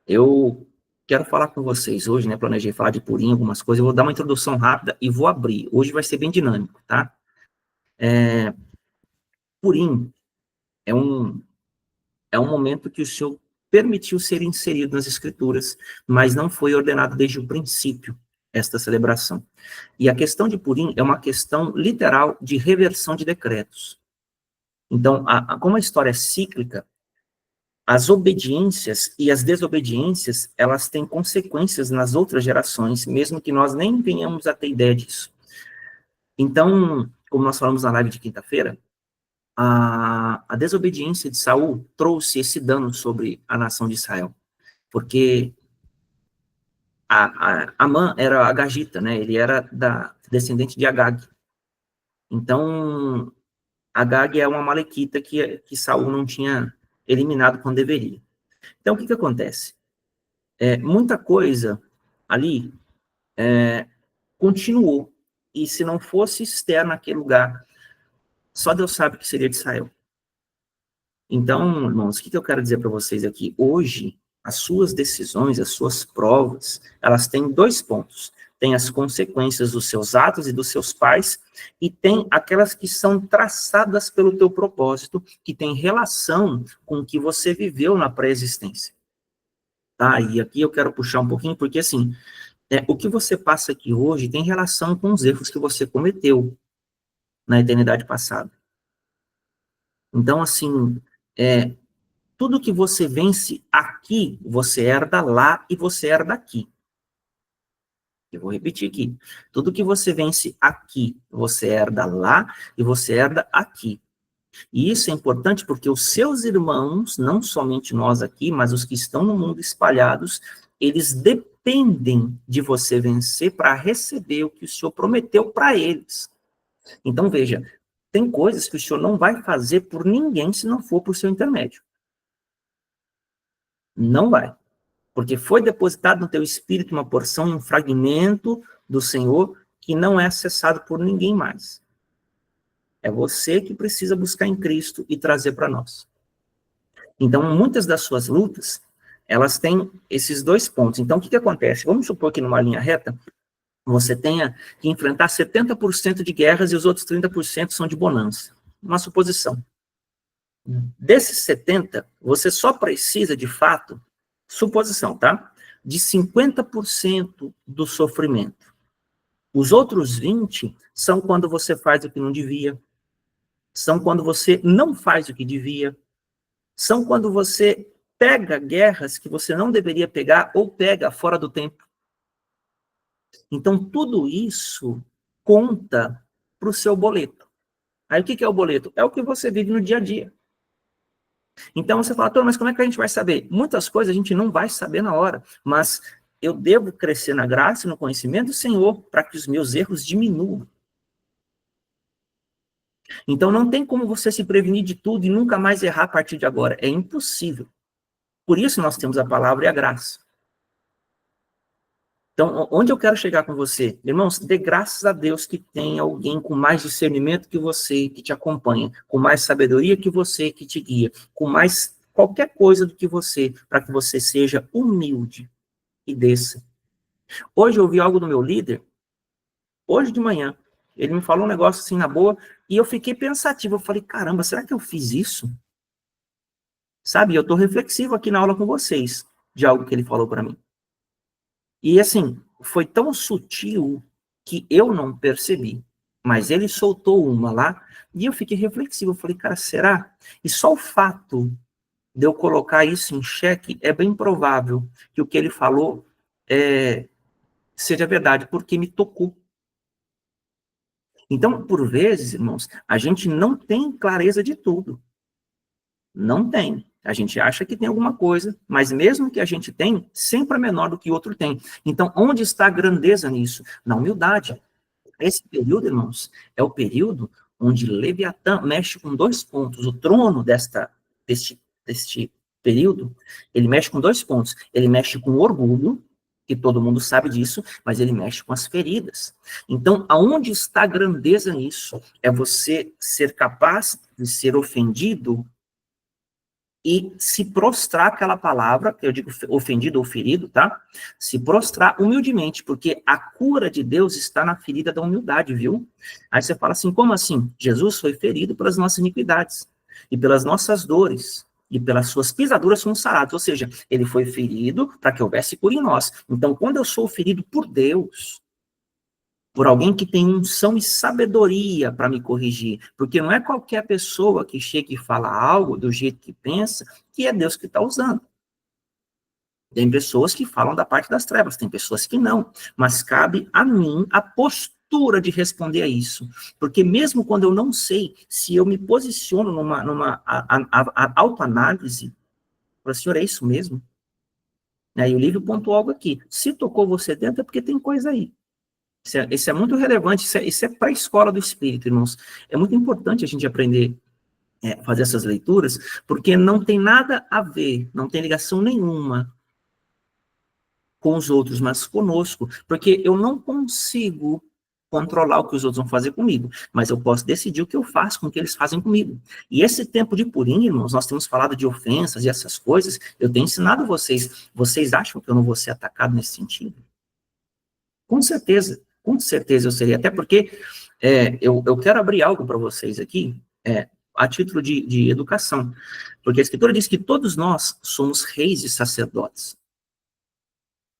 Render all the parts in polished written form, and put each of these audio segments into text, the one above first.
Eu quero falar com vocês hoje, né? Planejei falar de Purim, algumas coisas. Eu vou dar uma introdução rápida e vou abrir. Hoje vai ser bem dinâmico, tá? Purim é um, é um momento que o Senhor permitiu ser inserido nas Escrituras, mas não foi ordenado desde o princípio esta celebração. E a questão de Purim é uma questão literal de reversão de decretos. Então, como a história é cíclica, as obediências e as desobediências, elas têm consequências nas outras gerações, mesmo que nós nem venhamos a ter ideia disso. Então, como nós falamos na live de quinta-feira, a desobediência de Saul trouxe esse dano sobre a nação de Israel, porque Amã era agagita, né? Ele era descendente de Agag. Então, Agag é uma malequita que Saul não tinha eliminado quando deveria. Então, o que acontece? Muita coisa ali continuou. E se não fosse Esther naquele lugar, só Deus sabe o que seria de Israel. Então, irmãos, o que eu quero dizer para vocês aqui? Hoje, as suas decisões, as suas provas, elas têm dois pontos. Tem as consequências dos seus atos e dos seus pais, e tem aquelas que são traçadas pelo teu propósito, que tem relação com o que você viveu na pré-existência. Tá? E aqui eu quero puxar um pouquinho, porque assim, o que você passa aqui hoje tem relação com os erros que você cometeu na eternidade passada. Então, assim, tudo que você vence aqui, você herda lá e você herda aqui. Eu vou repetir aqui. Tudo que você vence aqui, você herda lá e você herda aqui. E isso é importante porque os seus irmãos, não somente nós aqui, mas os que estão no mundo espalhados, eles dependem de você vencer para receber o que o Senhor prometeu para eles. Então, veja, tem coisas que o Senhor não vai fazer por ninguém se não for por seu intermédio. Não vai. Porque foi depositado no teu espírito uma porção, um fragmento do Senhor que não é acessado por ninguém mais. É você que precisa buscar em Cristo e trazer para nós. Então, muitas das suas lutas, elas têm esses dois pontos. Então, o que acontece? Vamos supor que numa linha reta, você tenha que enfrentar 70% de guerras e os outros 30% são de bonança. Uma suposição. Desses 70, você só precisa, de fato, suposição, tá? De 50% do sofrimento. Os outros 20 são quando você faz o que não devia, são quando você não faz o que devia, são quando você pega guerras que você não deveria pegar ou pega fora do tempo. Então, tudo isso conta para o seu boleto. Aí, o que é o boleto? É o que você vive no dia a dia. Então, você fala, mas como é que a gente vai saber? Muitas coisas a gente não vai saber na hora, mas eu devo crescer na graça e no conhecimento do Senhor para que os meus erros diminuam. Então, não tem como você se prevenir de tudo e nunca mais errar a partir de agora. É impossível. Por isso nós temos a palavra e a graça. Então, onde eu quero chegar com você? Irmãos, dê graças a Deus que tem alguém com mais discernimento que você, que te acompanha, com mais sabedoria que você, que te guia, com mais qualquer coisa do que você, para que você seja humilde e desça. Hoje eu ouvi algo do meu líder, hoje de manhã, ele me falou um negócio assim na boa, e eu fiquei pensativo, eu falei, caramba, será que eu fiz isso? Sabe, eu estou reflexivo aqui na aula com vocês, de algo que ele falou para mim. E assim, foi tão sutil que eu não percebi. Mas ele soltou uma lá, e eu fiquei reflexivo. Eu falei, cara, será? E só o fato de eu colocar isso em xeque, é bem provável que o que ele falou seja verdade, porque me tocou. Então, por vezes, irmãos, a gente não tem clareza de tudo. Não tem. A gente acha que tem alguma coisa, mas mesmo que a gente tem, sempre é menor do que o outro tem. Então, onde está a grandeza nisso? Na humildade. Esse período, irmãos, é o período onde Leviatã mexe com dois pontos. O trono deste período, ele mexe com dois pontos. Ele mexe com o orgulho, que todo mundo sabe disso, mas ele mexe com as feridas. Então, aonde está a grandeza nisso? É você ser capaz de ser ofendido e se prostrar aquela palavra, que eu digo ofendido ou ferido, tá? Se prostrar humildemente, porque a cura de Deus está na ferida da humildade, viu? Aí você fala assim, como assim? Jesus foi ferido pelas nossas iniquidades e pelas nossas dores, e pelas suas pisaduras somos sarados, ou seja, ele foi ferido para que houvesse cura em nós. Então, quando eu sou ferido por Deus, por alguém que tem unção e sabedoria para me corrigir, porque não é qualquer pessoa que chega e fala algo do jeito que pensa, que é Deus que está usando. Tem pessoas que falam da parte das trevas, tem pessoas que não, mas cabe a mim a postura de responder a isso, porque mesmo quando eu não sei, se eu me posiciono numa autoanálise, falo, senhor, é isso mesmo? Aí o livro pontuou algo aqui, se tocou você dentro é porque tem coisa aí. Isso é muito relevante, isso é para a escola do Espírito, irmãos. É muito importante a gente aprender a fazer essas leituras, porque não tem nada a ver, não tem ligação nenhuma com os outros, mas conosco, porque eu não consigo controlar o que os outros vão fazer comigo, mas eu posso decidir o que eu faço com o que eles fazem comigo. E esse tempo de Purim, irmãos, nós temos falado de ofensas e essas coisas, eu tenho ensinado vocês acham que eu não vou ser atacado nesse sentido? Com certeza eu seria, até porque eu quero abrir algo para vocês aqui, a título de educação, porque a Escritura diz que todos nós somos reis e sacerdotes.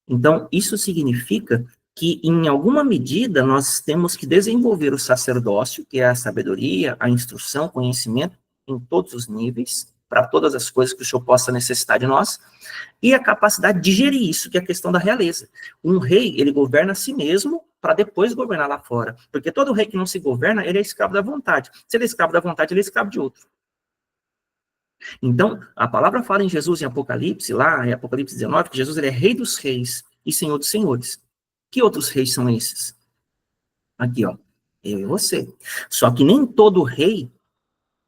Então, isso significa que, em alguma medida, nós temos que desenvolver o sacerdócio, que é a sabedoria, a instrução, conhecimento, em todos os níveis, para todas as coisas que o Senhor possa necessitar de nós, e a capacidade de gerir isso, que é a questão da realeza. Um rei, ele governa a si mesmo para depois governar lá fora. Porque todo rei que não se governa, ele é escravo da vontade. Se ele é escravo da vontade, ele é escravo de outro. Então, a palavra fala em Jesus em Apocalipse, lá em Apocalipse 19, que Jesus ele é rei dos reis e senhor dos senhores. Que outros reis são esses? Aqui, ó, eu e você. Só que nem todo rei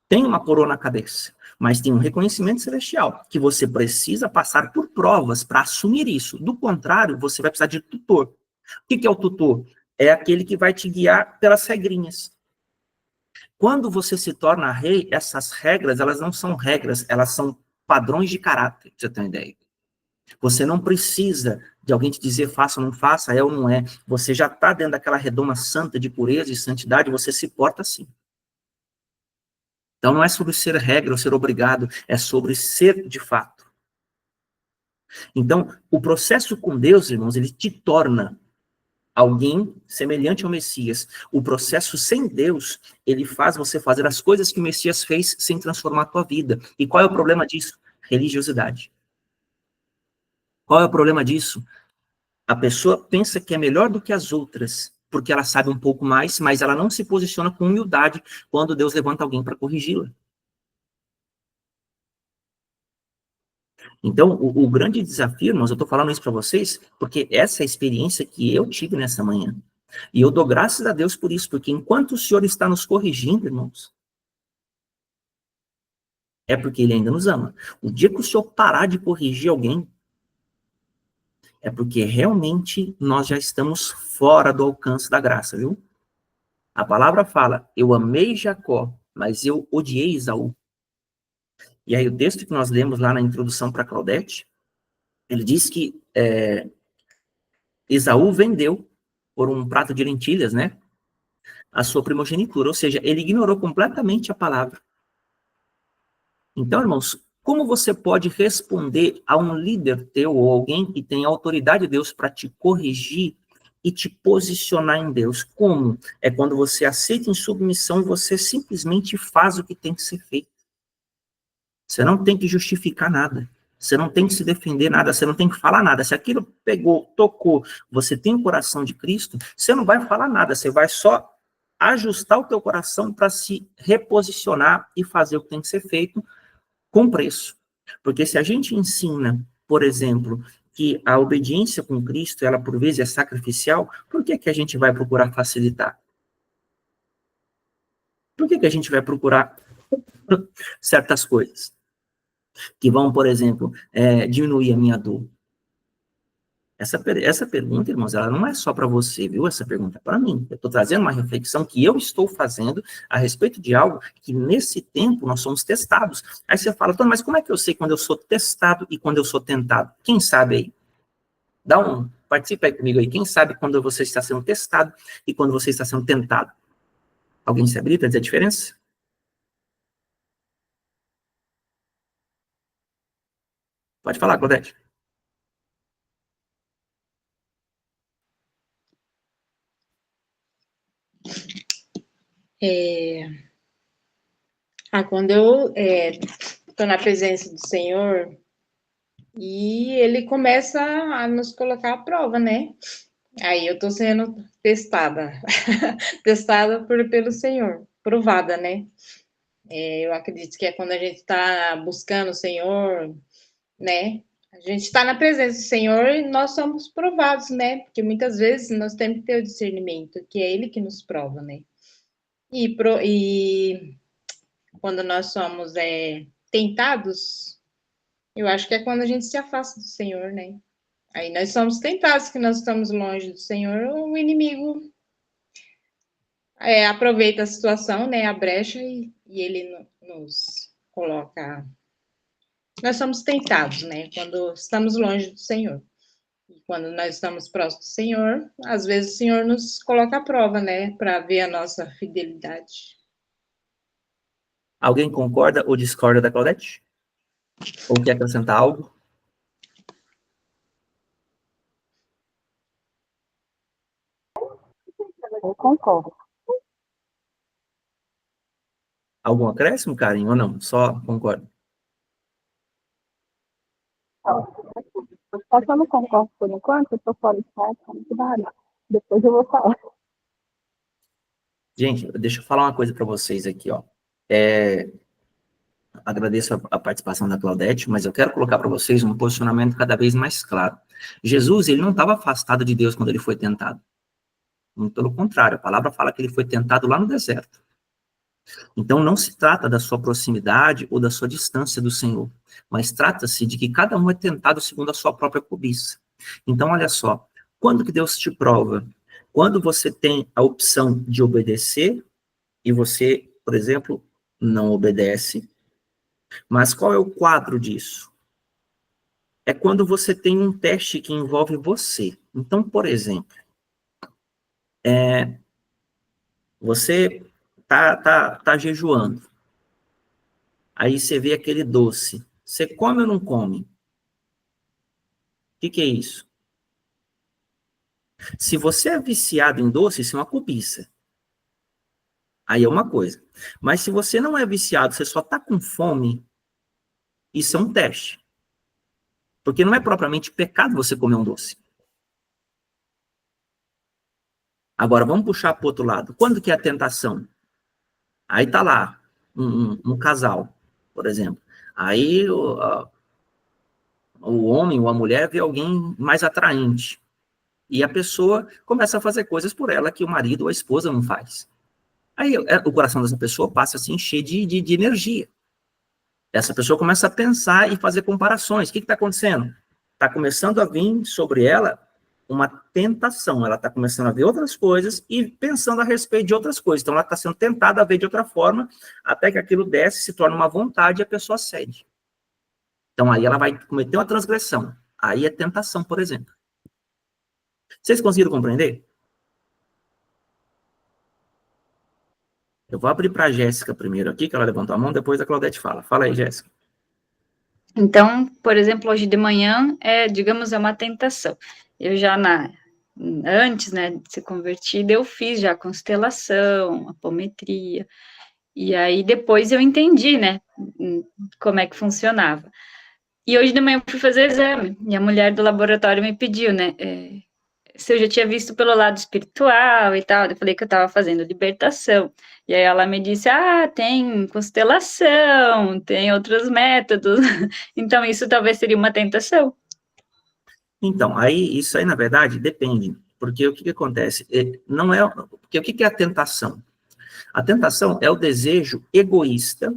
tem uma coroa na cabeça, mas tem um reconhecimento celestial, que você precisa passar por provas para assumir isso. Do contrário, você vai precisar de tutor. O que é o tutor? É aquele que vai te guiar pelas regrinhas. Quando você se torna rei, essas regras, elas não são regras, elas são padrões de caráter, pra você ter uma ideia. Você não precisa de alguém te dizer faça ou não faça, é ou não é. Você já está dentro daquela redoma santa de pureza e santidade, você se porta assim. Então não é sobre ser regra ou ser obrigado, é sobre ser de fato. Então, o processo com Deus, irmãos, ele te torna alguém semelhante ao Messias. O processo sem Deus, ele faz você fazer as coisas que o Messias fez sem transformar a tua vida. E qual é o problema disso? Religiosidade. Qual é o problema disso? A pessoa pensa que é melhor do que as outras, porque ela sabe um pouco mais, mas ela não se posiciona com humildade quando Deus levanta alguém para corrigi-la. Então, o grande desafio, irmãos, eu estou falando isso para vocês, porque essa é a experiência que eu tive nessa manhã. E eu dou graças a Deus por isso, porque enquanto o Senhor está nos corrigindo, irmãos, é porque Ele ainda nos ama. O dia que o Senhor parar de corrigir alguém, é porque realmente nós já estamos fora do alcance da graça, viu? A palavra fala, eu amei Jacó, mas eu odiei Esaú. E aí o texto que nós lemos lá na introdução para Claudete, ele diz que Esaú vendeu por um prato de lentilhas, né? A sua primogenitura, ou seja, ele ignorou completamente a palavra. Então, irmãos, como você pode responder a um líder teu ou alguém que tem autoridade de Deus para te corrigir e te posicionar em Deus? Como? É quando você aceita em submissão e você simplesmente faz o que tem que ser feito. Você não tem que justificar nada. Você não tem que se defender nada, você não tem que falar nada. Se aquilo pegou, tocou, você tem o coração de Cristo, você não vai falar nada, você vai só ajustar o teu coração para se reposicionar e fazer o que tem que ser feito com preço. Porque se a gente ensina, por exemplo, que a obediência com Cristo, ela por vezes é sacrificial, por que que a gente vai procurar facilitar? Por que que a gente vai procurar certas coisas? Que vão, por exemplo, diminuir a minha dor. Essa pergunta, irmãos, ela não é só para você, viu? Essa pergunta é para mim. Eu estou trazendo uma reflexão que eu estou fazendo a respeito de algo que, nesse tempo, nós somos testados. Aí você fala, mas como é que eu sei quando eu sou testado e quando eu sou tentado? Quem sabe aí? Participa aí comigo aí. Quem sabe quando você está sendo testado e quando você está sendo tentado? Alguém se habilita a dizer a diferença? Pode falar, Claudete. Quando eu estou na presença do Senhor e Ele começa a nos colocar à prova, né? Aí eu estou sendo testada, testada pelo Senhor, provada, né? Eu acredito que é quando a gente está buscando o Senhor, né? A gente está na presença do Senhor e nós somos provados, né? Porque muitas vezes nós temos que ter o discernimento, que é Ele que nos prova, né? E quando nós somos tentados, eu acho que é quando a gente se afasta do Senhor, né? Aí nós somos tentados, que nós estamos longe do Senhor, o inimigo aproveita a situação, né? A brecha e ele nos coloca. Nós somos tentados, né? Quando estamos longe do Senhor. E quando nós estamos próximos do Senhor, às vezes o Senhor nos coloca à prova, né? Para ver a nossa fidelidade. Alguém concorda ou discorda da Claudete? Ou quer acrescentar algo? Eu concordo. Algum acréscimo, Karen, ou não? Só concordo. Só que eu não concordo por enquanto, eu estou fora de casa, muito barulho. Depois eu vou falar. Gente, deixa eu falar uma coisa para vocês aqui, ó. Agradeço a participação da Claudete, mas eu quero colocar para vocês um posicionamento cada vez mais claro. Jesus, ele não estava afastado de Deus quando ele foi tentado. Muito pelo contrário, a palavra fala que ele foi tentado lá no deserto. Então, não se trata da sua proximidade ou da sua distância do Senhor, mas trata-se de que cada um é tentado segundo a sua própria cobiça. Então, olha só, quando que Deus te prova? Quando você tem a opção de obedecer e você, por exemplo, não obedece. Mas qual é o quadro disso? É quando você tem um teste que envolve você. Então, por exemplo, você tá jejuando. Aí você vê aquele doce. Você come ou não come? O que é isso? Se você é viciado em doce, isso é uma cobiça. Aí é uma coisa. Mas se você não é viciado, você só está com fome, isso é um teste. Porque não é propriamente pecado você comer um doce. Agora, vamos puxar para o outro lado. Quando que é a tentação? Aí tá lá, um casal, por exemplo. Aí o homem ou a mulher vê alguém mais atraente. E a pessoa começa a fazer coisas por ela que o marido ou a esposa não faz. Aí o coração dessa pessoa passa a se encher de energia. Essa pessoa começa a pensar e fazer comparações. O que está acontecendo? Está começando a vir sobre ela uma tentação. Ela está começando a ver outras coisas e pensando a respeito de outras coisas. Então, ela está sendo tentada a ver de outra forma, até que aquilo desce, se torna uma vontade e a pessoa cede. Então, aí ela vai cometer uma transgressão. Aí é tentação, por exemplo. Vocês conseguiram compreender? Eu vou abrir para a Jéssica primeiro aqui, que ela levantou a mão, depois a Claudete fala. Fala aí, Jéssica. Então, por exemplo, hoje de manhã digamos, é uma tentação. Eu já antes, né, de ser convertida, eu fiz já a constelação, apometria, e aí depois eu entendi, né, como é que funcionava. E hoje de manhã eu fui fazer exame, e a mulher do laboratório me pediu, né, se eu já tinha visto pelo lado espiritual e tal, eu falei que eu estava fazendo libertação. E aí ela me disse, tem constelação, tem outros métodos. Então, isso talvez seria uma tentação. Então, isso aí, na verdade, depende. Porque o que acontece? Não é. Porque o que é a tentação? A tentação é o desejo egoísta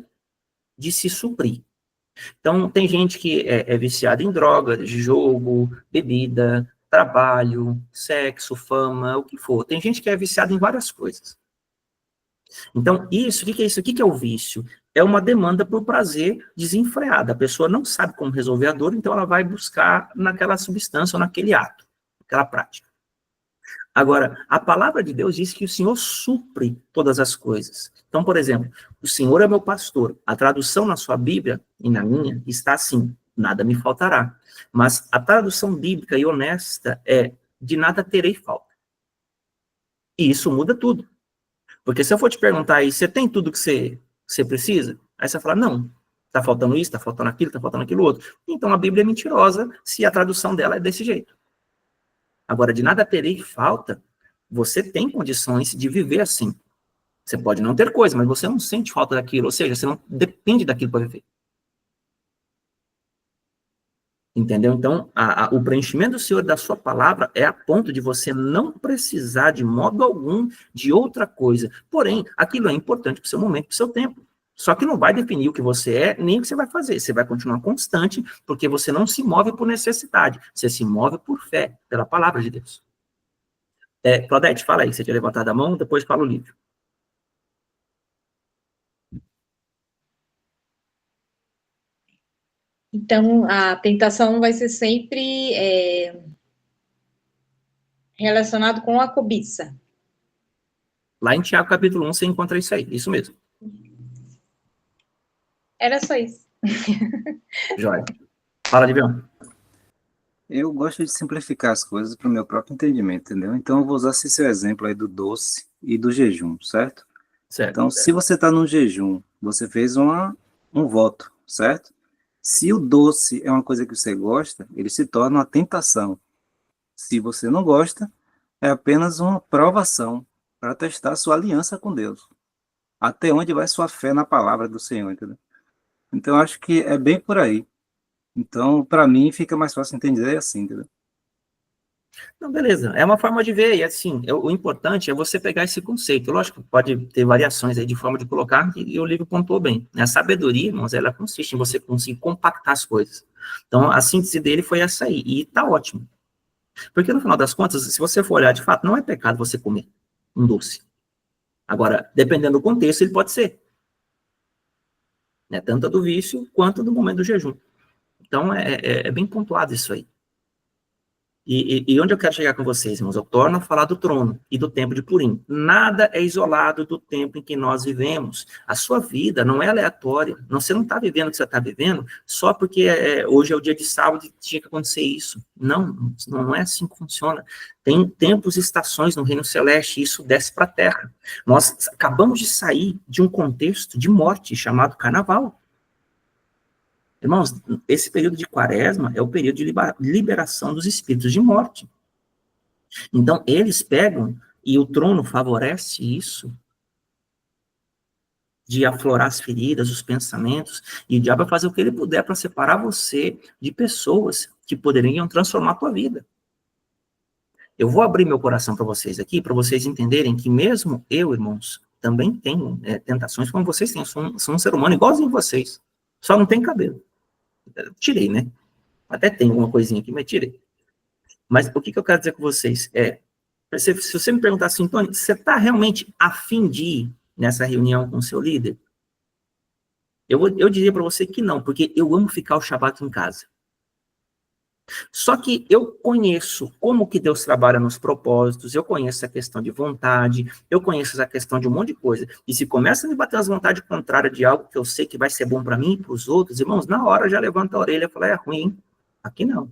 de se suprir. Então, tem gente que é viciada em droga, jogo, bebida, trabalho, sexo, fama, o que for. Tem gente que é viciada em várias coisas. Então, isso, o que é isso? O que é o vício? É uma demanda por prazer desenfreada. A pessoa não sabe como resolver a dor, então ela vai buscar naquela substância ou naquele ato, naquela prática. Agora, a palavra de Deus diz que o Senhor supre todas as coisas. Então, por exemplo, o Senhor é meu pastor. A tradução na sua Bíblia e na minha está assim, nada me faltará. Mas a tradução bíblica e honesta é, de nada terei falta. E isso muda tudo. Porque se eu for te perguntar aí, você tem tudo que você precisa? Aí você fala, não, está faltando isso, está faltando aquilo, está faltando aquilo outro. Então a Bíblia é mentirosa se a tradução dela é desse jeito. Agora, de nada terei falta, você tem condições de viver assim. Você pode não ter coisa, mas você não sente falta daquilo, ou seja, você não depende daquilo para viver. Entendeu? Então, o preenchimento do Senhor da sua palavra é a ponto de você não precisar de modo algum de outra coisa. Porém, aquilo é importante para o seu momento, para o seu tempo. Só que não vai definir o que você é, nem o que você vai fazer. Você vai continuar constante, porque você não se move por necessidade. Você se move por fé, pela palavra de Deus. Claudete, fala aí. Você tinha levantado a mão, depois fala o livro. Então, a tentação vai ser sempre relacionado com a cobiça. Lá em Tiago, capítulo 1, você encontra isso aí. Isso mesmo. Era só isso. Jóia. Fala, Livião. Eu gosto de simplificar as coisas para o meu próprio entendimento, entendeu? Então, eu vou usar esse seu exemplo aí do doce e do jejum, certo? Certo. Então, se você está num jejum, você fez um voto, certo? Se o doce é uma coisa que você gosta, ele se torna uma tentação. Se você não gosta, é apenas uma provação para testar sua aliança com Deus. Até onde vai sua fé na palavra do Senhor, entendeu? Então, acho que é bem por aí. Então, para mim, fica mais fácil entender assim, entendeu? Não, beleza. É uma forma de ver, e assim, o importante é você pegar esse conceito. Lógico, pode ter variações aí de forma de colocar, e o livro pontuou bem. A sabedoria, irmãos, ela consiste em você conseguir compactar as coisas. Então, a síntese dele foi essa aí, e tá ótimo. Porque, no final das contas, se você for olhar, de fato, não é pecado você comer um doce. Agora, dependendo do contexto, ele pode ser. Né? Tanto do vício, quanto do momento do jejum. Então, é bem pontuado isso aí. E onde eu quero chegar com vocês, irmãos? Eu torno a falar do trono e do tempo de Purim. Nada é isolado do tempo em que nós vivemos. A sua vida não é aleatória. Você não está vivendo o que você está vivendo só porque hoje é o dia de sábado e tinha que acontecer isso. Não é assim que funciona. Tem tempos e estações no reino celeste e isso desce para a terra. Nós acabamos de sair de um contexto de morte chamado carnaval. Irmãos, esse período de quaresma é o período de liberação dos espíritos de morte. Então, eles pegam, e o trono favorece isso, de aflorar as feridas, os pensamentos, e o diabo vai fazer o que ele puder para separar você de pessoas que poderiam transformar a tua vida. Eu vou abrir meu coração para vocês aqui, para vocês entenderem que mesmo eu, irmãos, também tenho tentações como vocês têm. Sou um ser humano igualzinho a vocês, só não tem cabelo. Tirei, né? Até tem alguma coisinha aqui, mas tirei. Mas o que eu quero dizer com vocês se você me perguntar assim, Tony, você está realmente a fim de ir nessa reunião com o seu líder? Eu diria para você que não, porque eu amo ficar o Shabat em casa. Só que eu conheço como que Deus trabalha nos propósitos, eu conheço a questão de vontade, eu conheço a questão de um monte de coisa. E se começa a me bater as vontades contrárias de algo que eu sei que vai ser bom para mim e para os outros, irmãos, na hora já levanta a orelha e fala, é ruim, hein? Aqui não.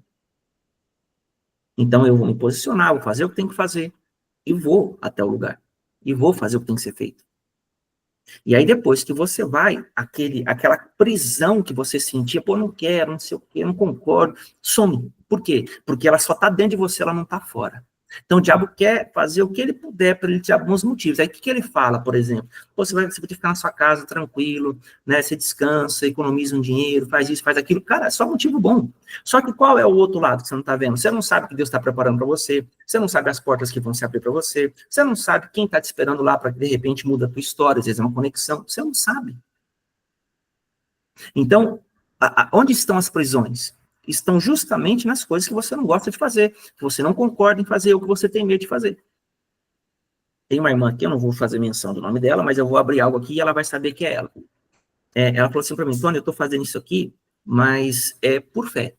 Então eu vou me posicionar, vou fazer o que tem que fazer, e vou até o lugar. E vou fazer o que tem que ser feito. E aí depois que você vai, aquela prisão que você sentia, pô, não quero, não sei o quê, não concordo, some. Por quê? Porque ela só está dentro de você, ela não está fora. Então o diabo quer fazer o que ele puder para ele ter alguns motivos. Aí o que ele fala, por exemplo? Pô, você vai ficar na sua casa tranquilo, né? Você descansa, economiza um dinheiro, faz isso, faz aquilo. Cara, é só motivo bom. Só que qual é o outro lado que você não está vendo? Você não sabe o que Deus está preparando para você, você não sabe as portas que vão se abrir para você, você não sabe quem está te esperando lá para que de repente muda a tua história, às vezes é uma conexão, você não sabe. Então, onde estão as prisões? estão justamente nas coisas que você não gosta de fazer, que você não concorda em fazer, ou que você tem medo de fazer. Tem uma irmã aqui, eu não vou fazer menção do nome dela, mas eu vou abrir algo aqui e ela vai saber que é ela. Ela falou assim para mim, Tony, eu estou fazendo isso aqui, mas é por fé,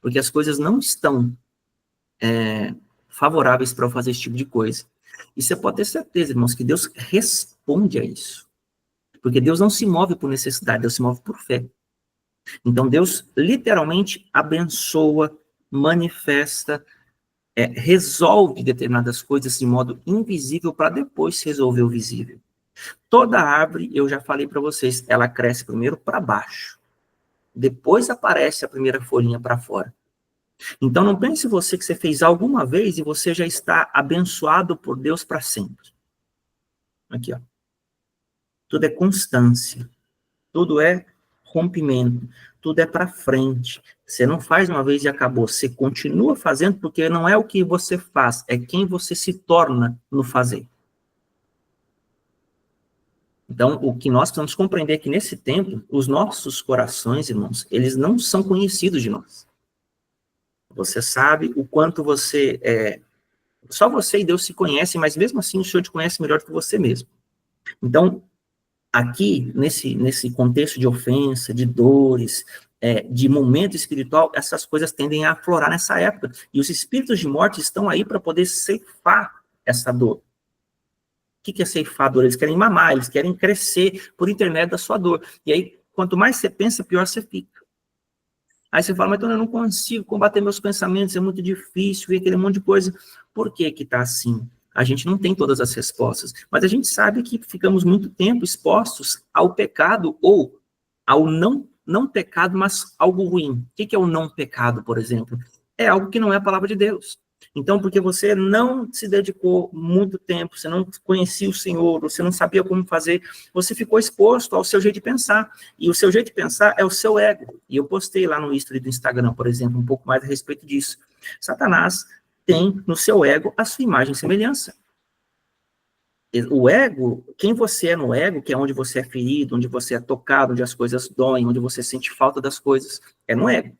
porque as coisas não estão favoráveis para eu fazer esse tipo de coisa. E você pode ter certeza, irmãos, que Deus responde a isso. Porque Deus não se move por necessidade, Deus se move por fé. Então Deus literalmente abençoa, manifesta, resolve determinadas coisas de modo invisível para depois resolver o visível. Toda árvore, eu já falei para vocês, ela cresce primeiro para baixo. Depois aparece a primeira folhinha para fora. Então não pense você que você fez alguma vez e você já está abençoado por Deus para sempre. Aqui, ó. Tudo é constância. Tudo é rompimento. Tudo é para frente. Você não faz uma vez e acabou. Você continua fazendo porque não é o que você faz, é quem você se torna no fazer. Então, o que nós precisamos compreender é que nesse tempo, os nossos corações, irmãos, eles não são conhecidos de nós. Você sabe o quanto você só você e Deus se conhecem, mas mesmo assim o Senhor te conhece melhor do que você mesmo. Então, aqui, nesse contexto de ofensa, de dores, de momento espiritual, essas coisas tendem a aflorar nessa época. E os espíritos de morte estão aí para poder ceifar essa dor. O que é ceifar a dor? Eles querem mamar, eles querem crescer por intermédio da sua dor. E aí, quanto mais você pensa, pior você fica. Aí você fala, mas então eu não consigo combater meus pensamentos, é muito difícil, ver aquele monte de coisa. Por que que tá assim? A gente não tem todas as respostas, mas a gente sabe que ficamos muito tempo expostos ao pecado ou ao não pecado, mas algo ruim. O que é o não pecado, por exemplo? É algo que não é a palavra de Deus. Então, porque você não se dedicou muito tempo, você não conhecia o Senhor, você não sabia como fazer, você ficou exposto ao seu jeito de pensar. E o seu jeito de pensar é o seu ego. E eu postei lá no history do Instagram, por exemplo, um pouco mais a respeito disso. Satanás tem no seu ego a sua imagem e semelhança. O ego, quem você é no ego, que é onde você é ferido, onde você é tocado, onde as coisas doem, onde você sente falta das coisas, é no ego.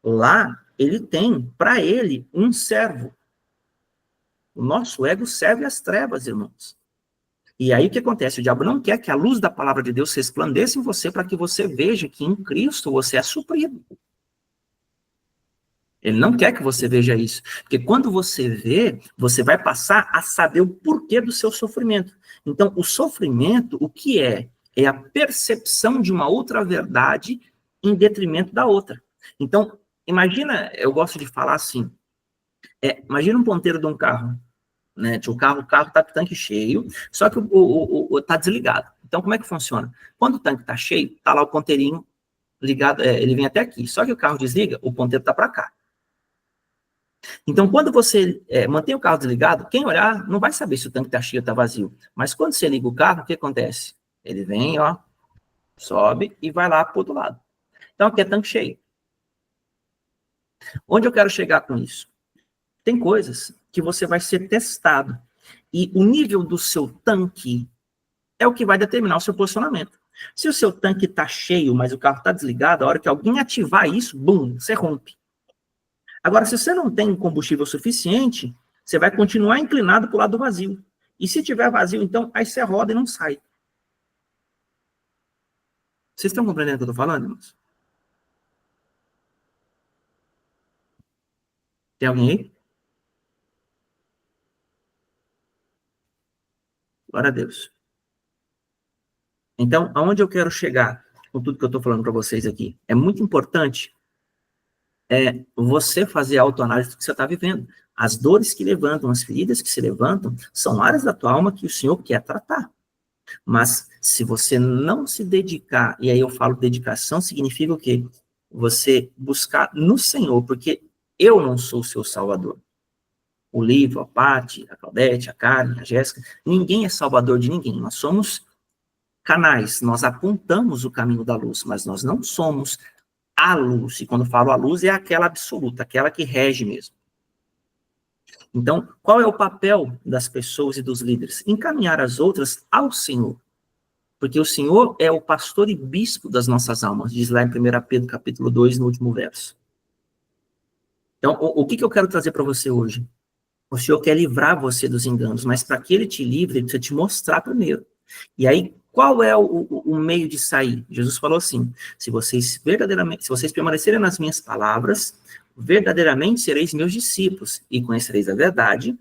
Lá, ele tem, para ele, um servo. O nosso ego serve às trevas, irmãos. E aí o que acontece? O diabo não quer que a luz da palavra de Deus resplandeça em você para que você veja que em Cristo você é suprido. Ele não quer que você veja isso. Porque quando você vê, você vai passar a saber o porquê do seu sofrimento. Então, o sofrimento, o que é? É a percepção de uma outra verdade em detrimento da outra. Então, imagina, eu gosto de falar assim, imagina um ponteiro de um carro, né? O carro está com o tanque cheio, só que está desligado. Então, como é que funciona? Quando o tanque está cheio, está lá o ponteirinho ligado, ele vem até aqui. Só que o carro desliga, o ponteiro está para cá. Então, quando você mantém o carro desligado, quem olhar não vai saber se o tanque está cheio ou está vazio. Mas quando você liga o carro, o que acontece? Ele vem, ó, sobe e vai lá para o outro lado. Então, aqui é tanque cheio. Onde eu quero chegar com isso? Tem coisas que você vai ser testado. E o nível do seu tanque é o que vai determinar o seu posicionamento. Se o seu tanque está cheio, mas o carro está desligado, a hora que alguém ativar isso, bum, você rompe. Agora, se você não tem combustível suficiente, você vai continuar inclinado para o lado vazio. E se tiver vazio, então, aí você roda e não sai. Vocês estão compreendendo o que eu estou falando, irmãos? Tem alguém aí? Glória a Deus. Então, aonde eu quero chegar com tudo que eu estou falando para vocês aqui? É muito importante você fazer a autoanálise do que você está vivendo. As dores que levantam, as feridas que se levantam, são áreas da tua alma que o Senhor quer tratar. Mas se você não se dedicar, e aí eu falo dedicação, significa o quê? Você buscar no Senhor, porque eu não sou o seu salvador. O Livro, a Paty, a Claudete, a Karen, a Jéssica, ninguém é salvador de ninguém. Nós somos canais, nós apontamos o caminho da luz, mas nós não somos a luz. E quando eu falo a luz, é aquela absoluta, aquela que rege mesmo. Então, qual é o papel das pessoas e dos líderes? Encaminhar as outras ao Senhor. Porque o Senhor é o pastor e bispo das nossas almas, diz lá em 1 Pedro capítulo 2, no último verso. Então, o que eu quero trazer para você hoje? O Senhor quer livrar você dos enganos, mas para que Ele te livre, Ele precisa te mostrar primeiro. E aí, qual é o meio de sair? Jesus falou assim, se vocês permanecerem nas minhas palavras, verdadeiramente sereis meus discípulos, e conhecereis a verdade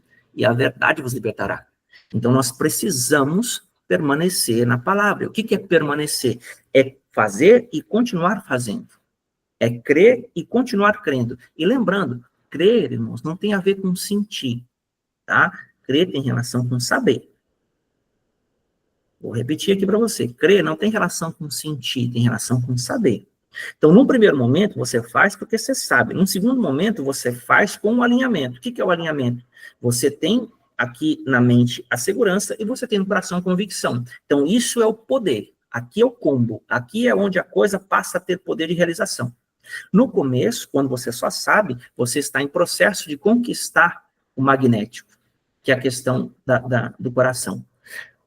vos libertará. Então, nós precisamos permanecer na palavra. O que é permanecer? É fazer e continuar fazendo. É crer e continuar crendo. E lembrando, crer, irmãos, não tem a ver com sentir, tá? Crer tem relação com saber. Vou repetir aqui para você. Crer não tem relação com sentir, tem relação com saber. Então, num primeiro momento, você faz porque você sabe. Num segundo momento, você faz com o alinhamento. O que é o alinhamento? Você tem aqui na mente a segurança e você tem no coração a convicção. Então, isso é o poder. Aqui é o combo. Aqui é onde a coisa passa a ter poder de realização. No começo, quando você só sabe, você está em processo de conquistar o magnético, que é a questão do coração.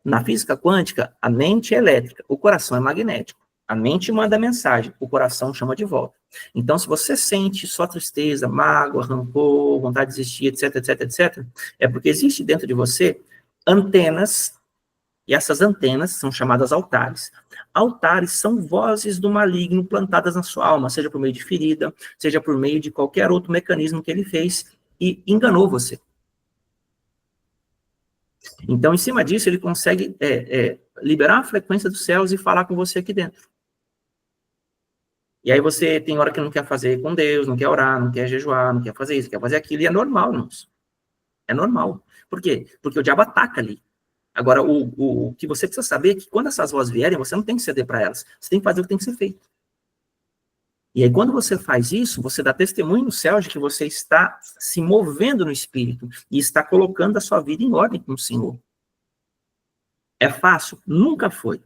Na física quântica, a mente é elétrica, o coração é magnético. A mente manda mensagem, o coração chama de volta. Então, se você sente só tristeza, mágoa, rancor, vontade de desistir, etc, etc, etc, é porque existe dentro de você antenas, e essas antenas são chamadas altares. Altares são vozes do maligno plantadas na sua alma, seja por meio de ferida, seja por meio de qualquer outro mecanismo que ele fez e enganou você. Então, em cima disso, ele consegue liberar a frequência dos céus e falar com você aqui dentro. E aí você tem hora que não quer fazer com Deus, não quer orar, não quer jejuar, não quer fazer isso, quer fazer aquilo, e é normal, irmãos. É normal. Por quê? Porque o diabo ataca ali. Agora, o que você precisa saber é que quando essas vozes vierem, você não tem que ceder para elas. Você tem que fazer o que tem que ser feito. E aí, quando você faz isso, você dá testemunho no céu de que você está se movendo no Espírito e está colocando a sua vida em ordem com o Senhor. É fácil? Nunca foi.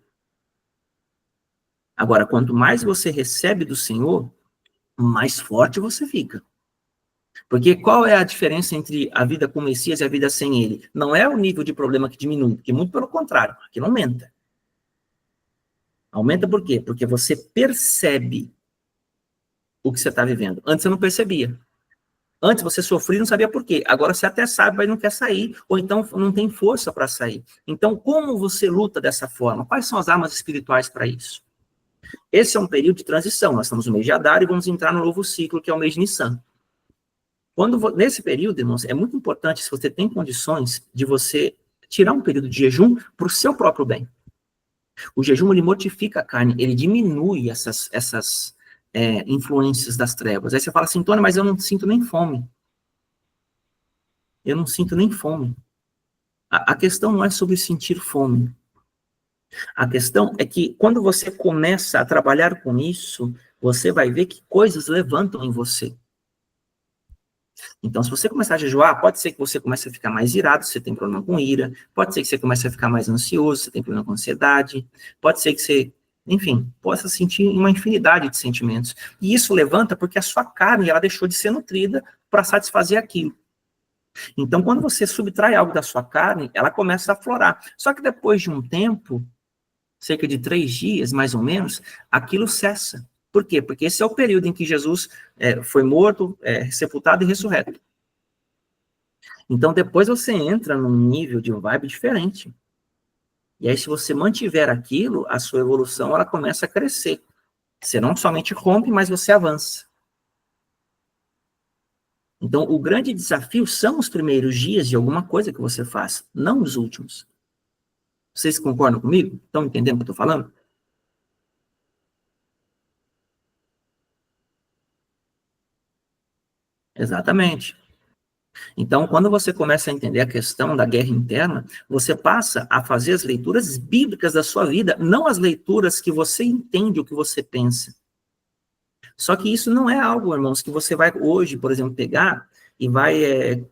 Agora, quanto mais você recebe do Senhor, mais forte você fica. Porque qual é a diferença entre a vida com o Messias e a vida sem ele? Não é o nível de problema que diminui, porque muito pelo contrário, que não aumenta. Aumenta por quê? Porque você percebe o que você está vivendo. Antes você não percebia. Antes você sofria e não sabia por quê. Agora você até sabe, mas não quer sair, ou então não tem força para sair. Então, como você luta dessa forma? Quais são as armas espirituais para isso? Esse é um período de transição. Nós estamos no mês de Adar e vamos entrar no novo ciclo, que é o mês de Nissan. Nesse período, irmãos, é muito importante, se você tem condições, de você tirar um período de jejum para o seu próprio bem. O jejum, ele mortifica a carne, ele diminui essas influências das trevas. Aí você fala assim, Tony, mas eu não sinto nem fome. Eu não sinto nem fome. A questão não é sobre sentir fome. A questão é que quando você começa a trabalhar com isso, você vai ver que coisas levantam em você. Então, se você começar a jejuar, pode ser que você comece a ficar mais irado, se você tem problema com ira, pode ser que você comece a ficar mais ansioso, se você tem problema com ansiedade, pode ser que você, enfim, possa sentir uma infinidade de sentimentos. E isso levanta porque a sua carne, ela deixou de ser nutrida para satisfazer aquilo. Então, quando você subtrai algo da sua carne, ela começa a aflorar. Só que depois de um tempo, cerca de 3 dias, mais ou menos, aquilo cessa. Por quê? Porque esse é o período em que Jesus foi morto, sepultado e ressurreto. Então, depois você entra num nível de vibe diferente. E aí, se você mantiver aquilo, a sua evolução, ela começa a crescer. Você não somente rompe, mas você avança. Então, o grande desafio são os primeiros dias de alguma coisa que você faz, não os últimos. Vocês concordam comigo? Estão entendendo o que eu estou falando? Exatamente. Então, quando você começa a entender a questão da guerra interna, você passa a fazer as leituras bíblicas da sua vida, não as leituras que você entende, o que você pensa. Só que isso não é algo, irmãos, que você vai hoje, por exemplo, pegar e vai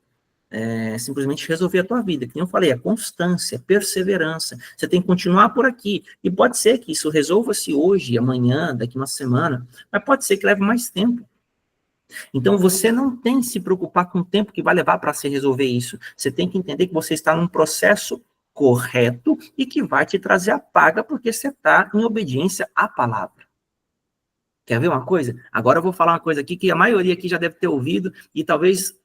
simplesmente resolver a tua vida. Que nem eu falei, é constância, perseverança. Você tem que continuar por aqui. E pode ser que isso resolva-se hoje, amanhã, daqui uma semana, mas pode ser que leve mais tempo. Então, você não tem que se preocupar com o tempo que vai levar para se resolver isso. Você tem que entender que você está num processo correto e que vai te trazer a paga porque você está em obediência à palavra. Quer ver uma coisa? Agora eu vou falar uma coisa aqui que a maioria aqui já deve ter ouvido e talvez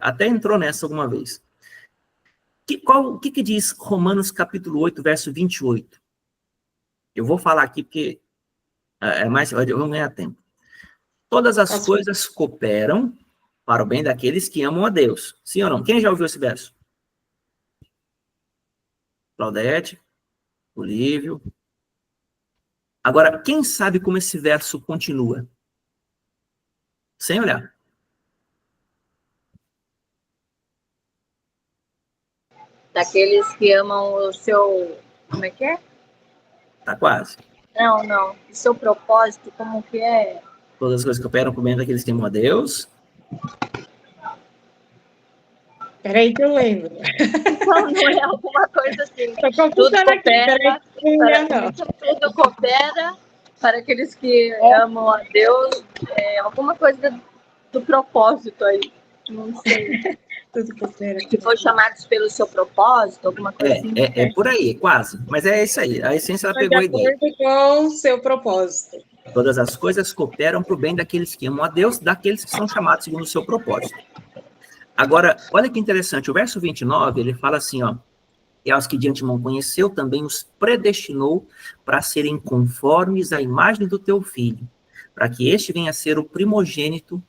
até entrou nessa alguma vez. O que diz Romanos capítulo 8, verso 28? Eu vou falar aqui porque eu vou ganhar tempo. Todas as coisas cooperam para o bem daqueles que amam a Deus. Sim ou não? Quem já ouviu esse verso? Claudete, Olívio. Agora, quem sabe como esse verso continua? Sem olhar. Daqueles que amam o seu... Como é que é? Tá quase. Não. O seu propósito, como que é? Todas as coisas cooperam para o bem daqueles que amam a Deus. Peraí que eu lembro. Não é alguma coisa assim. Tô Tudo computando aqui, coopera, peraí, não. tudo coopera para aqueles que amam a Deus. Alguma coisa do propósito aí. Não sei. Tudo coopera. Que foi chamados pelo seu propósito, alguma coisa assim. É por aí, quase. Mas é isso aí. A essência ela Foi de pegou a ideia. acordo com o seu propósito. Todas as coisas cooperam para o bem daqueles que amam a Deus, daqueles que são chamados segundo o seu propósito. Agora, olha que interessante, o verso 29, ele fala assim, ó, e aos que de antemão conheceu, também os predestinou para serem conformes à imagem do teu filho, para que este venha a ser o primogênito,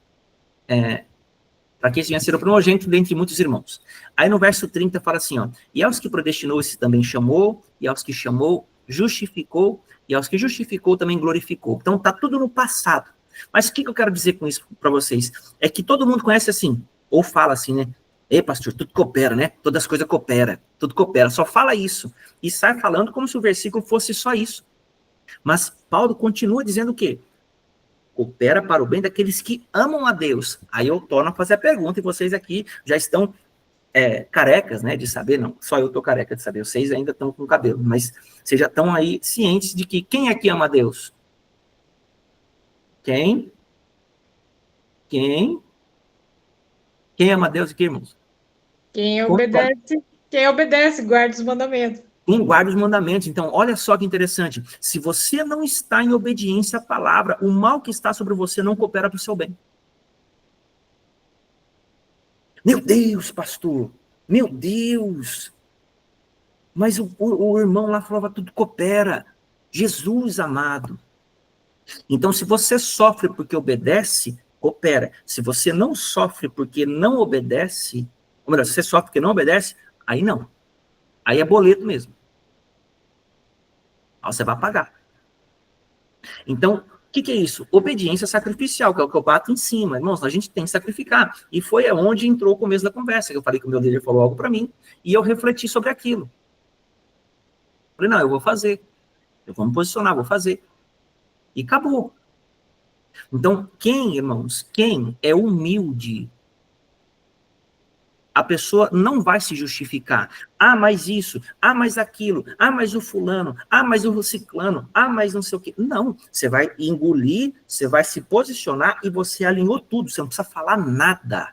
dentre muitos irmãos. Aí no verso 30 fala assim, ó, e aos que predestinou, esse também chamou, e aos que chamou, justificou, e aos que justificou, também glorificou. Então tá tudo no passado. Mas o que eu quero dizer com isso para vocês? É que todo mundo conhece assim, ou fala assim, né? Ei, pastor, tudo coopera, né? Todas as coisas cooperam, tudo coopera. Só fala isso. E sai falando como se o versículo fosse só isso. Mas Paulo continua dizendo o quê? Coopera para o bem daqueles que amam a Deus. Aí eu torno a fazer a pergunta e vocês aqui já estão carecas, né, de saber, não, só eu tô careca de saber, vocês ainda estão com cabelo, mas vocês já estão aí cientes de que quem é que ama a Deus? Quem? Quem ama a Deus e que, irmãos? Quem obedece, guarda os mandamentos. Quem guarda os mandamentos. Então, olha só que interessante. Se você não está em obediência à palavra, o mal que está sobre você não coopera para o seu bem. Meu Deus, pastor. Meu Deus. Mas o irmão lá falava, tudo coopera. Jesus amado. Então, se você sofre porque obedece, coopera. Se você não sofre porque não obedece, ou melhor, se você sofre porque não obedece, aí não. Aí é boleto mesmo. Aí você vai pagar. Então, o que é isso? Obediência sacrificial, que é o que eu bato em cima. Irmãos, a gente tem que sacrificar. E foi onde entrou o começo da conversa, que eu falei que o meu líder falou algo para mim, e eu refleti sobre aquilo. Falei, não, eu vou fazer. Eu vou me posicionar, vou fazer. E acabou. Então, irmãos, quem é humilde, a pessoa não vai se justificar. Ah, mas isso, ah, mas aquilo, ah, mas o fulano, ah, mas o ciclano, ah, mas não sei o quê. Não, você vai engolir, você vai se posicionar e você alinhou tudo, você não precisa falar nada.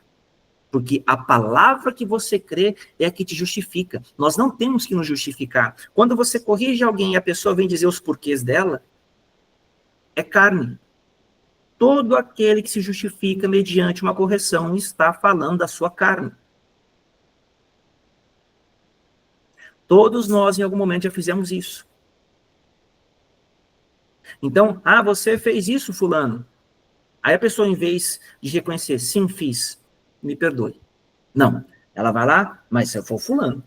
Porque a palavra que você crê é a que te justifica. Nós não temos que nos justificar. Quando você corrige alguém e a pessoa vem dizer os porquês dela, é carne. Todo aquele que se justifica mediante uma correção está falando da sua carne. Todos nós, em algum momento, já fizemos isso. Então, você fez isso, fulano. Aí a pessoa, em vez de reconhecer, sim, fiz, me perdoe. Não. Ela vai lá, mas se eu for fulano,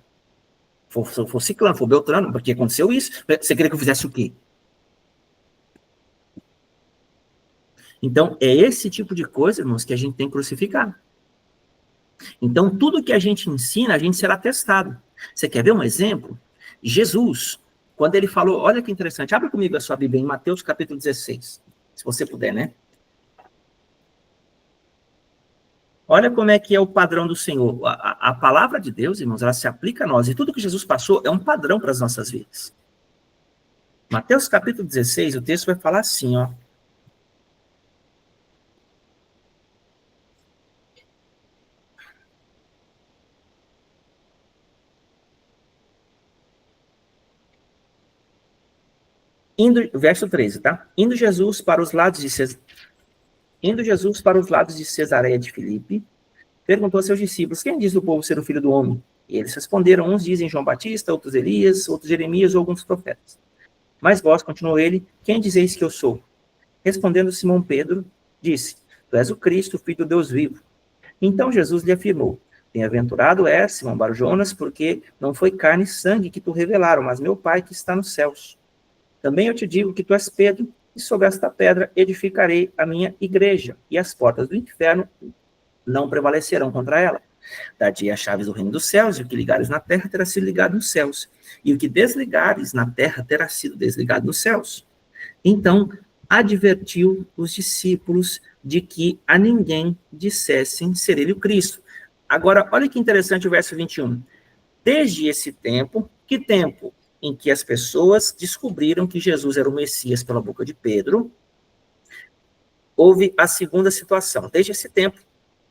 se eu for ciclano, for beltrano, porque aconteceu isso, você queria que eu fizesse o quê? Então, é esse tipo de coisa, irmãos, que a gente tem que crucificar. Então, tudo que a gente ensina, a gente será testado. Você quer ver um exemplo? Jesus, quando ele falou, olha que interessante, abre comigo a sua Bíblia em Mateus capítulo 16, se você puder, né? Olha como é que é o padrão do Senhor. A palavra de Deus, irmãos, ela se aplica a nós, e tudo que Jesus passou é um padrão para as nossas vidas. Mateus capítulo 16, o texto vai falar assim, ó. Verso 13, tá? Indo Jesus para os lados de Cesareia de Filipe, perguntou a seus discípulos: quem diz o povo ser o filho do homem? E eles responderam: uns dizem João Batista, outros Elias, outros Jeremias ou alguns profetas. Mas vós, continuou ele, quem dizeis que eu sou? Respondendo Simão Pedro, disse: tu és o Cristo, o Filho do Deus vivo. Então Jesus lhe afirmou: bem-aventurado és, Simão Bar-Jonas, porque não foi carne e sangue que tu revelaram, mas meu Pai que está nos céus. Também eu te digo que tu és Pedro, e sobre esta pedra edificarei a minha igreja, e as portas do inferno não prevalecerão contra ela. Dar-te as chaves do reino dos céus, e o que ligares na terra terá sido ligado nos céus, e o que desligares na terra terá sido desligado nos céus. Então, advertiu os discípulos de que a ninguém dissessem ser ele o Cristo. Agora, olha que interessante o verso 21. Desde esse tempo, que tempo? Em que as pessoas descobriram que Jesus era o Messias pela boca de Pedro, houve a segunda situação. Desde esse tempo,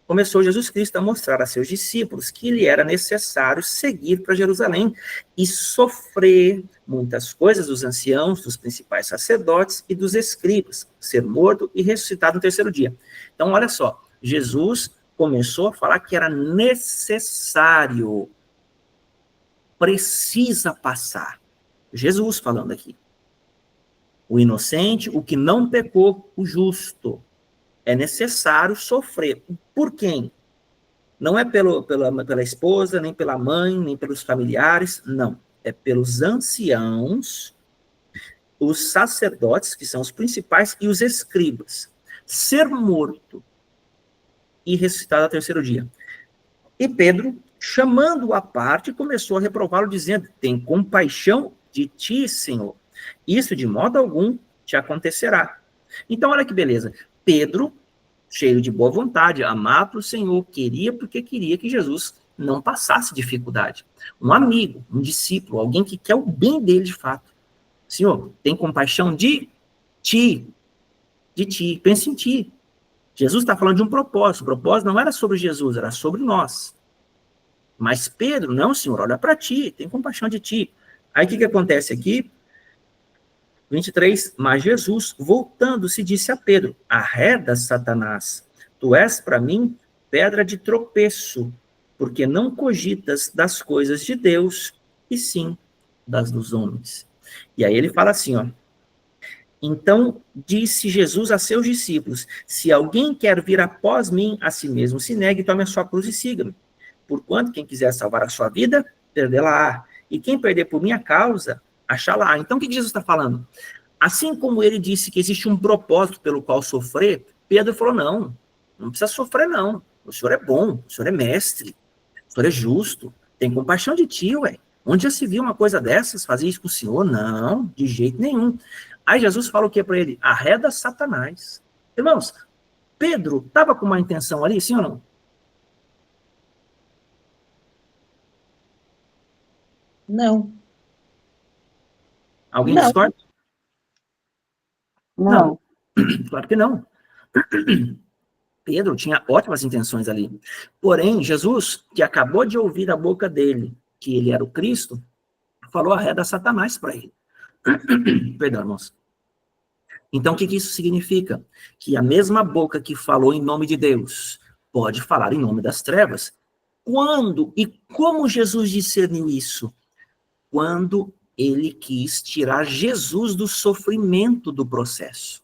começou Jesus Cristo a mostrar a seus discípulos que lhe era necessário seguir para Jerusalém e sofrer muitas coisas dos anciãos, dos principais sacerdotes e dos escribas, ser morto e ressuscitado no terceiro dia. Então, olha só, Jesus começou a falar que era necessário, precisa passar. Jesus falando aqui. O inocente, o que não pecou, o justo. É necessário sofrer. Por quem? Não é pela esposa, nem pela mãe, nem pelos familiares, não. É pelos anciãos, os sacerdotes, que são os principais, e os escribas. Ser morto e ressuscitado ao terceiro dia. E Pedro, chamando-o à parte, começou a reprová-lo, dizendo: tem compaixão de ti, Senhor. Isso de modo algum te acontecerá. Então, olha que beleza. Pedro, cheio de boa vontade, amava o Senhor, queria porque queria que Jesus não passasse dificuldade. Um amigo, um discípulo, alguém que quer o bem dele de fato. Senhor, tem compaixão de ti. De ti. Pensa em ti. Jesus está falando de um propósito. O propósito não era sobre Jesus, era sobre nós. Mas Pedro, não, Senhor, olha para ti, tem compaixão de ti. Aí o que acontece aqui? 23, mas Jesus, voltando-se, disse a Pedro: arreda, Satanás, tu és para mim pedra de tropeço, porque não cogitas das coisas de Deus, e sim das dos homens. E aí ele fala assim, ó: então disse Jesus a seus discípulos: se alguém quer vir após mim, a si mesmo se negue, tome a sua cruz e siga-me. Porquanto quem quiser salvar a sua vida, perdê-la-á. E quem perder por minha causa, achá-la-á. Então o que Jesus está falando? Assim como ele disse que existe um propósito pelo qual sofrer, Pedro falou: não precisa sofrer não. O Senhor é bom, o Senhor é mestre, o Senhor é justo, tem compaixão de ti, ué. Onde já se viu uma coisa dessas, fazer isso com o Senhor? Não, de jeito nenhum. Aí Jesus fala o que para ele? Arreda Satanás. Irmãos, Pedro estava com uma intenção ali, sim ou não? Não. Alguém Não. discorda? Não. Claro que não. Pedro tinha ótimas intenções ali. Porém, Jesus, que acabou de ouvir da boca dele que ele era o Cristo, falou arreda Satanás para ele. Perdão, irmãos. Então, o que isso significa? Que a mesma boca que falou em nome de Deus pode falar em nome das trevas. Quando e como Jesus discerniu isso? Quando ele quis tirar Jesus do sofrimento do processo.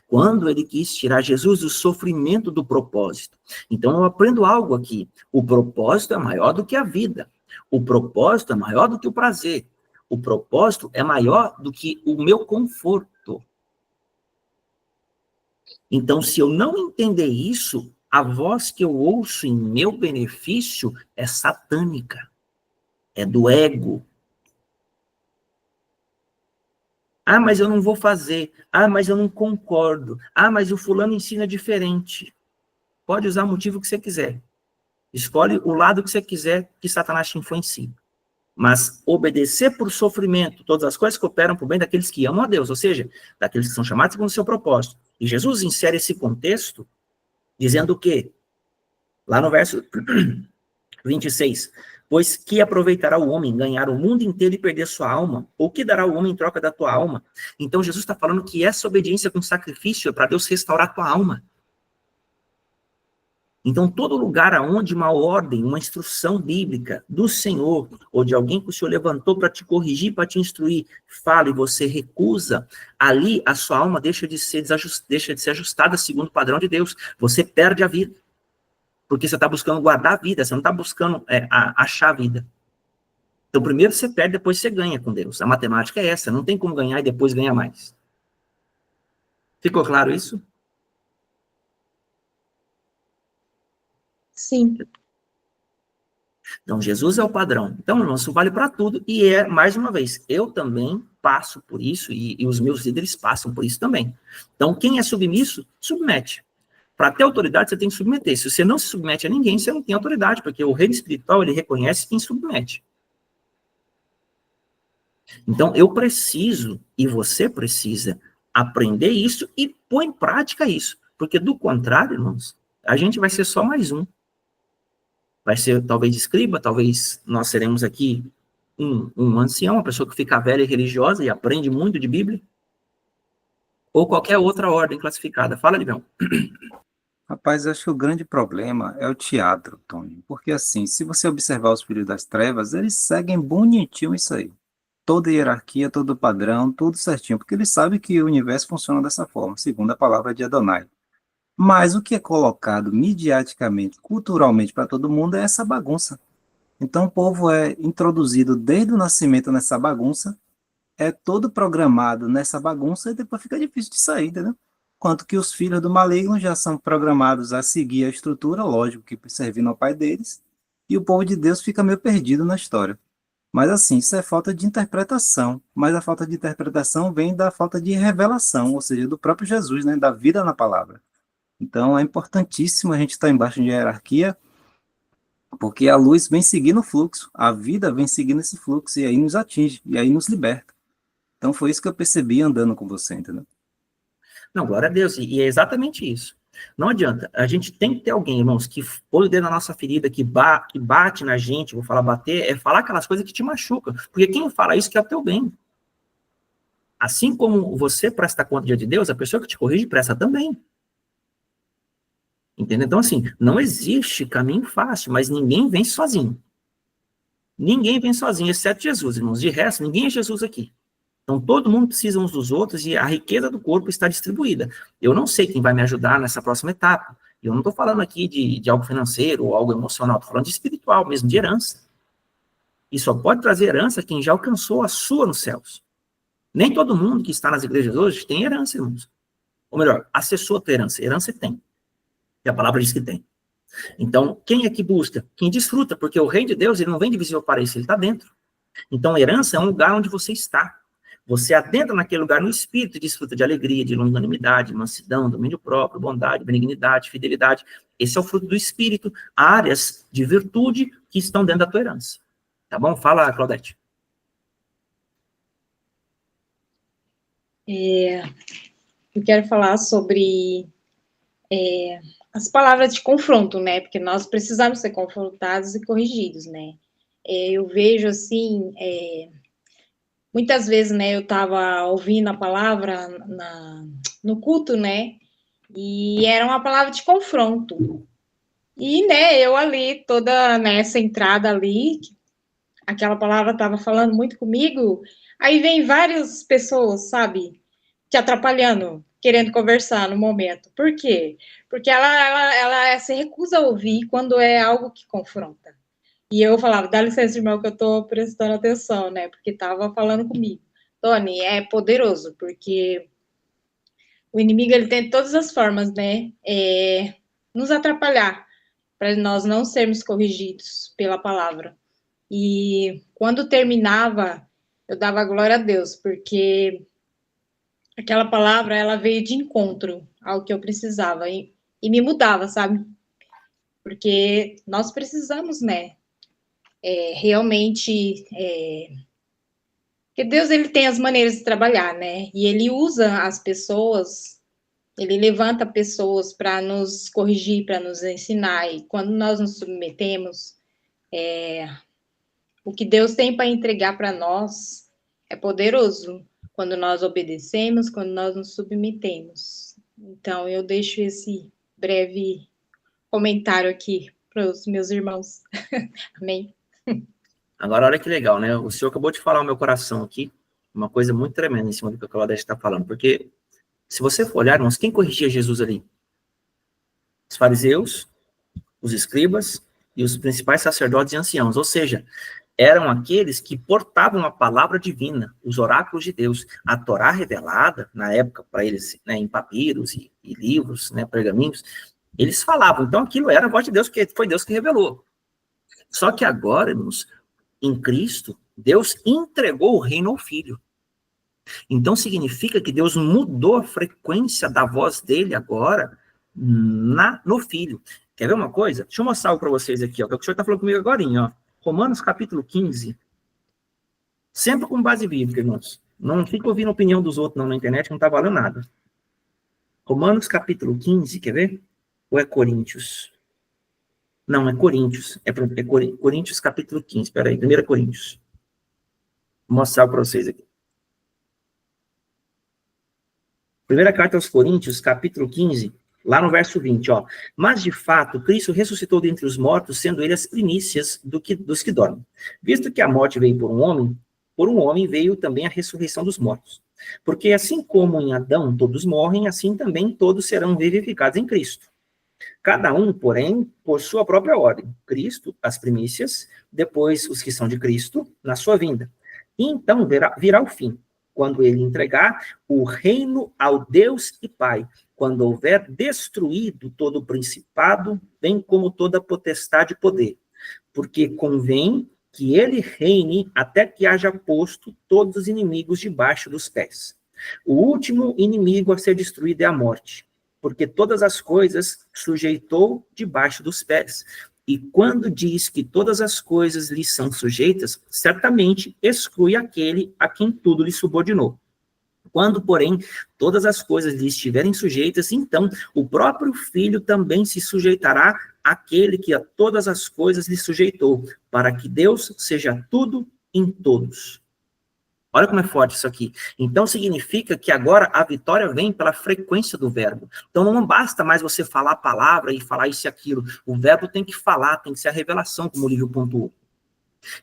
Quando ele quis tirar Jesus do sofrimento do propósito. Então, eu aprendo algo aqui. O propósito é maior do que a vida. O propósito é maior do que o prazer. O propósito é maior do que o meu conforto. Então, se eu não entender isso, a voz que eu ouço em meu benefício é satânica. É do ego. Ah, mas eu não vou fazer. Ah, mas eu não concordo. Ah, mas o fulano ensina diferente. Pode usar o motivo que você quiser. Escolhe o lado que você quiser que Satanás te influencie. Mas obedecer por sofrimento, todas as coisas cooperam para o bem daqueles que amam a Deus, ou seja, daqueles que são chamados segundo o seu propósito. E Jesus insere esse contexto dizendo o quê? Lá no verso 26. Pois que aproveitará o homem ganhar o mundo inteiro e perder sua alma? Ou que dará o homem em troca da tua alma? Então Jesus está falando que essa obediência com sacrifício é para Deus restaurar a tua alma. Então todo lugar aonde uma ordem, uma instrução bíblica do Senhor, ou de alguém que o Senhor levantou para te corrigir, para te instruir, fala e você recusa, ali a sua alma deixa de ser ajustada segundo o padrão de Deus. Você perde a vida. Porque você está buscando guardar a vida, você não está buscando achar a vida. Então, primeiro você perde, depois você ganha com Deus. A matemática é essa, não tem como ganhar e depois ganhar mais. Ficou claro isso? Sim. Então, Jesus é o padrão. Então, irmão, isso vale para tudo. E mais uma vez, eu também passo por isso, e os meus líderes passam por isso também. Então, quem é submisso, submete. Para ter autoridade, você tem que submeter. Se você não se submete a ninguém, você não tem autoridade, porque o reino espiritual, ele reconhece quem submete. Então, eu preciso, e você precisa, aprender isso e pôr em prática isso. Porque, do contrário, irmãos, a gente vai ser só mais um. Vai ser, talvez, escriba, talvez nós seremos aqui um ancião, uma pessoa que fica velha e religiosa e aprende muito de Bíblia. Ou qualquer outra ordem classificada. Fala, Livião. Rapaz, acho que o grande problema é o teatro, Tony. Porque assim, se você observar os filhos das trevas, eles seguem bonitinho isso aí. Toda hierarquia, todo padrão, tudo certinho. Porque eles sabem que o universo funciona dessa forma, segundo a palavra de Adonai. Mas o que é colocado midiaticamente, culturalmente para todo mundo é essa bagunça. Então o povo é introduzido desde o nascimento nessa bagunça, é todo programado nessa bagunça e depois fica difícil de sair, entendeu? Quanto que os filhos do maligno já são programados a seguir a estrutura, lógico que servindo ao pai deles, e o povo de Deus fica meio perdido na história. Mas assim, isso é falta de interpretação, mas a falta de interpretação vem da falta de revelação, ou seja, do próprio Jesus, né, da vida na palavra. Então é importantíssimo a gente estar embaixo de hierarquia, porque a luz vem seguindo o fluxo, a vida vem seguindo esse fluxo, e aí nos atinge, e aí nos liberta. Então foi isso que eu percebi andando com você, entendeu? Não, glória a Deus, e é exatamente isso. Não adianta, a gente tem que ter alguém, irmãos, que põe o dedo na nossa ferida, que bate na gente, vou falar bater, é falar aquelas coisas que te machucam, porque quem fala isso quer o teu bem. Assim como você presta conta diante de Deus, a pessoa que te corrige presta também. Entendeu? Então, assim, não existe caminho fácil, mas ninguém vence sozinho. Ninguém vem sozinho, exceto Jesus, irmãos. De resto, ninguém é Jesus aqui. Então, todo mundo precisa uns dos outros e a riqueza do corpo está distribuída. Eu não sei quem vai me ajudar nessa próxima etapa. Eu não estou falando aqui de algo financeiro ou algo emocional, estou falando de espiritual mesmo, de herança. E só pode trazer herança quem já alcançou a sua nos céus. Nem todo mundo que está nas igrejas hoje tem herança, irmãos. Ou melhor, acessou a tua herança. Herança tem. E a palavra diz que tem. Então, quem é que busca? Quem desfruta, porque o reino de Deus, ele não vem de visível para isso, ele está dentro. Então, herança é um lugar onde você está. Você adentra naquele lugar no espírito e desfruta de alegria, de longanimidade, mansidão, domínio próprio, bondade, benignidade, fidelidade. Esse é o fruto do espírito, áreas de virtude que estão dentro da tua herança. Tá bom? Fala, Claudete. Eu quero falar sobre as palavras de confronto, né? Porque nós precisamos ser confrontados e corrigidos, né? Eu vejo, assim, muitas vezes, né, eu estava ouvindo a palavra no culto, né? E era uma palavra de confronto. E, né, eu ali, toda nessa entrada ali, aquela palavra estava falando muito comigo, aí vem várias pessoas, sabe, te atrapalhando, querendo conversar no momento. Por quê? Porque ela se recusa a ouvir quando é algo que confronta. E eu falava, dá licença, irmão, que eu estou prestando atenção, né, porque estava falando comigo. Tony, é poderoso, porque o inimigo, ele tem todas as formas, né, nos atrapalhar, para nós não sermos corrigidos pela palavra. E quando terminava, eu dava glória a Deus, porque aquela palavra, ela veio de encontro ao que eu precisava e me mudava, sabe? Porque nós precisamos, né? Realmente, porque Deus, ele tem as maneiras de trabalhar, né? E ele usa as pessoas, ele levanta pessoas para nos corrigir, para nos ensinar. E quando nós nos submetemos, O que Deus tem para entregar para nós é poderoso quando nós obedecemos, quando nós nos submetemos. Então, eu deixo esse breve comentário aqui para os meus irmãos. Amém? Agora, olha que legal, né? O senhor acabou de falar ao meu coração aqui, uma coisa muito tremenda em cima do que o Claudete está falando, porque se você for olhar, irmãos, quem corrigia Jesus ali? Os fariseus, os escribas e os principais sacerdotes e anciãos, ou seja, eram aqueles que portavam a palavra divina, os oráculos de Deus, a Torá revelada, na época, para eles, né, em papiros e livros, né, pergaminhos, eles falavam, então aquilo era a voz de Deus, porque foi Deus que revelou. Só que agora, irmãos, em Cristo, Deus entregou o reino ao Filho. Então significa que Deus mudou a frequência da voz dele agora no Filho. Quer ver uma coisa? Deixa eu mostrar algo para vocês aqui, ó, que o senhor está falando comigo agora, ó. Romanos capítulo 15, sempre com base bíblica, irmãos. Não fica ouvindo a opinião dos outros não, na internet, não está valendo nada. Romanos capítulo 15, quer ver? Ou é Coríntios? Não, é Coríntios. É Coríntios capítulo 15, espera aí, 1 Coríntios. Vou mostrar para vocês aqui. Primeira carta aos Coríntios, capítulo 15, lá no verso 20, ó. Mas, de fato, Cristo ressuscitou dentre os mortos, sendo ele as primícias dos que dormem. Visto que a morte veio por um homem veio também a ressurreição dos mortos. Porque assim como em Adão todos morrem, assim também todos serão vivificados em Cristo. Cada um, porém, por sua própria ordem. Cristo, as primícias, depois os que são de Cristo, na sua vinda. E então virá o fim, quando ele entregar o reino ao Deus e Pai, quando houver destruído todo o principado, bem como toda potestade e poder. Porque convém que ele reine até que haja posto todos os inimigos debaixo dos pés. O último inimigo a ser destruído é a morte, porque todas as coisas sujeitou debaixo dos pés. E quando diz que todas as coisas lhe são sujeitas, certamente exclui aquele a quem tudo lhe subordinou. Quando, porém, todas as coisas lhe estiverem sujeitas, então o próprio Filho também se sujeitará àquele que a todas as coisas lhe sujeitou, para que Deus seja tudo em todos. Olha como é forte isso aqui. Então significa que agora a vitória vem pela frequência do verbo. Então não basta mais você falar a palavra e falar isso e aquilo. O verbo tem que falar, tem que ser a revelação, como o livro pontuou.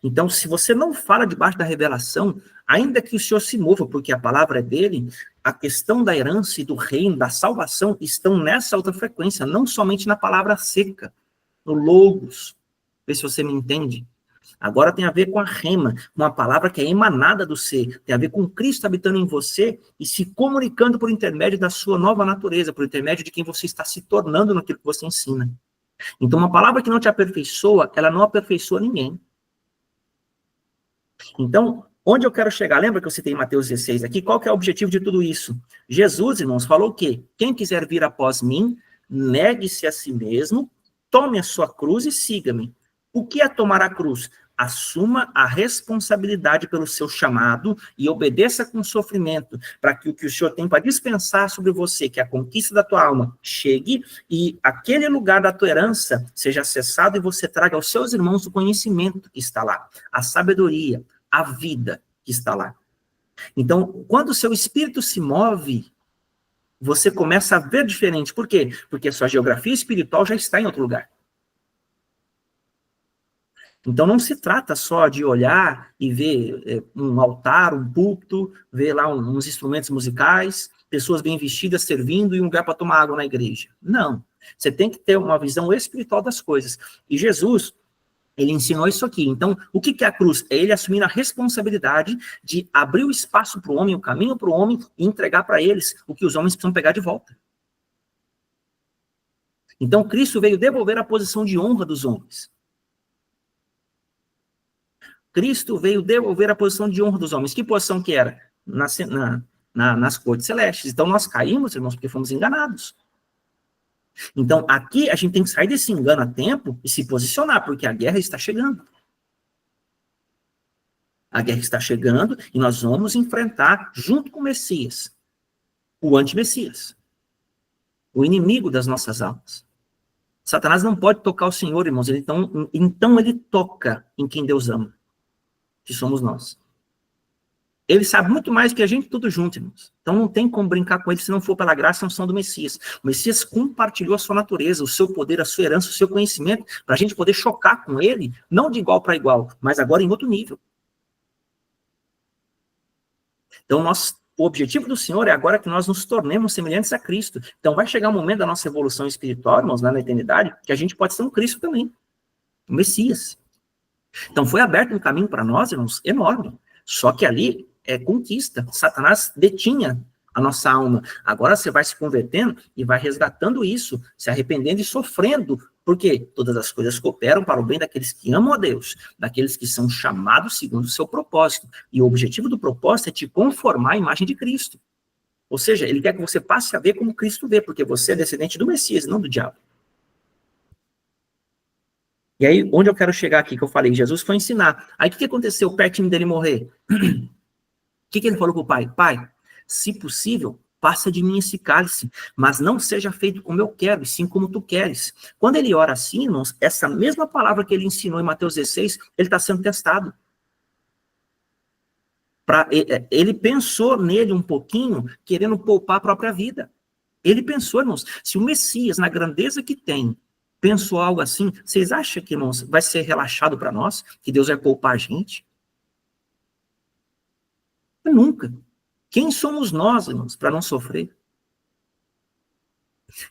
Então, se você não fala debaixo da revelação, ainda que o Senhor se mova, porque a palavra é dele, a questão da herança e do reino, da salvação, estão nessa outra frequência, não somente na palavra seca, no logos. Vê se você me entende. Agora tem a ver com a rema, uma palavra que é emanada do ser, tem a ver com Cristo habitando em você e se comunicando por intermédio da sua nova natureza, por intermédio de quem você está se tornando naquilo que você ensina. Então, uma palavra que não te aperfeiçoa, ela não aperfeiçoa ninguém. Então, onde eu quero chegar? Lembra que eu citei Mateus 16 aqui? Qual que é o objetivo de tudo isso? Jesus, irmãos, falou o quê? Quem quiser vir após mim, negue-se a si mesmo, tome a sua cruz e siga-me. O que é tomar a cruz? Assuma a responsabilidade pelo seu chamado e obedeça com sofrimento, para que o que o Senhor tem para dispensar sobre você, que é a conquista da tua alma, chegue e aquele lugar da tua herança seja acessado e você traga aos seus irmãos o conhecimento que está lá, a sabedoria, a vida que está lá. Então, quando o seu espírito se move, você começa a ver diferente. Por quê? Porque a sua geografia espiritual já está em outro lugar. Então, não se trata só de olhar e ver um altar, um púlpito, ver lá uns instrumentos musicais, pessoas bem vestidas servindo e um lugar para tomar água na igreja. Não. Você tem que ter uma visão espiritual das coisas. E Jesus, ele ensinou isso aqui. Então, o que é a cruz? É ele assumir a responsabilidade de abrir o espaço para o homem, o caminho para o homem, e entregar para eles o que os homens precisam pegar de volta. Então, Cristo veio devolver a posição de honra dos homens. Cristo veio devolver a posição de honra dos homens. Que posição que era? Nas cortes celestes. Então, nós caímos, irmãos, porque fomos enganados. Então, aqui a gente tem que sair desse engano a tempo e se posicionar, porque a guerra está chegando. A guerra está chegando e nós vamos enfrentar, junto com o Messias, o anti-Messias, o inimigo das nossas almas. Satanás não pode tocar o Senhor, irmãos. Então ele toca em quem Deus ama, que somos nós. Ele sabe muito mais que a gente tudo junto, irmãos. Então não tem como brincar com ele se não for pela graça e unção do Messias. O Messias compartilhou a sua natureza, o seu poder, a sua herança, o seu conhecimento, para a gente poder chocar com ele, não de igual para igual, mas agora em outro nível. Então o objetivo do Senhor é agora que nós nos tornemos semelhantes a Cristo. Então vai chegar um momento da nossa evolução espiritual, irmãos, lá na eternidade, que a gente pode ser um Cristo também, um Messias. Então foi aberto um caminho para nós, irmãos, enorme. Só que ali é conquista. Satanás detinha a nossa alma. Agora você vai se convertendo e vai resgatando isso, se arrependendo e sofrendo. Porque todas as coisas cooperam para o bem daqueles que amam a Deus, daqueles que são chamados segundo o seu propósito. E o objetivo do propósito é te conformar à imagem de Cristo. Ou seja, ele quer que você passe a ver como Cristo vê, porque você é descendente do Messias, não do diabo. E aí, onde eu quero chegar aqui, que eu falei, Jesus foi ensinar. Aí, o que aconteceu pertinho dele morrer? O que ele falou para o pai? Pai, se possível, passa de mim esse cálice, mas não seja feito como eu quero, e sim como tu queres. Quando ele ora assim, irmãos, essa mesma palavra que ele ensinou em Mateus 16, ele está sendo testado. Ele pensou nele um pouquinho, querendo poupar a própria vida. Ele pensou, irmãos, se o Messias, na grandeza que tem, pensou algo assim, vocês acham que, irmãos, vai ser relaxado para nós? Que Deus vai poupar a gente? Nunca. Quem somos nós, irmãos, para não sofrer?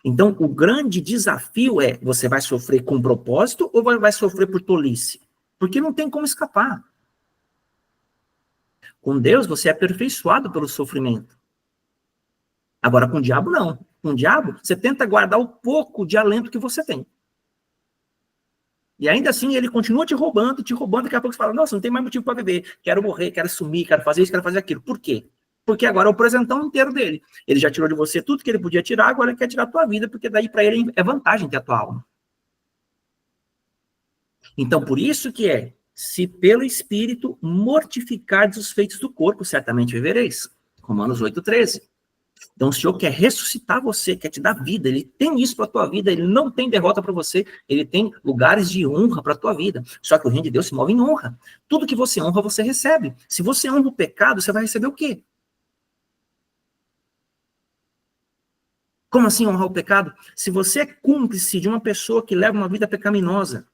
Então, o grande desafio é, você vai sofrer com propósito ou vai sofrer por tolice? Porque não tem como escapar. Com Deus, você é aperfeiçoado pelo sofrimento. Agora, com o diabo, não. Com o diabo, você tenta guardar o pouco de alento que você tem. E ainda assim, ele continua te roubando, daqui a pouco você fala, nossa, não tem mais motivo para viver, quero morrer, quero sumir, quero fazer isso, quero fazer aquilo. Por quê? Porque agora é o presentão inteiro dele. Ele já tirou de você tudo que ele podia tirar, agora ele quer tirar a tua vida, porque daí para ele é vantagem ter a tua alma. Então, por isso que se pelo Espírito mortificardes os feitos do corpo, certamente vivereis. Romanos 8,13. Então, o Senhor quer ressuscitar você, quer te dar vida, ele tem isso para a tua vida, ele não tem derrota para você, ele tem lugares de honra para a tua vida. Só que o reino de Deus se move em honra. Tudo que você honra, você recebe. Se você honra o pecado, você vai receber o quê? Como assim honrar o pecado? Se você é cúmplice de uma pessoa que leva uma vida pecaminosa,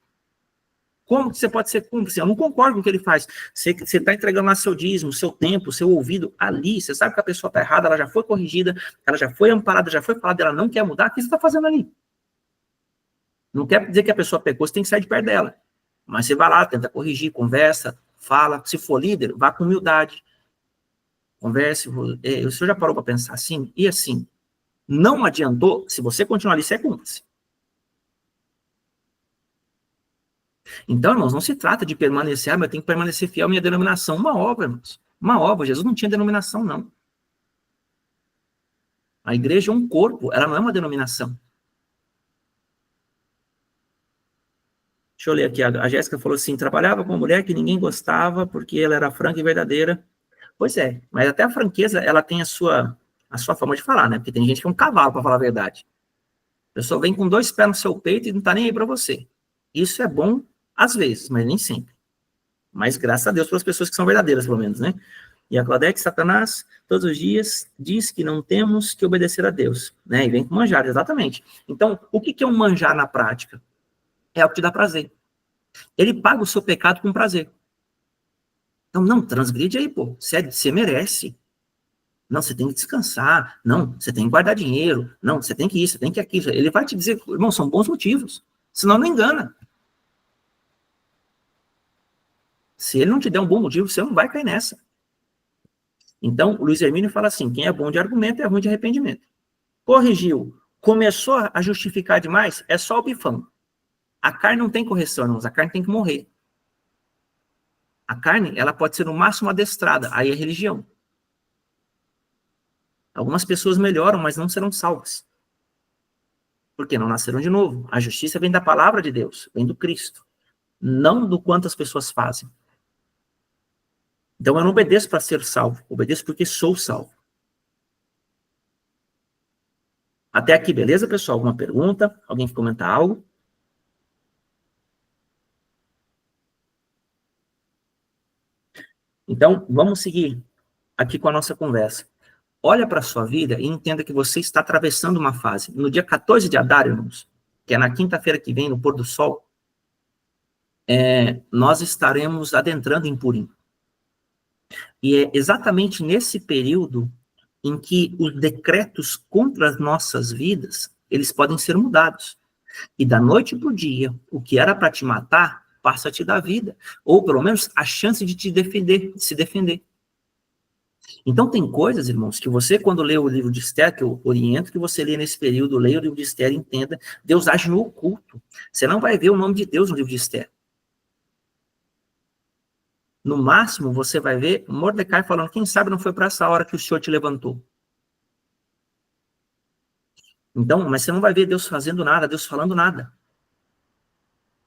como que você pode ser cúmplice? Eu não concordo com o que ele faz. Você está entregando lá seu dízimo, seu tempo, seu ouvido ali. Você sabe que a pessoa está errada, ela já foi corrigida, ela já foi amparada, já foi falada, ela não quer mudar. O que você está fazendo ali? Não quer dizer que a pessoa pecou, você tem que sair de perto dela. Mas você vai lá, tenta corrigir, conversa, fala. Se for líder, vá com humildade. Converse. O senhor já parou para pensar assim? E assim, não adiantou, se você continuar ali, você é cúmplice. Então, irmãos, não se trata de permanecer, mas eu tenho que permanecer fiel à minha denominação. Uma obra, irmãos. Uma obra. Jesus não tinha denominação, não. A igreja é um corpo, ela não é uma denominação. Deixa eu ler aqui. A Jéssica falou assim, trabalhava com uma mulher que ninguém gostava porque ela era franca e verdadeira. Pois é, mas até a franqueza, ela tem a sua forma de falar, né? Porque tem gente que é um cavalo, para falar a verdade. A pessoa vem com 2 pés no seu peito e não tá nem aí para você. Isso é bom às vezes, mas nem sempre. Mas graças a Deus para as pessoas que são verdadeiras, pelo menos, né? E a Claudete, Satanás, todos os dias, diz que não temos que obedecer a Deus, né? E vem com manjar, exatamente. Então, o que é um manjar na prática? É o que te dá prazer. Ele paga o seu pecado com prazer. Então, não, transgride aí, pô. Você merece. Não, você tem que descansar. Não, você tem que guardar dinheiro. Não, você tem que isso, você tem que aquilo. Ele vai te dizer, irmão, são bons motivos. Senão não engana. Se ele não te der um bom motivo, você não vai cair nessa. Então, o Luiz Hermínio fala assim, quem é bom de argumento é ruim de arrependimento. Corrigiu. Começou a justificar demais, é só o bifão. A carne não tem correção, irmãos. A carne tem que morrer. A carne, ela pode ser no máximo adestrada. Aí é religião. Algumas pessoas melhoram, mas não serão salvas. Porque não nasceram de novo. A justiça vem da palavra de Deus, vem do Cristo. Não do quanto as pessoas fazem. Então eu não obedeço para ser salvo, obedeço porque sou salvo. Até aqui, beleza, pessoal? Alguma pergunta? Alguém quer comentar algo? Então, vamos seguir aqui com a nossa conversa. Olha para a sua vida e entenda que você está atravessando uma fase. No dia 14 de Adar, irmãos, que é na quinta-feira que vem, no pôr do sol, nós estaremos adentrando em Purim. E é exatamente nesse período em que os decretos contra as nossas vidas, eles podem ser mudados. E da noite para o dia, o que era para te matar, passa a te dar vida. Ou, pelo menos, a chance de te defender, de se defender. Então, tem coisas, irmãos, que você, quando lê o livro de Esther, que eu oriento que você lê nesse período, leia o livro de Esther e entenda, Deus age no oculto. Você não vai ver o nome de Deus no livro de Esther. No máximo, você vai ver Mordecai falando, quem sabe não foi para essa hora que o Senhor te levantou. Então, mas você não vai ver Deus fazendo nada, Deus falando nada.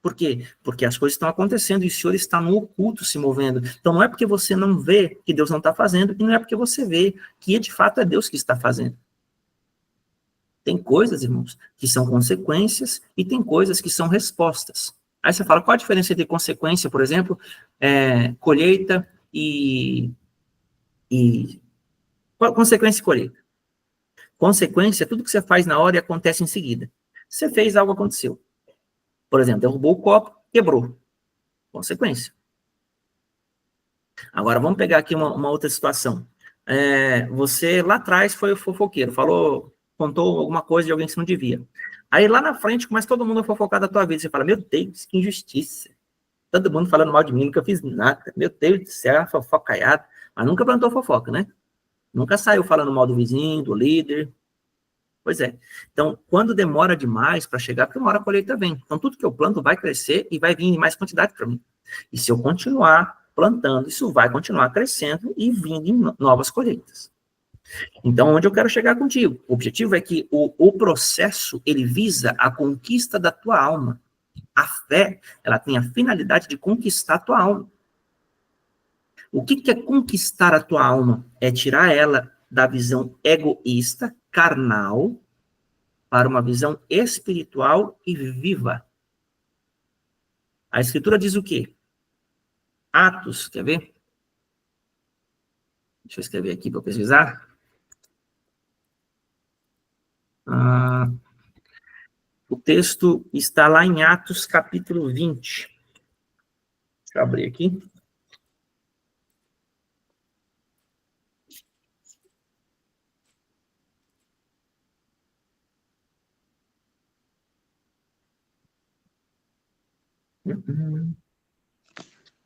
Por quê? Porque as coisas estão acontecendo e o Senhor está no oculto se movendo. Então, não é porque você não vê que Deus não está fazendo, e não é porque você vê que, de fato, é Deus que está fazendo. Tem coisas, irmãos, que são consequências e tem coisas que são respostas. Aí você fala, qual a diferença entre consequência, por exemplo, colheita e consequência e colheita? Consequência é tudo que você faz na hora e acontece em seguida. Você fez, algo aconteceu. Por exemplo, derrubou o copo, quebrou. Consequência. Agora, vamos pegar aqui uma outra situação. Você lá atrás foi o fofoqueiro, contou alguma coisa de alguém que você não devia. Aí lá na frente começa todo mundo a fofocar da tua vida. Você fala, meu Deus, que injustiça. Todo mundo falando mal de mim, nunca fiz nada. Meu Deus do céu, fofocaiado. Mas nunca plantou fofoca, né? Nunca saiu falando mal do vizinho, do líder. Pois é. Então, quando demora demais para chegar, porque uma hora a colheita vem. Então, tudo que eu planto vai crescer e vai vir em mais quantidade para mim. E se eu continuar plantando, isso vai continuar crescendo e vindo em novas colheitas. Então, onde eu quero chegar contigo? O objetivo é que o processo, ele visa a conquista da tua alma. A fé, ela tem a finalidade de conquistar a tua alma. O que é conquistar a tua alma? É tirar ela da visão egoísta, carnal, para uma visão espiritual e viva. A Escritura diz o quê? Atos, quer ver? Deixa eu escrever aqui para eu pesquisar. O texto está lá em Atos, capítulo 20. Deixa eu abrir aqui. Uhum.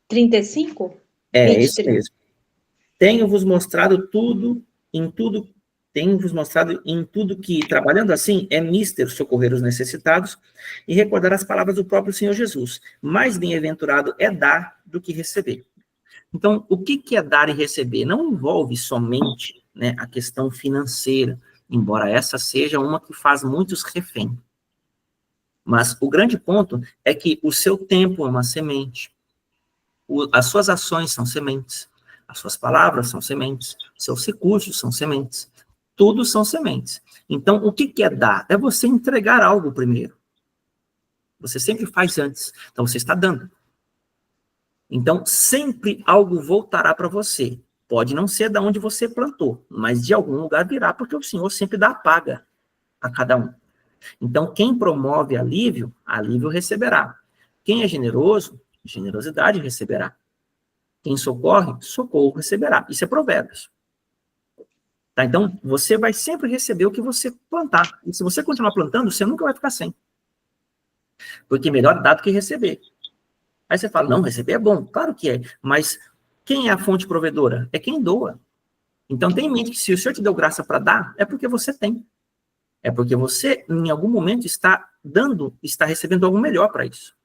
35? É 23. isso mesmo. Tenho-vos mostrado em tudo que, trabalhando assim, é mister socorrer os necessitados e recordar as palavras do próprio Senhor Jesus. Mais bem-aventurado é dar do que receber. Então, o que é dar e receber? Não envolve somente, né, a questão financeira, embora essa seja uma que faz muitos refém. Mas o grande ponto é que o seu tempo é uma semente, as suas ações são sementes, as suas palavras são sementes, seus recursos são sementes, tudo são sementes. Então, o que é dar? É você entregar algo primeiro. Você sempre faz antes, então você está dando. Então, sempre algo voltará para você. Pode não ser de onde você plantou, mas de algum lugar virá, porque o Senhor sempre dá a paga a cada um. Então, quem promove alívio, alívio receberá. Quem é generoso, generosidade receberá. Quem socorre, socorro receberá. Isso é Provérbios. Tá? Então, você vai sempre receber o que você plantar. E se você continuar plantando, você nunca vai ficar sem. Porque melhor dar do que receber. Aí você fala, não, receber é bom. Claro que é. Mas quem é a fonte provedora? É quem doa. Então, tenha em mente que se o Senhor te deu graça para dar, é porque você tem. É porque você, em algum momento, está recebendo algo melhor para isso.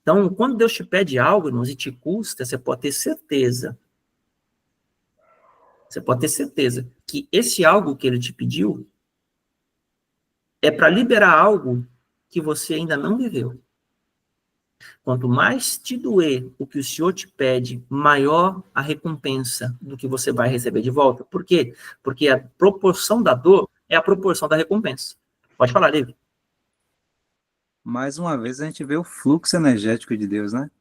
Então, quando Deus te pede algo, irmãos, e te custa, você pode ter certeza. Você pode ter certeza que esse algo que ele te pediu é para liberar algo que você ainda não viveu. Quanto mais te doer o que o Senhor te pede, maior a recompensa do que você vai receber de volta. Por quê? Porque a proporção da dor é a proporção da recompensa. Pode falar, Levi. Mais uma vez a gente vê o fluxo energético de Deus, né?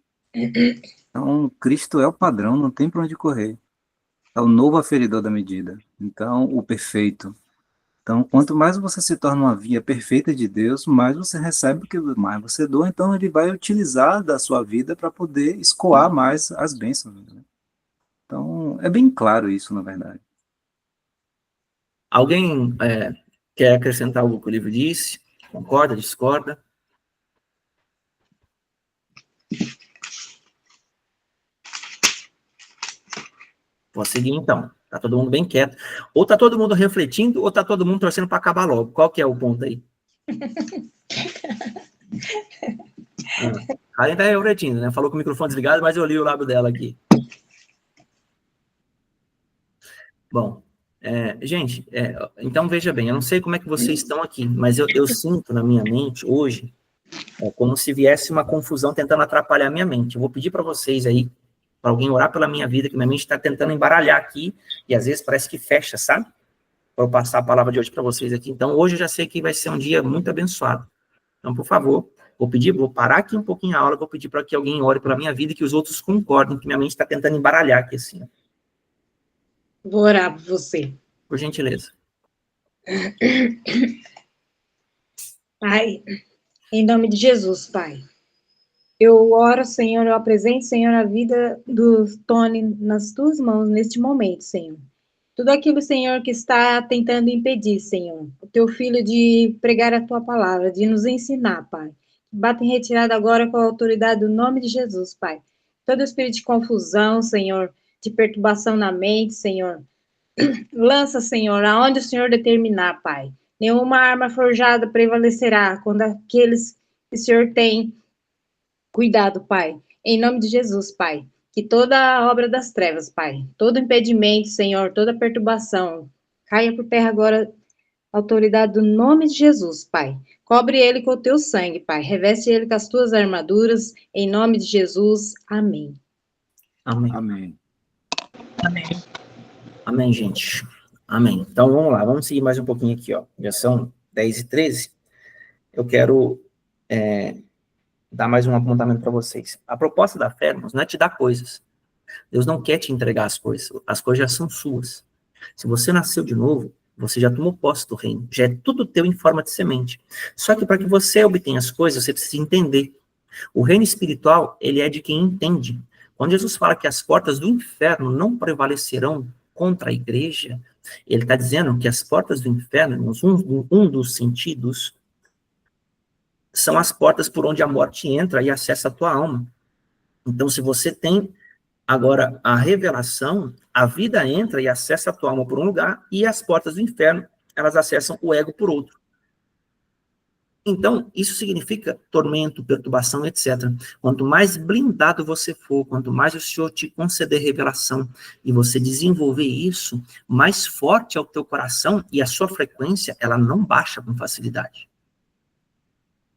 Então, Cristo é o padrão, não tem para onde correr. É o novo aferidor da medida. Então, o perfeito. Então, quanto mais você se torna uma via perfeita de Deus, mais você recebe o que mais você doa. Então, ele vai utilizar da sua vida para poder escoar mais as bênçãos, né? Então, é bem claro isso, na verdade. Alguém quer acrescentar algo que o livro disse? Concorda, discorda? Vou seguir então. Tá todo mundo bem quieto. Ou tá todo mundo refletindo, ou tá todo mundo torcendo para acabar logo. Qual que é o ponto aí? A Karen tá refletindo, né? Falou com o microfone desligado, mas eu li o lábio dela aqui. Bom, gente, então veja bem, eu não sei como é que vocês estão aqui, mas eu sinto na minha mente hoje como se viesse uma confusão tentando atrapalhar a minha mente. Eu vou pedir para vocês aí, para alguém orar pela minha vida, que minha mente está tentando embaralhar aqui, e às vezes parece que fecha, sabe? Para eu passar a palavra de hoje para vocês aqui. Então, hoje eu já sei que vai ser um dia muito abençoado. Então, por favor, vou parar aqui um pouquinho a aula, vou pedir para que alguém ore pela minha vida e que os outros concordem, que minha mente está tentando embaralhar aqui, assim. Vou orar por você. Por gentileza. Pai, em nome de Jesus, Pai. Eu oro, Senhor, eu apresento, Senhor, a vida do Tony nas tuas mãos neste momento, Senhor. Tudo aquilo, Senhor, que está tentando impedir, Senhor, o teu filho de pregar a tua palavra, de nos ensinar, Pai. Bata em retirada agora com a autoridade do nome de Jesus, Pai. Todo espírito de confusão, Senhor, de perturbação na mente, Senhor. Lança, Senhor, aonde o Senhor determinar, Pai. Nenhuma arma forjada prevalecerá quando aqueles que o Senhor tem cuidado, Pai. Em nome de Jesus, Pai. Que toda a obra das trevas, Pai, todo impedimento, Senhor, toda perturbação, caia por terra agora, autoridade do nome de Jesus, Pai. Cobre ele com o teu sangue, Pai. Reveste ele com as tuas armaduras, em nome de Jesus. Amém. Amém. Amém. Amém. Amém, gente. Amém. Então, vamos lá. Vamos seguir mais um pouquinho aqui, ó. Já são 10h13. Eu quero dar mais um apontamento para vocês. A proposta da fé, irmãos, não é te dar coisas. Deus não quer te entregar as coisas. As coisas já são suas. Se você nasceu de novo, você já tomou posse do reino. Já é tudo teu em forma de semente. Só que para que você obtenha as coisas, você precisa entender. O reino espiritual, ele é de quem entende. Quando Jesus fala que as portas do inferno não prevalecerão contra a igreja, ele está dizendo que as portas do inferno, um dos sentidos, são as portas por onde a morte entra e acessa a tua alma. Então, se você tem agora a revelação, a vida entra e acessa a tua alma por um lugar, e as portas do inferno, elas acessam o ego por outro. Então, isso significa tormento, perturbação, etc. Quanto mais blindado você for, quanto mais o Senhor te conceder revelação e você desenvolver isso, mais forte é o teu coração e a sua frequência, ela não baixa com facilidade.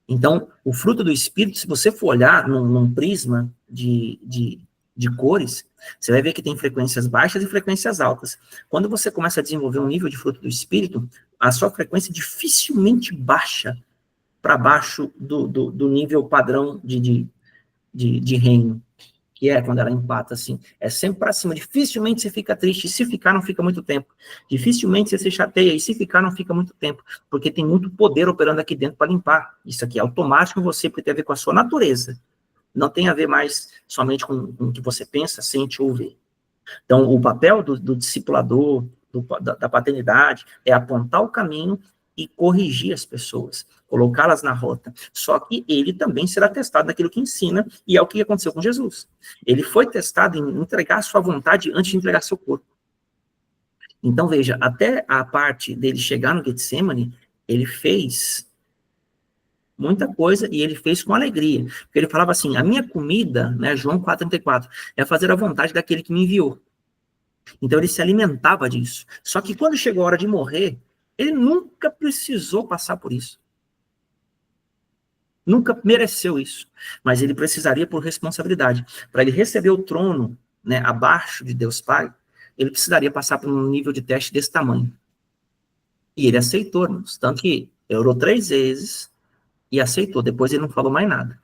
Então, o fruto do Espírito, se você for olhar num prisma de cores, você vai ver que tem frequências baixas e frequências altas. Quando você começa a desenvolver um nível de fruto do Espírito, a sua frequência dificilmente baixa para baixo do nível padrão de reino, que é quando ela empata, assim. É sempre para cima. Dificilmente você fica triste, e se ficar, não fica muito tempo. Dificilmente você se chateia, e se ficar, não fica muito tempo, porque tem muito poder operando aqui dentro para limpar. Isso aqui é automático em você, porque tem a ver com a sua natureza. Não tem a ver mais somente com o que você pensa, sente ou vê. Então, o papel do discipulador, da paternidade, é apontar o caminho e corrigir as pessoas, colocá-las na rota. Só que ele também será testado naquilo que ensina, e é o que aconteceu com Jesus. Ele foi testado em entregar a sua vontade antes de entregar seu corpo. Então, veja, até a parte dele chegar no Getsemane, ele fez muita coisa, e ele fez com alegria. Porque ele falava assim, a minha comida, né, João 4,34, é fazer a vontade daquele que me enviou. Então, ele se alimentava disso. Só que quando chegou a hora de morrer, ele nunca precisou passar por isso. Nunca mereceu isso. Mas ele precisaria por responsabilidade. Para ele receber o trono, né, abaixo de Deus Pai, ele precisaria passar por um nível de teste desse tamanho. E ele aceitou, irmãos. Tanto que orou 3 vezes e aceitou. Depois ele não falou mais nada.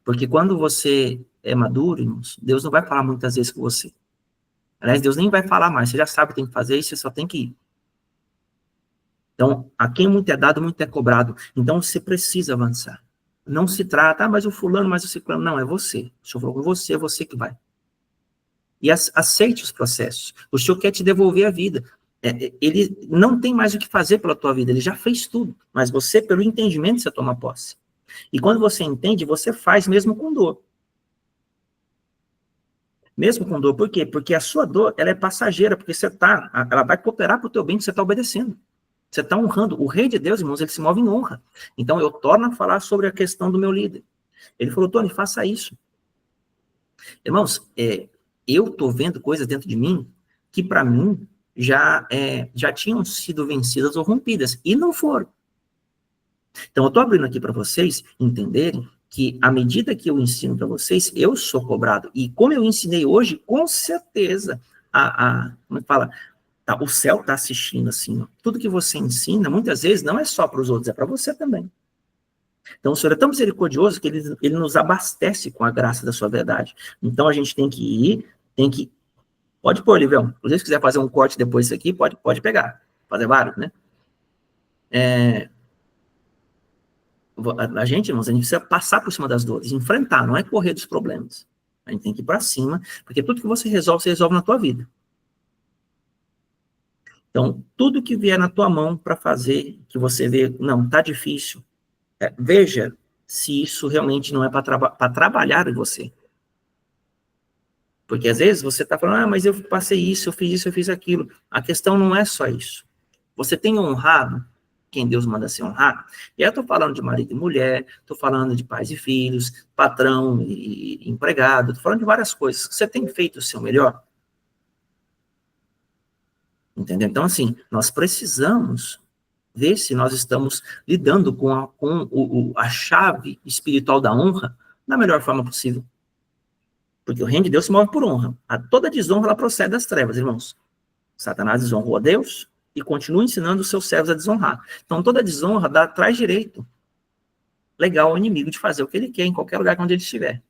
Porque quando você é maduro, irmãos, Deus não vai falar muitas vezes com você. Aliás, Deus nem vai falar mais. Você já sabe o que tem que fazer e você só tem que ir. Então, a quem muito é dado, muito é cobrado. Então, você precisa avançar. Não se trata, mas o fulano, mas o ciclano. Não, é você. O Senhor falou com você, é você que vai. E aceite os processos. O Senhor quer te devolver a vida. Ele não tem mais o que fazer pela tua vida. Ele já fez tudo. Mas você, pelo entendimento, você toma posse. E quando você entende, você faz mesmo com dor. Mesmo com dor. Por quê? Porque a sua dor, ela é passageira. Porque ela vai cooperar para o teu bem que você está obedecendo. Você está honrando. O rei de Deus, irmãos, ele se move em honra. Então, eu torno a falar sobre a questão do meu líder. Ele falou, Tony, faça isso. Irmãos, eu estou vendo coisas dentro de mim que, para mim, já tinham sido vencidas ou rompidas. E não foram. Então, eu estou abrindo aqui para vocês entenderem que, à medida que eu ensino para vocês, eu sou cobrado. E como eu ensinei hoje, com certeza, como é que fala? O céu está assistindo, assim, ó. Tudo que você ensina, muitas vezes, não é só para os outros, é para você também. Então, o Senhor é tão misericordioso que ele nos abastece com a graça da sua verdade. Então, a gente tem que ir, pode pôr, Livião. Se quiser fazer um corte depois disso aqui, pode pegar. Fazer vários, né? A gente precisa passar por cima das dores, enfrentar, não é correr dos problemas. A gente tem que ir para cima, porque tudo que você resolve na tua vida. Então, tudo que vier na tua mão para fazer, que você vê, não, tá difícil, veja se isso realmente não é para trabalhar em você. Porque às vezes você está falando, mas eu passei isso, eu fiz aquilo. A questão não é só isso. Você tem honrado quem Deus manda ser honrado. E aí eu estou falando de marido e mulher, estou falando de pais e filhos, patrão e empregado, estou falando de várias coisas. Você tem feito o seu melhor? Entendeu? Então, assim, nós precisamos ver se nós estamos lidando com a chave espiritual da honra da melhor forma possível. Porque o reino de Deus se move por honra. Toda desonra, ela procede das trevas, irmãos. Satanás desonrou a Deus e continua ensinando os seus servos a desonrar. Então, toda desonra traz direito legal ao inimigo de fazer o que ele quer em qualquer lugar onde ele estiver.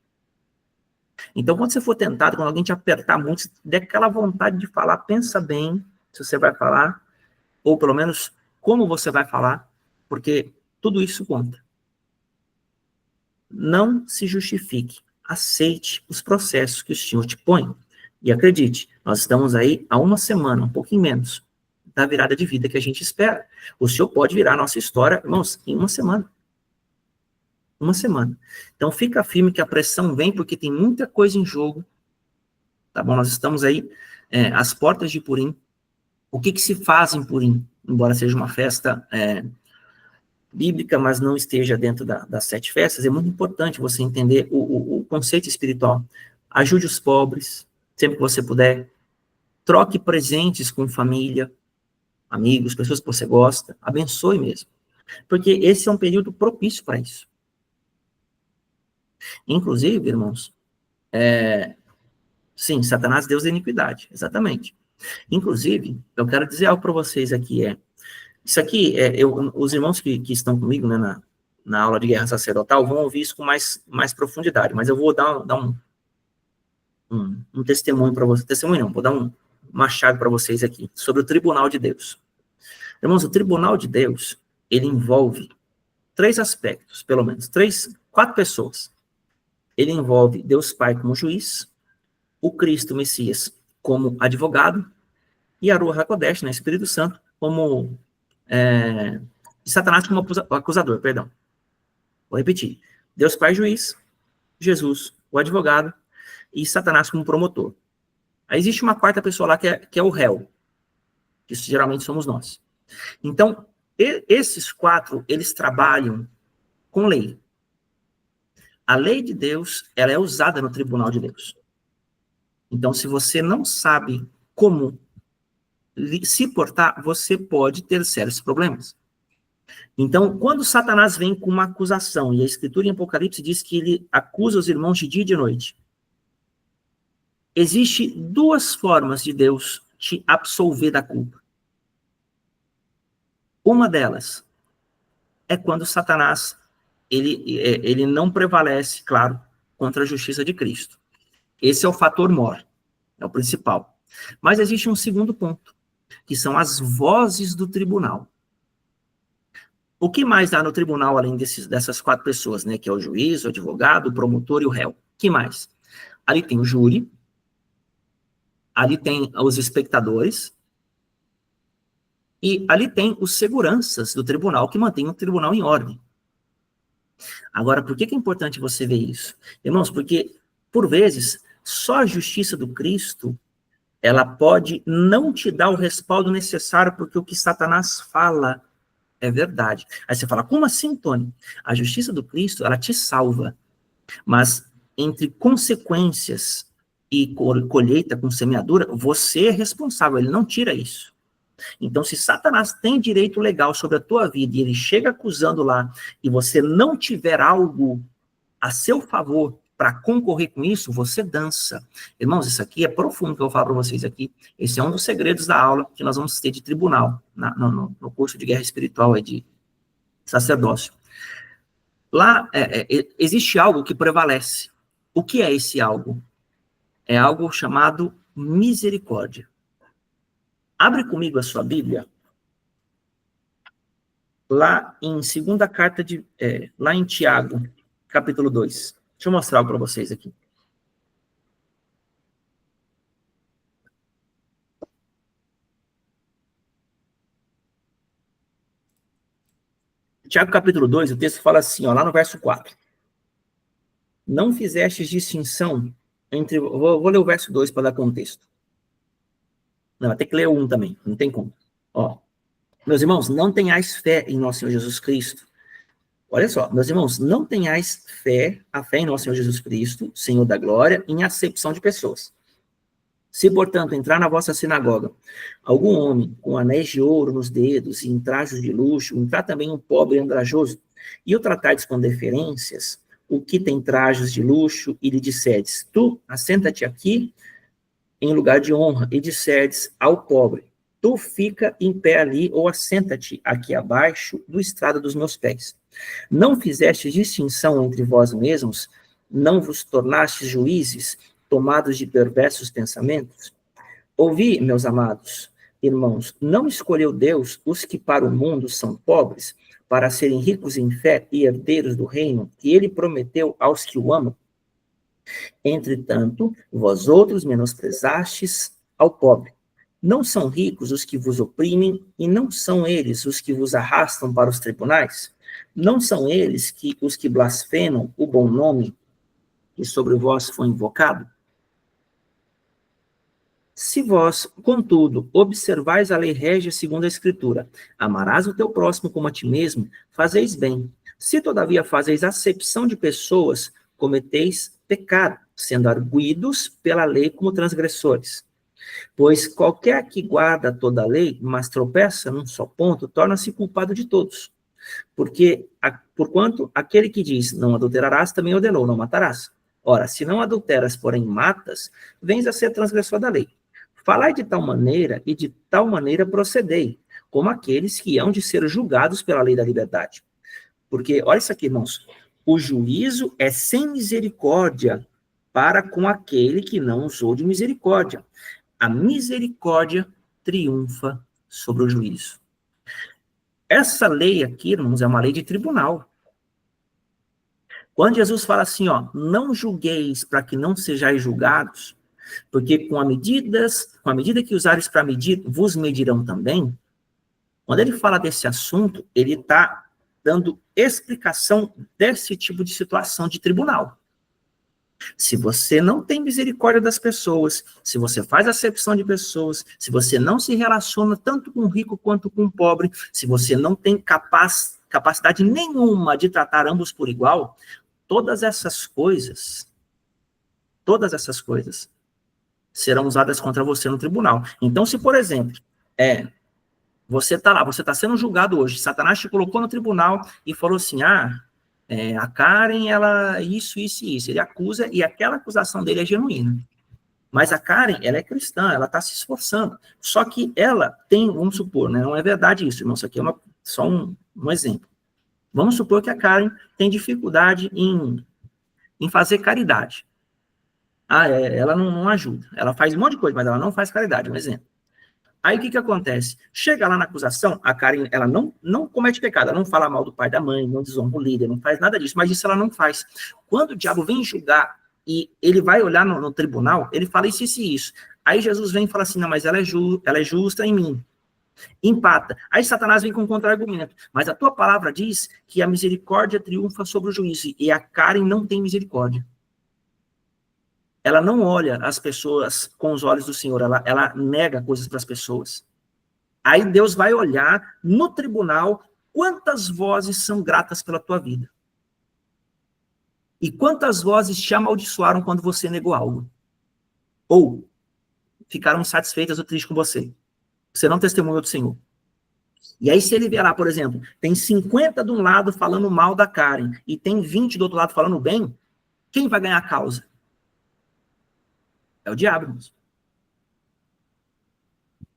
Então, quando você for tentado, quando alguém te apertar muito, se der aquela vontade de falar, pensa bem se você vai falar, ou pelo menos como você vai falar, porque tudo isso conta. Não se justifique. Aceite os processos que o Senhor te põe. E acredite, nós estamos aí há uma semana, um pouquinho menos, da virada de vida que a gente espera. O Senhor pode virar a nossa história, irmãos, em uma semana. Uma semana. Então, fica firme que a pressão vem, porque tem muita coisa em jogo. Tá bom? Nós estamos aí, às portas de Purim. O que se faz em Purim? Embora seja uma festa bíblica, mas não esteja dentro das 7 festas, é muito importante você entender o conceito espiritual. Ajude os pobres, sempre que você puder. Troque presentes com família, amigos, pessoas que você gosta. Abençoe mesmo. Porque esse é um período propício para isso. Inclusive, irmãos, sim, Satanás, Deus da iniquidade, exatamente. Inclusive, eu quero dizer algo para vocês aqui, isso aqui, os irmãos que estão comigo, né, na aula de guerra sacerdotal, vão ouvir isso com mais profundidade, mas eu vou dar um testemunho para vocês, testemunho não, vou dar uma chave para vocês aqui, sobre o tribunal de Deus. Irmãos, o tribunal de Deus, ele envolve 3 aspectos, pelo menos, 4 pessoas. Ele envolve Deus Pai como juiz, o Cristo Messias como advogado, e a Ruach HaKodesh, né, Espírito Santo, como Satanás como acusador, perdão. Vou repetir. Deus Pai juiz, Jesus o advogado, e Satanás como promotor. Aí existe uma 4ª pessoa lá que é o réu, que geralmente somos nós. Então, esses 4, eles trabalham com lei. A lei de Deus, ela é usada no tribunal de Deus. Então, se você não sabe como se portar, você pode ter sérios problemas. Então, quando Satanás vem com uma acusação, e a Escritura em Apocalipse diz que ele acusa os irmãos de dia e de noite, existe 2 formas de Deus te absolver da culpa. Uma delas é quando Satanás ele não prevalece, claro, contra a justiça de Cristo. Esse é o fator mor, é o principal. Mas existe um segundo ponto, que são as vozes do tribunal. O que mais há no tribunal, além dessas 4 pessoas, né? Que é o juiz, o advogado, o promotor e o réu. O que mais? Ali tem o júri, ali tem os espectadores, e ali tem os seguranças do tribunal, que mantêm o tribunal em ordem. Agora, por que é importante você ver isso? Irmãos, porque, por vezes, só a justiça do Cristo, ela pode não te dar o respaldo necessário, porque o que Satanás fala é verdade. Aí você fala, como assim, Tony? A justiça do Cristo, ela te salva. Mas entre consequências e colheita com semeadura, você é responsável, ele não tira isso. Então, se Satanás tem direito legal sobre a tua vida e ele chega acusando lá e você não tiver algo a seu favor para concorrer com isso, você dança. Irmãos, isso aqui é profundo que eu vou falar para vocês aqui. Esse é um dos segredos da aula que nós vamos ter de tribunal, no curso de guerra espiritual de sacerdócio. Lá existe algo que prevalece. O que é esse algo? É algo chamado misericórdia. Abre comigo a sua Bíblia, lá em segunda carta lá em Tiago, capítulo 2. Deixa eu mostrar para vocês aqui. Tiago, capítulo 2, o texto fala assim, ó, lá no verso 4. Não fizestes distinção entre... Vou ler o verso 2 para dar contexto. Não, vai ter que ler o 1 também, não tem como. Ó, meus irmãos, não tenhais fé em nosso Senhor Jesus Cristo. Olha só, meus irmãos, não tenhais a fé em nosso Senhor Jesus Cristo, Senhor da glória, em acepção de pessoas. Se, portanto, entrar na vossa sinagoga algum homem com anéis de ouro nos dedos e em trajes de luxo, entrar também um pobre andrajoso, e o tratardes com deferências, o que tem trajes de luxo, e lhe disserdes, tu, assenta-te aqui em lugar de honra, e disserdes ao pobre, tu fica em pé ali, ou assenta-te aqui abaixo do estrado dos meus pés. Não fizeste distinção entre vós mesmos, não vos tornastes juízes, tomados de perversos pensamentos? Ouvi, meus amados irmãos, não escolheu Deus os que para o mundo são pobres, para serem ricos em fé e herdeiros do reino que ele prometeu aos que o amam? Entretanto, vós outros menosprezastes ao pobre. Não são ricos os que vos oprimem, e não são eles os que vos arrastam para os tribunais? Não são eles os que blasfemam o bom nome que sobre vós foi invocado? Se vós, contudo, observais a lei régia segundo a Escritura, amarás o teu próximo como a ti mesmo, fazeis bem. Se, todavia, fazeis acepção de pessoas, cometeis pecado, sendo arguidos pela lei como transgressores. Pois qualquer que guarda toda a lei, mas tropeça num só ponto, torna-se culpado de todos. Porquanto aquele que diz, não adulterarás, também ordenou, não matarás. Ora, se não adulteras, porém matas, vens a ser transgressor da lei. Falai de tal maneira, e de tal maneira procedei, como aqueles que hão de ser julgados pela lei da liberdade. Porque, olha isso aqui, irmãos, o juízo é sem misericórdia para com aquele que não usou de misericórdia. A misericórdia triunfa sobre o juízo. Essa lei aqui, irmãos, é uma lei de tribunal. Quando Jesus fala assim, ó, não julgueis para que não sejais julgados, porque com a medida que usares para medir, vos medirão também. Quando ele fala desse assunto, ele está dando explicação desse tipo de situação de tribunal. Se você não tem misericórdia das pessoas, se você faz acepção de pessoas, se você não se relaciona tanto com o rico quanto com o pobre, se você não tem capacidade nenhuma de tratar ambos por igual, todas essas coisas serão usadas contra você no tribunal. Então, se, por exemplo, você está lá, você está sendo julgado hoje, Satanás te colocou no tribunal e falou assim, a Karen, ela, isso, ele acusa, e aquela acusação dele é genuína. Mas a Karen, ela é cristã, ela está se esforçando, só que ela tem, vamos supor, né, não é verdade isso, irmão, isso aqui é só um exemplo. Vamos supor que a Karen tem dificuldade em fazer caridade. Ela não ajuda. Ela faz um monte de coisa, mas ela não faz caridade, um exemplo. Aí o que acontece? Chega lá na acusação, a Karen, ela não comete pecado, ela não fala mal do pai, da mãe, não desonra o líder, não faz nada disso, mas isso ela não faz. Quando o diabo vem julgar e ele vai olhar no tribunal, ele fala isso e isso. Aí Jesus vem e fala assim, não, mas ela é justa em mim. Empata. Aí Satanás vem com um contra-argumento. Mas a tua palavra diz que a misericórdia triunfa sobre o juízo, e a Karen não tem misericórdia. Ela não olha as pessoas com os olhos do Senhor, ela nega coisas para as pessoas. Aí Deus vai olhar no tribunal quantas vozes são gratas pela tua vida. E quantas vozes te amaldiçoaram quando você negou algo. Ou ficaram insatisfeitas ou tristes com você. Você não testemunhou do Senhor. E aí se ele vier lá, por exemplo, tem 50 de um lado falando mal da Karen e tem 20 do outro lado falando bem, quem vai ganhar a causa? É o diabo, irmãos.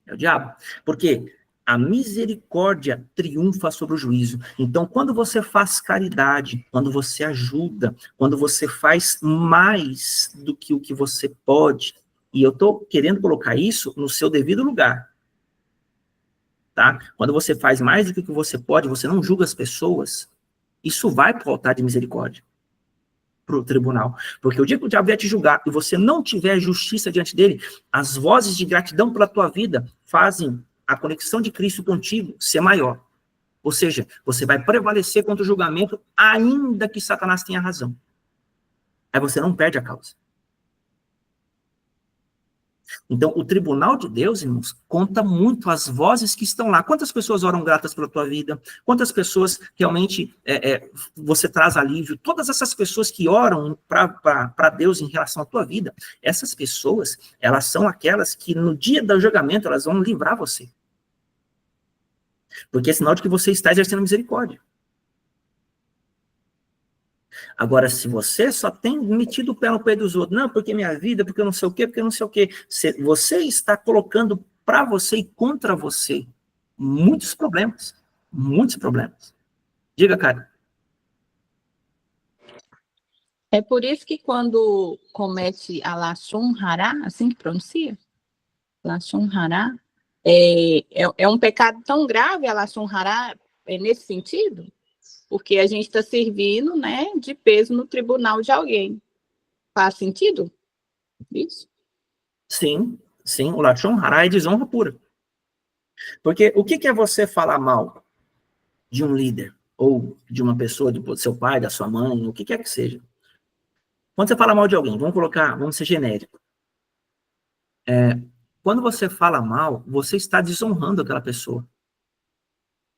É o diabo. Porque a misericórdia triunfa sobre o juízo. Então, quando você faz caridade, quando você ajuda, quando você faz mais do que o que você pode, e eu estou querendo colocar isso no seu devido lugar, tá? Quando você faz mais do que o que você pode, você não julga as pessoas, isso vai para o altar de misericórdia, para o tribunal. Porque o dia que o diabo vier te julgar e você não tiver justiça diante dele, as vozes de gratidão pela tua vida fazem a conexão de Cristo contigo ser maior. Ou seja, você vai prevalecer contra o julgamento, ainda que Satanás tenha razão. Aí você não perde a causa. Então, o tribunal de Deus, irmãos, conta muito as vozes que estão lá. Quantas pessoas oram gratas pela tua vida? Quantas pessoas realmente você traz alívio? Todas essas pessoas que oram para Deus em relação à tua vida, essas pessoas, elas são aquelas que no dia do julgamento, elas vão livrar você. Porque é sinal de que você está exercendo misericórdia. Agora, se você só tem metido o pé no pé dos outros, não, porque minha vida, porque eu não sei o quê, porque eu não sei o quê, você está colocando para você e contra você muitos problemas. Muitos problemas. Diga, cara. É por isso que quando comete a Lashon Hará, assim que pronuncia, Lashon Hará, é um pecado tão grave a Lashon Hará nesse sentido? Porque a gente está servindo, né, de peso no tribunal de alguém. Faz sentido isso? Sim, o Lashon Hará é desonra pura. Porque o que é você falar mal de um líder, ou de uma pessoa, do seu pai, da sua mãe, o que quer que seja? Quando você fala mal de alguém, vamos ser genérico. Quando você fala mal, você está desonrando aquela pessoa.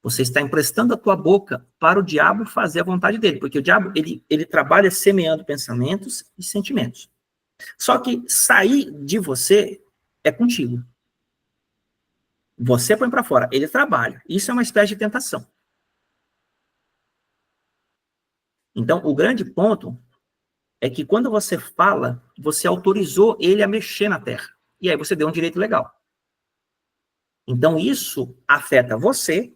Você está emprestando a tua boca para o diabo fazer a vontade dele, porque o diabo, ele trabalha semeando pensamentos e sentimentos. Só que sair de você é contigo. Você põe para fora, ele trabalha. Isso é uma espécie de tentação. Então, o grande ponto é que quando você fala, você autorizou ele a mexer na terra. E aí você deu um direito legal. Então, isso afeta você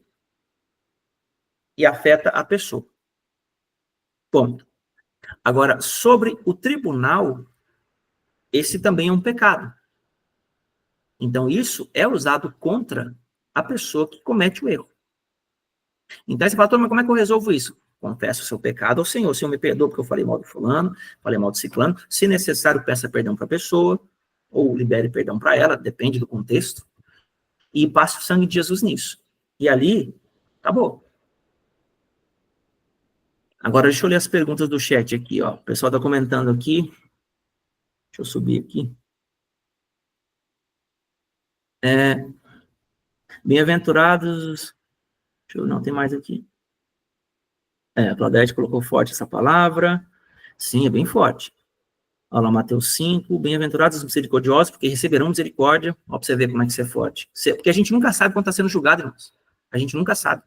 e afeta a pessoa. Ponto. Agora, sobre o tribunal, esse também é um pecado. Então, isso é usado contra a pessoa que comete o erro. Então, você fala, mas como é que eu resolvo isso? Confesso o seu pecado ao Senhor. O Senhor me perdoa porque eu falei mal do fulano, falei mal do ciclano. Se necessário, peça perdão para a pessoa, ou libere perdão para ela, depende do contexto. E passe o sangue de Jesus nisso. E ali, acabou. Agora, deixa eu ler as perguntas do chat aqui, ó. O pessoal está comentando aqui. Deixa eu subir aqui. Bem-aventurados... Não, tem mais aqui. A Claudete colocou forte essa palavra. Sim, é bem forte. Olha lá, Mateus 5. Bem-aventurados os misericordiosos, porque receberão misericórdia. Ó, pra você ver como é que você é forte. Porque a gente nunca sabe quando está sendo julgado, irmãos. A gente nunca sabe.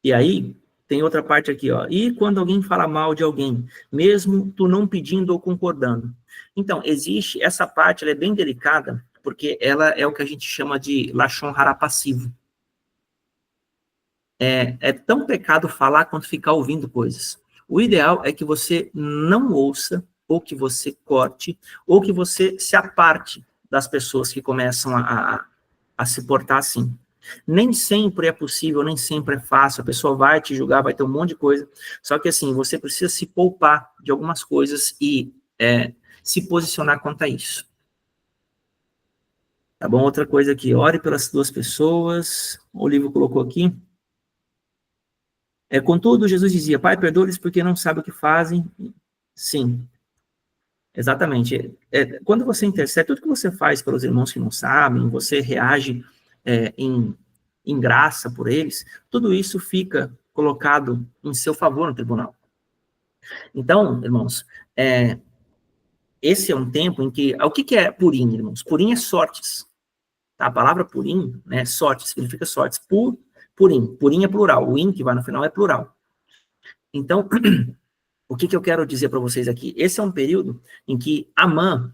E aí, tem outra parte aqui, ó. E quando alguém fala mal de alguém, mesmo tu não pedindo ou concordando. Então, existe, essa parte, ela é bem delicada, porque ela é o que a gente chama de Lashon Hará passivo. é tão pecado falar quanto ficar ouvindo coisas. O ideal é que você não ouça, ou que você corte, ou que você se aparte das pessoas que começam a se portar assim. Nem sempre é possível, nem sempre é fácil, a pessoa vai te julgar, vai ter um monte de coisa, só que assim, você precisa se poupar de algumas coisas e se posicionar quanto a isso. Tá bom? Outra coisa aqui, ore pelas duas pessoas, o livro colocou aqui. Contudo, Jesus dizia, Pai, perdoa-lhes porque não sabem o que fazem. Sim, exatamente. Quando você intercede, tudo que você faz pelos irmãos que não sabem, você reage em graça por eles, tudo isso fica colocado em seu favor no tribunal. Então, irmãos, esse é um tempo em que... O que é Purim, irmãos? Purim é sortes. Tá? A palavra Purim, né, sorte, significa sortes. Purim. Purim é plural. O in que vai no final é plural. Então, o que eu quero dizer para vocês aqui? Esse é um período em que Amã,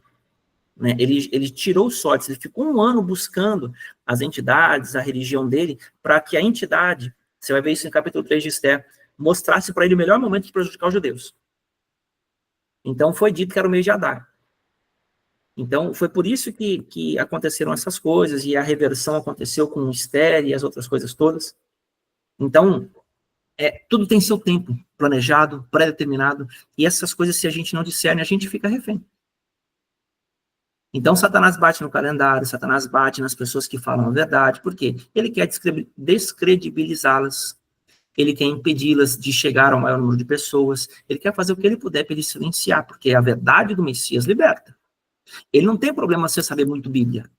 né, ele tirou sortes, ele ficou um ano buscando as entidades, a religião dele, para que a entidade, você vai ver isso em capítulo 3 de Esther, mostrasse para ele o melhor momento de prejudicar os judeus. Então, foi dito que era o mês de Adar. Então, foi por isso que aconteceram essas coisas, e a reversão aconteceu com Esther e as outras coisas todas. Então, tudo tem seu tempo planejado, pré-determinado, e essas coisas, se a gente não discerne, a gente fica refém. Então, Satanás bate no calendário, Satanás bate nas pessoas que falam a verdade, por quê? Ele quer descredibilizá-las, ele quer impedi-las de chegar ao maior número de pessoas, ele quer fazer o que ele puder para ele silenciar, porque a verdade do Messias liberta. Ele não tem problema você saber muito Bíblia.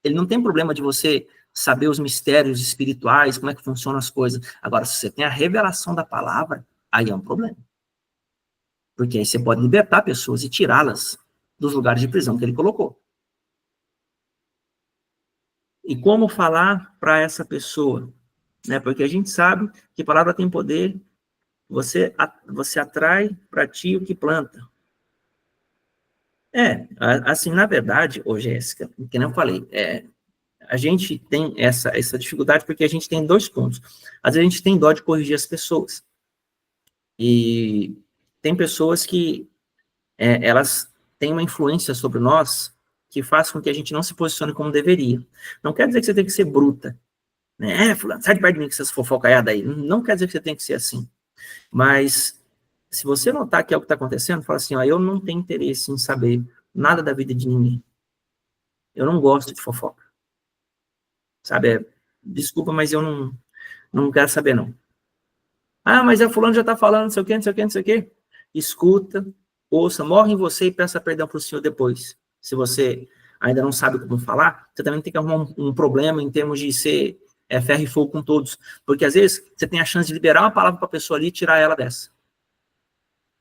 Ele não tem problema de você saber os mistérios espirituais, como é que funcionam as coisas. Agora, se você tem a revelação da palavra, aí é um problema. Porque aí você pode libertar pessoas e tirá-las dos lugares de prisão que ele colocou. E como falar para essa pessoa? Né? Porque a gente sabe que a palavra tem poder, você atrai para ti o que planta. Assim, na verdade, Jéssica, que nem eu falei, a gente tem essa dificuldade porque a gente tem dois pontos. Às vezes a gente tem dó de corrigir as pessoas. E tem pessoas que elas têm uma influência sobre nós que faz com que a gente não se posicione como deveria. Não quer dizer que você tem que ser bruta. Né? Fulano, sai de perto de mim com essas fofocaiadas aí. Não quer dizer que você tem que ser assim. Mas, se você notar que é o que está acontecendo, fala assim, eu não tenho interesse em saber nada da vida de ninguém. Eu não gosto de fofoca. Sabe, desculpa, mas eu não quero saber, não. Mas a fulano já está falando, não sei o quê, não sei o quê, não sei o quê. Escuta, ouça, morre em você e peça perdão para o Senhor depois. Se você ainda não sabe como falar, você também tem que arrumar um problema em termos de ser ferro e fogo com todos. Porque, às vezes, você tem a chance de liberar uma palavra para a pessoa ali e tirar ela dessa.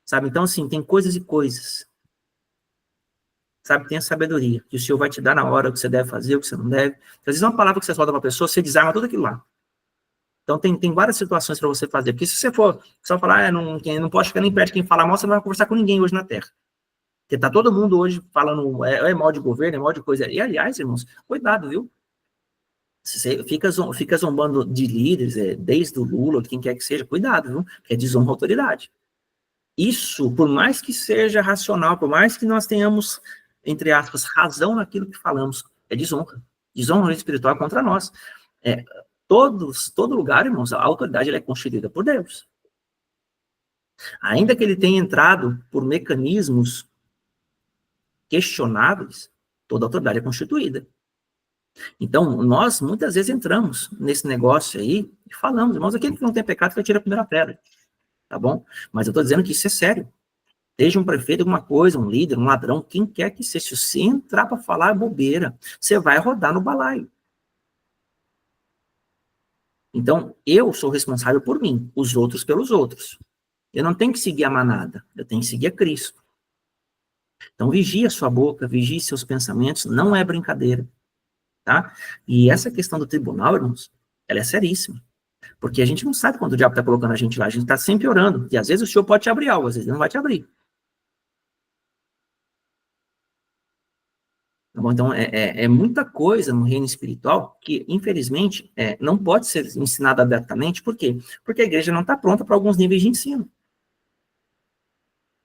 Sabe? Então, assim, tem coisas e coisas. Sabe? Tem a sabedoria, que o Senhor vai te dar na hora o que você deve fazer, o que você não deve. Às vezes, uma palavra que você solta para a pessoa, você desarma tudo aquilo lá. Então, tem várias situações para você fazer. Porque se você for só falar, não pode ficar nem perto de quem fala mal, você não vai conversar com ninguém hoje na Terra. Porque tá todo mundo hoje falando, mal de governo, mal de coisa. E, aliás, irmãos, cuidado, viu? Você fica zombando de líderes, desde o Lula, quem quer que seja, cuidado, viu? Que é desonra à autoridade. Isso, por mais que seja racional, por mais que nós tenhamos, entre aspas, razão naquilo que falamos, é desonra. Desonra espiritual contra nós. Todo lugar, irmãos, a autoridade ela é constituída por Deus. Ainda que ele tenha entrado por mecanismos questionáveis, toda autoridade é constituída. Então, nós muitas vezes entramos nesse negócio aí e falamos, irmãos, aquele que não tem pecado que atira a primeira pedra. Tá bom? Mas eu estou dizendo que isso é sério. Seja um prefeito, alguma coisa, um líder, um ladrão, quem quer que seja. Se você entrar para falar bobeira, você vai rodar no balaio. Então, eu sou responsável por mim, os outros pelos outros. Eu não tenho que seguir a manada, eu tenho que seguir a Cristo. Então, vigie a sua boca, vigie seus pensamentos, não é brincadeira. Tá? E essa questão do tribunal, irmãos, ela é seríssima. Porque a gente não sabe quando o diabo está colocando a gente lá, a gente está sempre orando. E às vezes o Senhor pode te abrir algo, às vezes ele não vai te abrir. Tá bom? Então, é muita coisa no reino espiritual que, infelizmente, não pode ser ensinada abertamente. Por quê? Porque a igreja não está pronta para alguns níveis de ensino.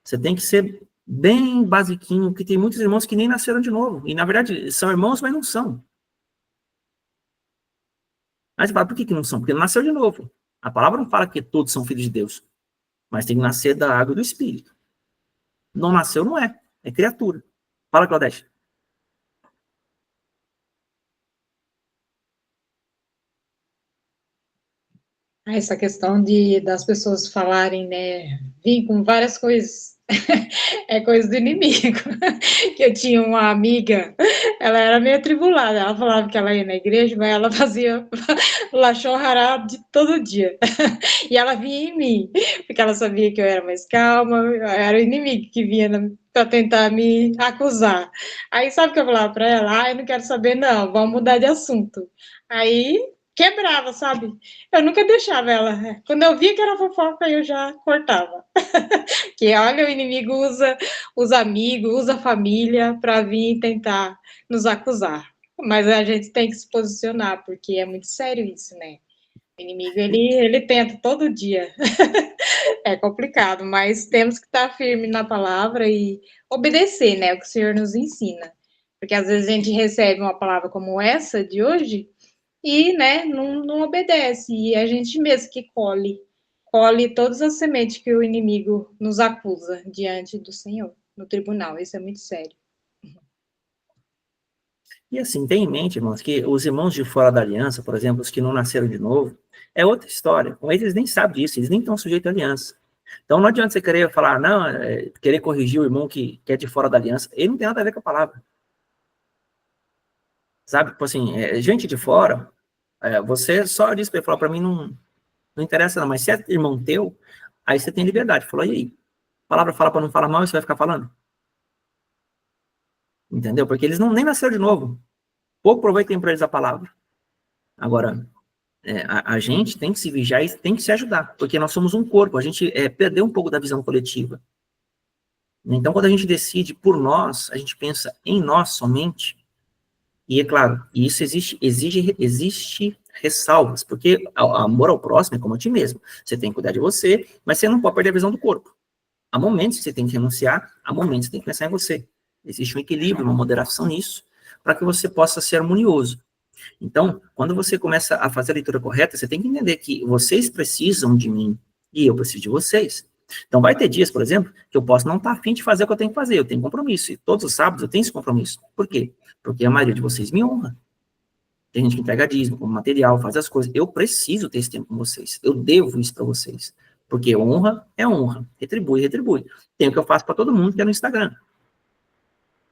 Você tem que ser bem basiquinho, porque tem muitos irmãos que nem nasceram de novo. E, na verdade, são irmãos, mas não são. Aí você fala, por que não são? Porque não nasceu de novo. A palavra não fala que todos são filhos de Deus. Mas tem que nascer da água e do Espírito. Não nasceu, não é. É criatura. Fala, Claudete. Essa questão das pessoas falarem, né, vim com várias coisas, é coisa do inimigo. Que eu tinha uma amiga, ela era meio atribulada, ela falava que ela ia na igreja, mas ela fazia lachon hará de todo dia. E ela vinha em mim, porque ela sabia que eu era mais calma, era o inimigo que vinha para tentar me acusar. Aí sabe o que eu falava para ela? Eu não quero saber não, vamos mudar de assunto. Aí quebrava, sabe? Eu nunca deixava ela. Quando eu via que era fofoca, eu já cortava. Que olha, o inimigo usa os amigos, usa a família para vir tentar nos acusar. Mas a gente tem que se posicionar, porque é muito sério isso, né? O inimigo, ele tenta todo dia. É complicado, mas temos que estar firme na palavra e obedecer, né? O que o Senhor nos ensina. Porque às vezes a gente recebe uma palavra como essa de hoje e, né, não obedece. E a gente mesmo que colhe todas as sementes que o inimigo nos acusa diante do Senhor, no tribunal. Isso é muito sério. E assim, tem em mente, irmãos, que os irmãos de fora da aliança, por exemplo, os que não nasceram de novo, é outra história. Com eles nem sabem disso, eles nem estão sujeitos à aliança. Então não adianta você querer falar, não, querer corrigir o irmão que é de fora da aliança. Ele não tem nada a ver com a palavra. Sabe? Tipo assim, gente de fora, você só diz para ele, falar, para mim não interessa não, mas se é irmão teu, aí você tem liberdade. Falou, e aí? A palavra fala para não falar mal e você vai ficar falando? Entendeu? Porque eles nem nasceram de novo. Pouco aproveitem para eles a palavra. Agora, a gente tem que se vigiar e tem que se ajudar, porque nós somos um corpo, a gente perdeu um pouco da visão coletiva. Então, quando a gente decide por nós, a gente pensa em nós somente, e é claro, isso existe ressalvas, porque amor ao próximo é como a ti mesmo. Você tem que cuidar de você, mas você não pode perder a visão do corpo. Há momentos que você tem que renunciar, há momentos que você tem que pensar em você. Existe um equilíbrio, uma moderação nisso, para que você possa ser harmonioso. Então, quando você começa a fazer a leitura correta, você tem que entender que vocês precisam de mim e eu preciso de vocês. Então, vai ter dias, por exemplo, que eu posso não estar afim de fazer o que eu tenho que fazer, eu tenho compromisso, e todos os sábados eu tenho esse compromisso. Por quê? Porque a maioria de vocês me honra. Tem gente que entrega dízimo, como material, faz as coisas. Eu preciso ter esse tempo com vocês, eu devo isso para vocês. Porque honra é honra, retribui, retribui. Tem o que eu faço para todo mundo, que é no Instagram.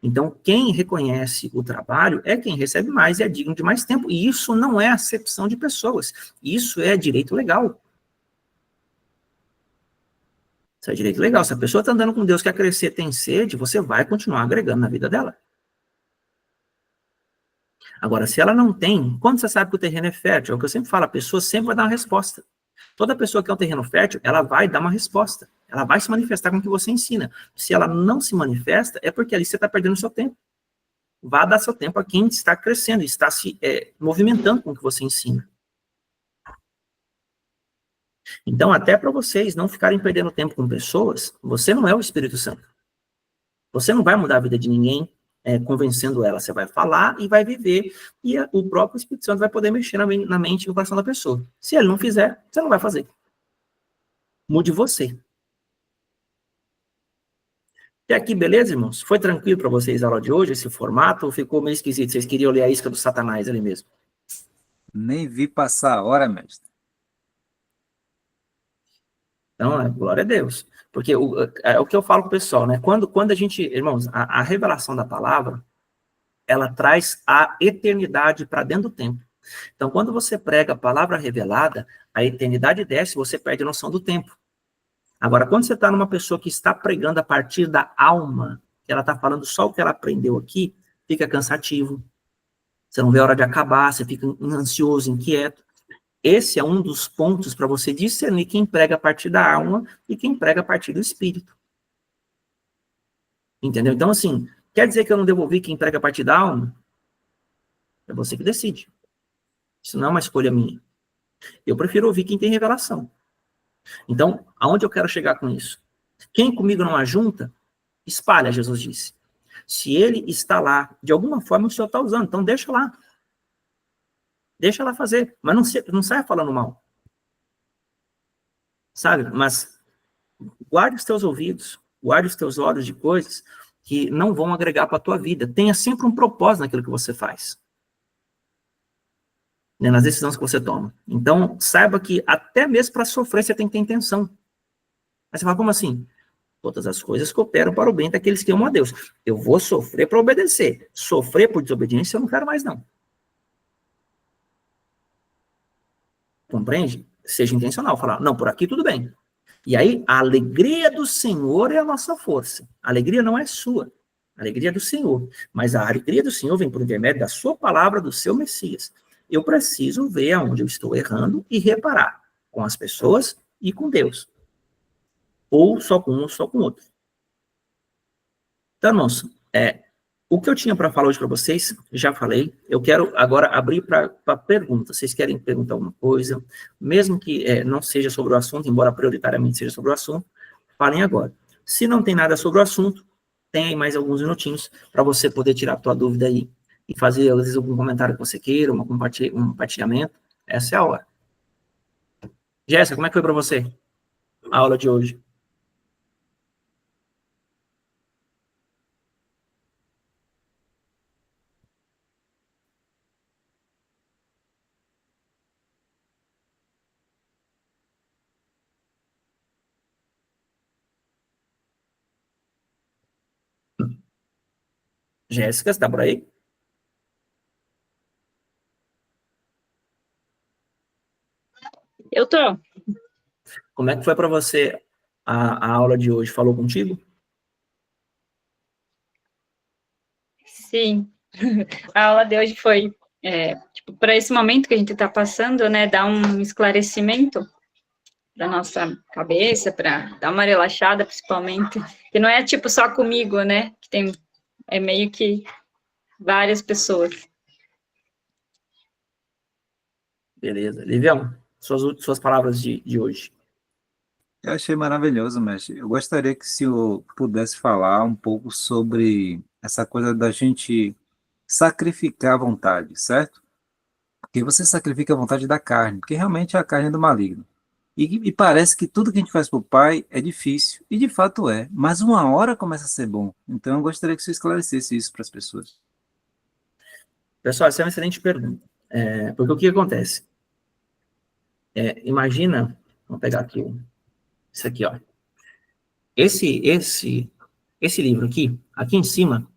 Então, quem reconhece o trabalho é quem recebe mais e é digno de mais tempo. E isso não é acepção de pessoas. Isso é direito legal. Isso é direito legal. Se a pessoa está andando com Deus, quer crescer, tem sede, você vai continuar agregando na vida dela. Agora, se ela não tem, quando você sabe que o terreno é fértil, é o que eu sempre falo, a pessoa sempre vai dar uma resposta. Toda pessoa que é um terreno fértil, ela vai dar uma resposta. Ela vai se manifestar com o que você ensina. Se ela não se manifesta, é porque ali você está perdendo o seu tempo. Vá dar seu tempo a quem está crescendo, está se movimentando com o que você ensina. Então, até para vocês não ficarem perdendo tempo com pessoas, você não é o Espírito Santo. Você não vai mudar a vida de ninguém convencendo ela. Você vai falar e vai viver. E o próprio Espírito Santo vai poder mexer na mente e no coração da pessoa. Se ele não fizer, você não vai fazer. Mude você. E aqui, beleza, irmãos? Foi tranquilo para vocês a aula de hoje, esse formato, ou ficou meio esquisito? Vocês queriam ler a isca do Satanás ali mesmo? Nem vi passar a hora, mestre. Então, glória a Deus. Porque é o que eu falo com o pessoal, né? Quando a gente, irmãos, a revelação da palavra, ela traz a eternidade para dentro do tempo. Então, quando você prega a palavra revelada, a eternidade desce, você perde a noção do tempo. Agora, quando você está numa pessoa que está pregando a partir da alma, que ela está falando só o que ela aprendeu aqui, fica cansativo. Você não vê a hora de acabar, você fica ansioso, inquieto. Esse é um dos pontos para você discernir quem prega a partir da alma e quem prega a partir do espírito. Entendeu? Então, assim, Quer dizer que eu não devolvi quem prega a parte da alma? É você que decide. Isso não é uma escolha minha. Eu prefiro ouvir quem tem revelação. Então, aonde eu quero chegar com isso? Quem comigo não ajunta, espalha, Jesus disse. Se ele está lá, de alguma forma o Senhor está usando, então deixa lá. Deixa ela fazer, mas não saia falando mal. Sabe? Mas guarde os teus ouvidos, guarde os teus olhos de coisas que não vão agregar para a tua vida. Tenha sempre um propósito naquilo que você faz. Né, nas decisões que você toma. Então, saiba que até mesmo para sofrer você tem que ter intenção. Aí você fala, como assim? Todas as coisas cooperam para o bem daqueles que amam a Deus. Eu vou sofrer para obedecer. Sofrer por desobediência eu não quero mais, não. Compreende? Seja intencional. Falar, não, por aqui tudo bem. E aí, a alegria do Senhor é a nossa força. A alegria não é sua. A alegria é do Senhor. Mas a alegria do Senhor vem por intermédio da sua palavra, do seu Messias. Eu preciso ver aonde eu estou errando e reparar com as pessoas e com Deus. Ou só com um, ou só com outro. Então, irmãos, o que eu tinha para falar hoje para vocês, já falei. Eu quero agora abrir para perguntas. Vocês querem perguntar alguma coisa? Mesmo que não seja sobre o assunto, embora prioritariamente seja sobre o assunto, falem agora. Se não tem nada sobre o assunto, tem aí mais alguns minutinhos para você poder tirar a tua dúvida aí e fazer, às vezes, algum comentário que você queira, um compartilhamento. Essa é a hora. Jéssica, como é que foi para você a aula de hoje? Jéssica, você está por aí? Eu tô. Como é que foi para você a aula de hoje? Falou contigo? Sim. A aula de hoje foi, para esse momento que a gente está passando, né, dar um esclarecimento para nossa cabeça, para dar uma relaxada, principalmente, que não é tipo só comigo, né, que é meio que várias pessoas. Beleza. Livião, suas palavras de hoje. Eu achei maravilhoso, mestre. Eu gostaria que o senhor pudesse falar um pouco sobre essa coisa da gente sacrificar a vontade, certo? Porque você sacrifica a vontade da carne, porque realmente é a carne do maligno. E parece que tudo que a gente faz para o Pai é difícil, e de fato é, mas uma hora começa a ser bom. Então eu gostaria que você esclarecesse isso para as pessoas. Pessoal, essa é uma excelente pergunta. Porque o que acontece? Imagina, vamos pegar aqui isso aqui, ó. Esse livro aqui em cima,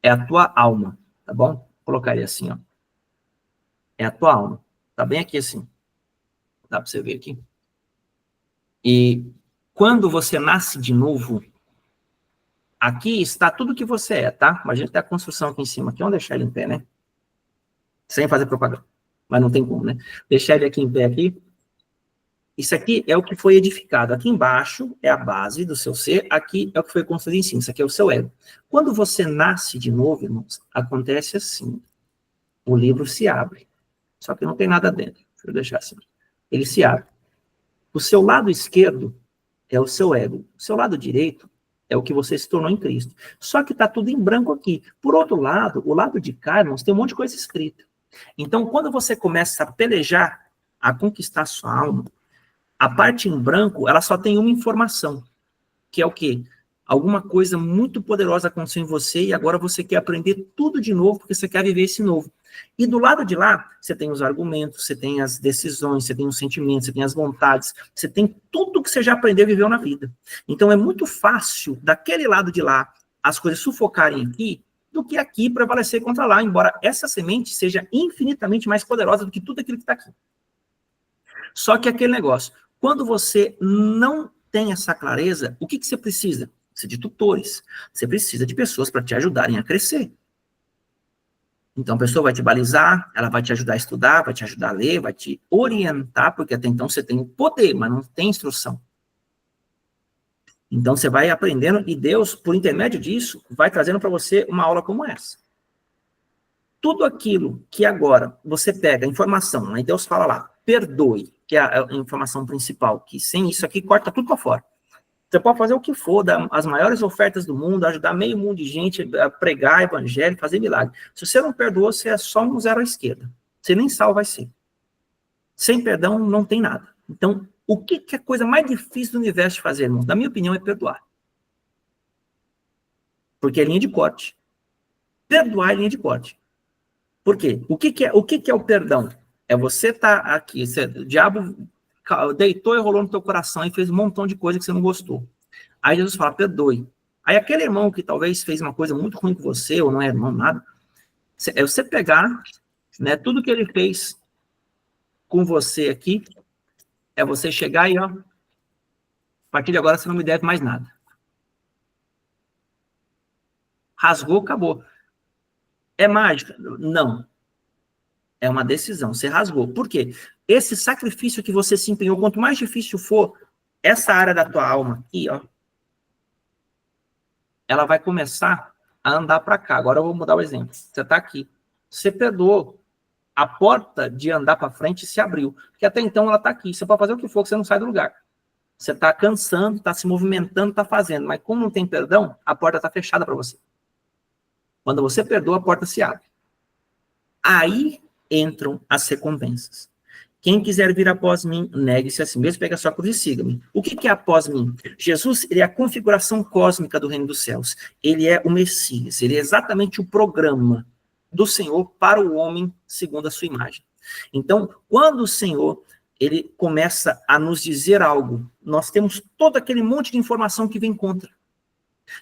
é a tua alma, tá bom? Vou colocar ele assim, ó. É a tua alma. Tá bem aqui assim. Dá para você ver aqui. E quando você nasce de novo, aqui está tudo que você é, tá? Imagina que tem a construção aqui em cima. Aqui, vamos deixar ele em pé, né? Sem fazer propaganda. Mas não tem como, né? Deixar ele aqui em pé aqui. Isso aqui é o que foi edificado. Aqui embaixo é a base do seu ser. Aqui é o que foi construído em cima. Isso aqui é o seu ego. Quando você nasce de novo, irmãos, acontece assim. O livro se abre. Só que não tem nada dentro. Deixa eu deixar assim. Ele se abre. O seu lado esquerdo é o seu ego. O seu lado direito é o que você se tornou em Cristo. Só que está tudo em branco aqui. Por outro lado, o lado de cá, irmãos, tem um monte de coisa escrita. Então, quando você começa a pelejar, a conquistar sua alma, a parte em branco, ela só tem uma informação, que é o quê? Alguma coisa muito poderosa aconteceu em você e agora você quer aprender tudo de novo porque você quer viver esse novo. E do lado de lá, você tem os argumentos, você tem as decisões, você tem os sentimentos, você tem as vontades, você tem tudo que você já aprendeu e viveu na vida. Então é muito fácil, daquele lado de lá, as coisas sufocarem aqui, do que aqui prevalecer contra lá, embora essa semente seja infinitamente mais poderosa do que tudo aquilo que está aqui. Só que aquele negócio, quando você não tem essa clareza, o que você precisa? Você precisa de tutores. Você precisa de pessoas para te ajudarem a crescer. Então, a pessoa vai te balizar, ela vai te ajudar a estudar, vai te ajudar a ler, vai te orientar, porque até então você tem o poder, mas não tem instrução. Então, você vai aprendendo e Deus, por intermédio disso, vai trazendo para você uma aula como essa. Tudo aquilo que agora você pega a informação, aí Deus fala lá, perdoe, que é a informação principal, que sem isso aqui corta tudo para fora. Você pode fazer o que for, dar as maiores ofertas do mundo, ajudar meio mundo de gente a pregar evangelho, fazer milagre. Se você não perdoou, você é só um zero à esquerda. Você nem salvo vai ser. Sem perdão, não tem nada. Então, o que é a coisa mais difícil do universo de fazer, irmão? Na minha opinião, é perdoar. Porque é linha de corte. Perdoar é linha de corte. Por quê? O que é o perdão? É você estar aqui, o diabo deitou e rolou no teu coração e fez um montão de coisa que você não gostou. Aí Jesus fala, perdoe. Aí aquele irmão que talvez fez uma coisa muito ruim com você, ou não é irmão, nada, é você pegar, né, tudo que ele fez com você aqui, é você chegar e, ó, a partir de agora você não me deve mais nada. Rasgou, acabou. É mágica? Não. É uma decisão, você rasgou. Por quê? Esse sacrifício que você se empenhou, quanto mais difícil for, essa área da tua alma aqui, ó, ela vai começar a andar para cá. Agora eu vou mudar o exemplo. Você está aqui. Você perdoou. A porta de andar para frente se abriu. Porque até então ela está aqui. Você pode fazer o que for, que você não sai do lugar. Você está cansando, está se movimentando, está fazendo. Mas como não tem perdão, a porta está fechada para você. Quando você perdoa, a porta se abre. Aí entram as recompensas. Quem quiser vir após mim, negue-se a si mesmo, pegue a sua cruz e siga-me. O que é após mim? Jesus, ele é a configuração cósmica do reino dos céus. Ele é o Messias, ele é exatamente o programa do Senhor para o homem segundo a sua imagem. Então, quando o Senhor, ele começa a nos dizer algo, nós temos todo aquele monte de informação que vem contra.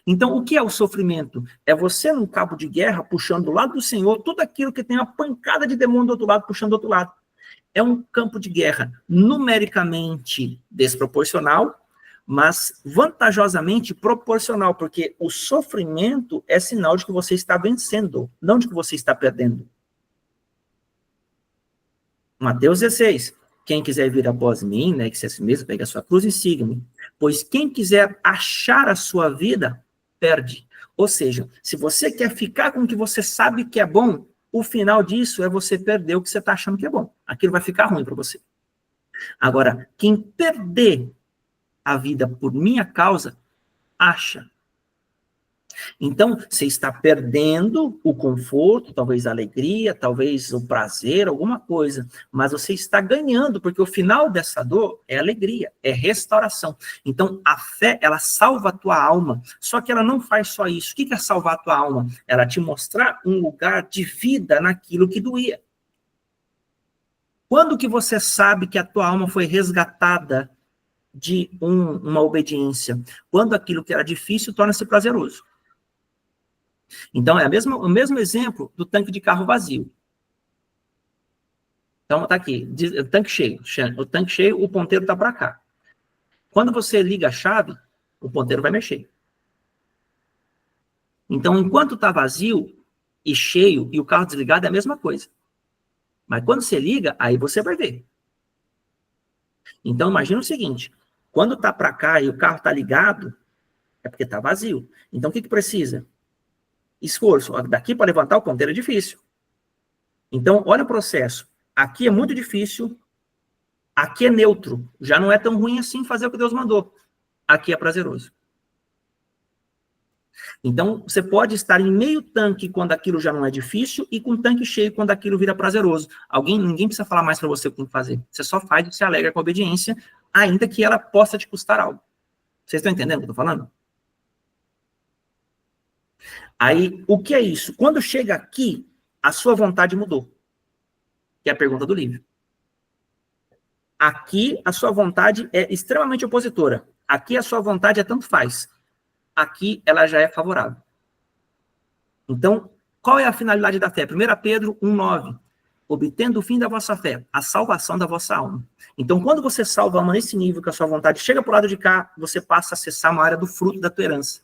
Então, o que é o sofrimento? É você num cabo de guerra, puxando do lado do Senhor, tudo aquilo que tem uma pancada de demônio do outro lado, puxando do outro lado. É um campo de guerra numericamente desproporcional, mas vantajosamente proporcional, porque o sofrimento é sinal de que você está vencendo, não de que você está perdendo. Mateus 16. Quem quiser vir após mim, né, que se a si mesmo, pegue a sua cruz e siga-me. Pois quem quiser achar a sua vida, perde. Ou seja, se você quer ficar com o que você sabe que é bom, o final disso é você perder o que você está achando que é bom. Aquilo vai ficar ruim para você. Agora, quem perder a vida por minha causa, acha. Então, você está perdendo o conforto, talvez a alegria, talvez o prazer, alguma coisa, mas você está ganhando, porque o final dessa dor é alegria, é restauração. Então, a fé, ela salva a tua alma, só que ela não faz só isso. O que é salvar a tua alma? Ela te mostrar um lugar de vida naquilo que doía. Quando que você sabe que a tua alma foi resgatada de uma obediência? Quando aquilo que era difícil torna-se prazeroso. Então, é o mesmo exemplo do tanque de carro vazio. Então, tá aqui, o tanque cheio. O tanque cheio, o ponteiro tá para cá. Quando você liga a chave, o ponteiro vai mexer. Então, enquanto tá vazio e cheio e o carro desligado, é a mesma coisa. Mas quando você liga, aí você vai ver. Então, imagina o seguinte, quando tá para cá e o carro tá ligado, é porque tá vazio. Então, o que precisa? Esforço. Daqui para levantar o ponteiro é difícil. Então, olha o processo. Aqui é muito difícil, aqui é neutro. Já não é tão ruim assim fazer o que Deus mandou. Aqui é prazeroso. Então, você pode estar em meio tanque quando aquilo já não é difícil e com tanque cheio quando aquilo vira prazeroso. Ninguém precisa falar mais para você o que tem que fazer. Você só faz e se alegra com a obediência, ainda que ela possa te custar algo. Vocês estão entendendo o que eu estou falando? Aí, o que é isso? Quando chega aqui, a sua vontade mudou. Que é a pergunta do livro. Aqui, a sua vontade é extremamente opositora. Aqui, a sua vontade é tanto faz. Aqui, ela já é favorável. Então, qual é a finalidade da fé? 1 Pedro 1,9. Obtendo o fim da vossa fé, a salvação da vossa alma. Então, quando você salva a alma nesse nível que a sua vontade chega para o lado de cá, você passa a acessar uma área do fruto da tua herança.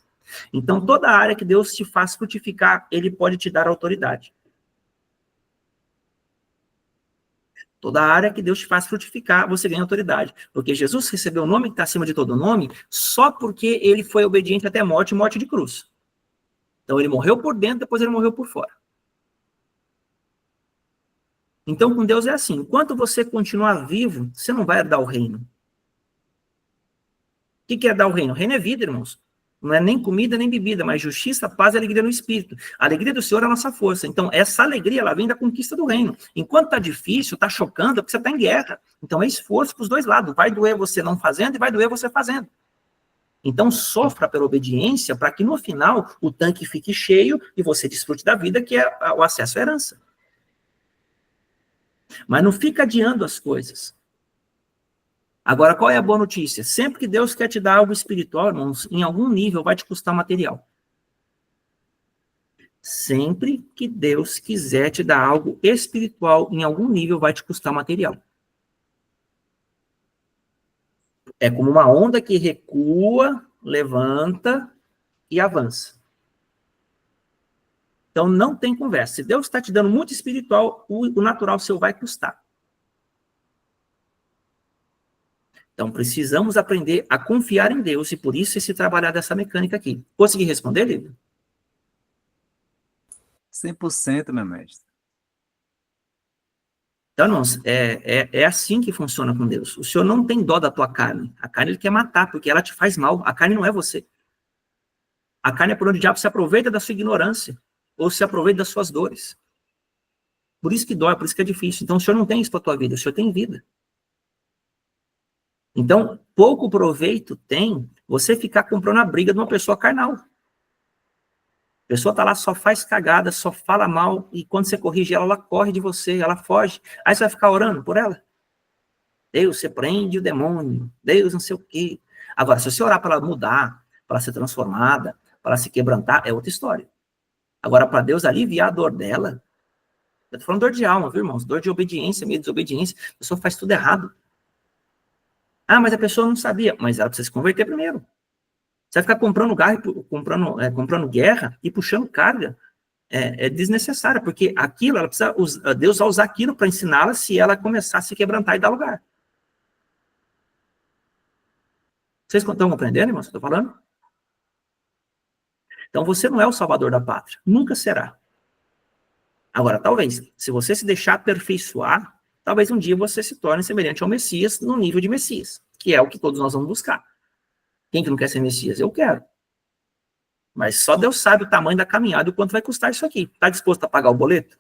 Então, toda área que Deus te faz frutificar, ele pode te dar autoridade. Toda área que Deus te faz frutificar, você ganha autoridade. Porque Jesus recebeu o nome que está acima de todo nome só porque ele foi obediente até a morte, morte de cruz. Então ele morreu por dentro, depois ele morreu por fora. Então com Deus é assim, enquanto você continuar vivo, você não vai herdar o reino. O que é herdar o reino? O reino é vida, irmãos. Não é nem comida, nem bebida, mas justiça, paz e alegria no Espírito. A alegria do Senhor é a nossa força. Então, essa alegria, ela vem da conquista do reino. Enquanto está difícil, está chocando, é porque você está em guerra. Então, é esforço para os dois lados. Vai doer você não fazendo e vai doer você fazendo. Então, sofra pela obediência para que, no final, o tanque fique cheio e você desfrute da vida, que é o acesso à herança. Mas não fica adiando as coisas. Agora, qual é a boa notícia? Sempre que Deus quer te dar algo espiritual, irmãos, em algum nível vai te custar material. Sempre que Deus quiser te dar algo espiritual, em algum nível vai te custar material. É como uma onda que recua, levanta e avança. Então, não tem conversa. Se Deus está te dando muito espiritual, o natural seu vai custar. Então, precisamos aprender a confiar em Deus, e por isso esse trabalhar dessa mecânica aqui. Consegui responder, Lívia? 100%, meu mestre. Então, irmãos, é assim que funciona com Deus. O Senhor não tem dó da tua carne. A carne ele quer matar, porque ela te faz mal. A carne não é você. A carne é por onde o diabo se aproveita da sua ignorância, ou se aproveita das suas dores. Por isso que dói, por isso que é difícil. Então, o Senhor não tem isso para a tua vida, o Senhor tem vida. Então, pouco proveito tem você ficar comprando a briga de uma pessoa carnal. A pessoa está lá, só faz cagada, só fala mal, e quando você corrige ela, ela corre de você, ela foge. Aí você vai ficar orando por ela. Deus, você prende o demônio. Deus, não sei o quê. Agora, se você orar para ela mudar, para ela ser transformada, para ela se quebrantar, é outra história. Agora, para Deus aliviar a dor dela, eu estou falando dor de alma, viu, irmãos? Dor de obediência, meio de desobediência. A pessoa faz tudo errado. Ah, mas a pessoa não sabia. Mas ela precisa se converter primeiro. Você vai ficar comprando guerra e puxando carga. É desnecessária, porque aquilo, ela precisa Deus vai usar aquilo para ensiná-la se ela começar a se quebrantar e dar lugar. Vocês estão compreendendo, irmãos, o que eu estou falando? Então, você não é o salvador da pátria. Nunca será. Agora, talvez, se você se deixar aperfeiçoar, talvez um dia você se torne semelhante ao Messias no nível de Messias, que é o que todos nós vamos buscar. Quem que não quer ser Messias? Eu quero. Mas só Deus sabe o tamanho da caminhada e o quanto vai custar isso aqui. Está disposto a pagar o boleto?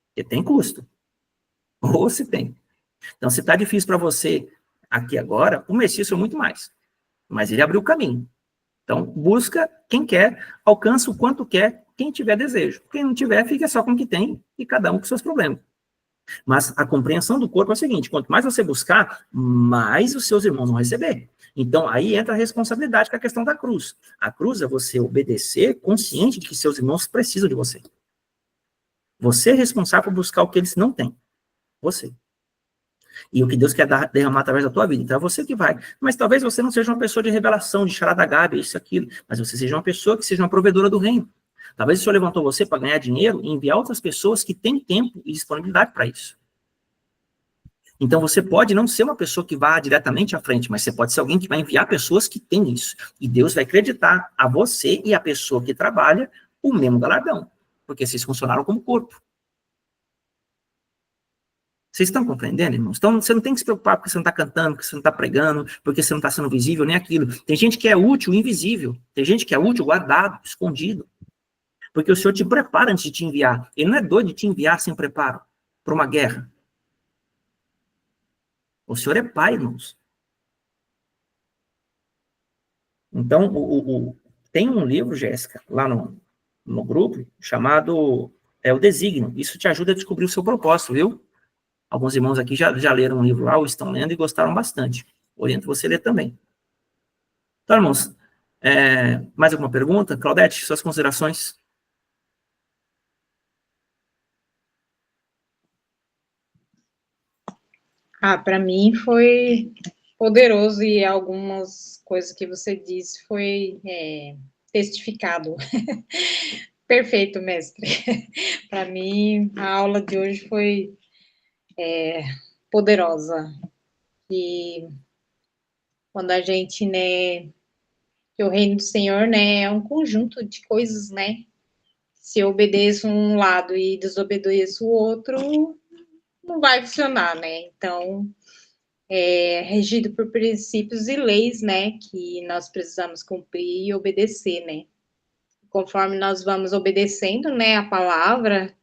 Porque tem custo. Ou se tem. Então, se está difícil para você aqui agora, o Messias foi muito mais. Mas ele abriu o caminho. Então, busca quem quer, alcança o quanto quer, quem tiver desejo. Quem não tiver, fica só com o que tem e cada um com seus problemas. Mas a compreensão do corpo é o seguinte, quanto mais você buscar, mais os seus irmãos vão receber. Então, aí entra a responsabilidade com a questão da cruz. A cruz é você obedecer consciente de que seus irmãos precisam de você. Você é responsável por buscar o que eles não têm. Você. E o que Deus quer derramar através da tua vida. Então é você que vai. Mas talvez você não seja uma pessoa de revelação, de charada Gabi, isso, aquilo. Mas você seja uma pessoa que seja uma provedora do reino. Talvez o Senhor levantou você para ganhar dinheiro e enviar outras pessoas que têm tempo e disponibilidade para isso. Então você pode não ser uma pessoa que vá diretamente à frente, mas você pode ser alguém que vai enviar pessoas que têm isso. E Deus vai acreditar a você e a pessoa que trabalha o mesmo galardão. Porque vocês funcionaram como corpo. Vocês estão compreendendo, irmãos? Então, você não tem que se preocupar porque você não está cantando, porque você não está pregando, porque você não está sendo visível, nem aquilo. Tem gente que é útil, invisível. Tem gente que é útil, guardado, escondido. Porque o Senhor te prepara antes de te enviar. Ele não é doido de te enviar sem preparo para uma guerra. O Senhor é pai, irmãos. Então, tem um livro, Jéssica, lá no grupo, chamado O Desígnio. Isso te ajuda a descobrir o seu propósito, viu? Alguns irmãos aqui já leram um livro lá, ou estão lendo e gostaram bastante. Oriento você a ler também. Então, irmãos, mais alguma pergunta? Claudete, suas considerações? Para mim foi poderoso e algumas coisas que você disse foi testificado. Perfeito, mestre. Para mim, a aula de hoje foi poderosa. E quando a gente, né, que o reino do Senhor, né, é um conjunto de coisas, né? Se eu obedeço um lado e desobedeço o outro, não vai funcionar, né? Então, é regido por princípios e leis, né, que nós precisamos cumprir e obedecer, né? Conforme nós vamos obedecendo, né, a palavra,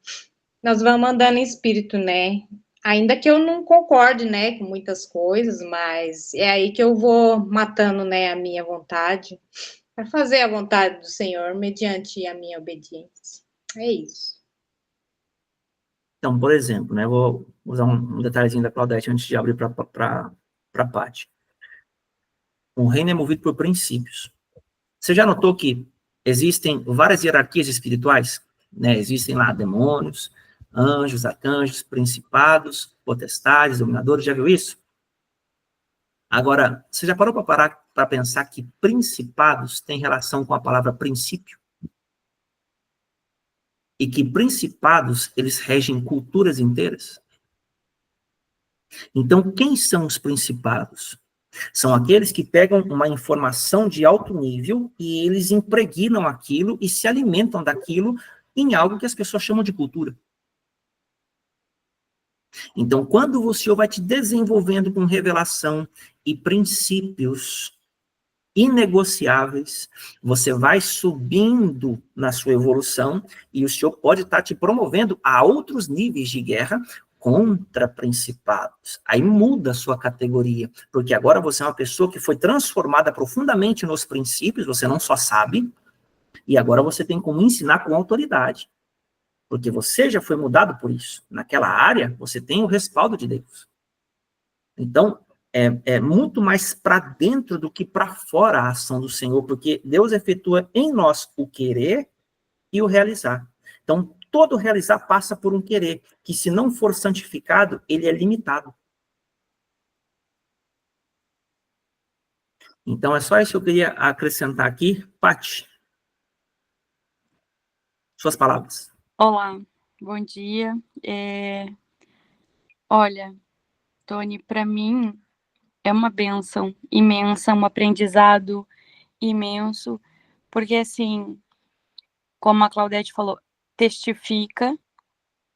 nós vamos andando em espírito, né? Ainda que eu não concorde, né, com muitas coisas, mas é aí que eu vou matando, né, a minha vontade para fazer a vontade do Senhor mediante a minha obediência. É isso. Então, por exemplo, né, vou usar um detalhezinho da Claudete antes de abrir para a Paty. O reino é movido por princípios. Você já notou que existem várias hierarquias espirituais? Né? Existem lá demônios, anjos, arcanjos, principados, potestades, dominadores, já viu isso? Agora, você já parou para parar para pensar que principados têm relação com a palavra princípio? E que principados, eles regem culturas inteiras? Então, quem são os principados? São aqueles que pegam uma informação de alto nível e eles impregnam aquilo e se alimentam daquilo em algo que as pessoas chamam de cultura. Então, quando o Senhor vai te desenvolvendo com revelação e princípios inegociáveis, você vai subindo na sua evolução e o Senhor pode estar te promovendo a outros níveis de guerra contra principados. Aí muda a sua categoria, porque agora você é uma pessoa que foi transformada profundamente nos princípios, você não só sabe, e agora você tem como ensinar com autoridade, porque você já foi mudado por isso. Naquela área, você tem o respaldo de Deus. Então, é muito mais para dentro do que para fora a ação do Senhor, porque Deus efetua em nós o querer e o realizar. Então, todo realizar passa por um querer, que se não for santificado, ele é limitado. Então, é só isso que eu queria acrescentar aqui. Paty, suas palavras. Olá, bom dia. Olha, Tony, para mim é uma bênção imensa, um aprendizado imenso, porque assim, como a Claudete falou, testifica,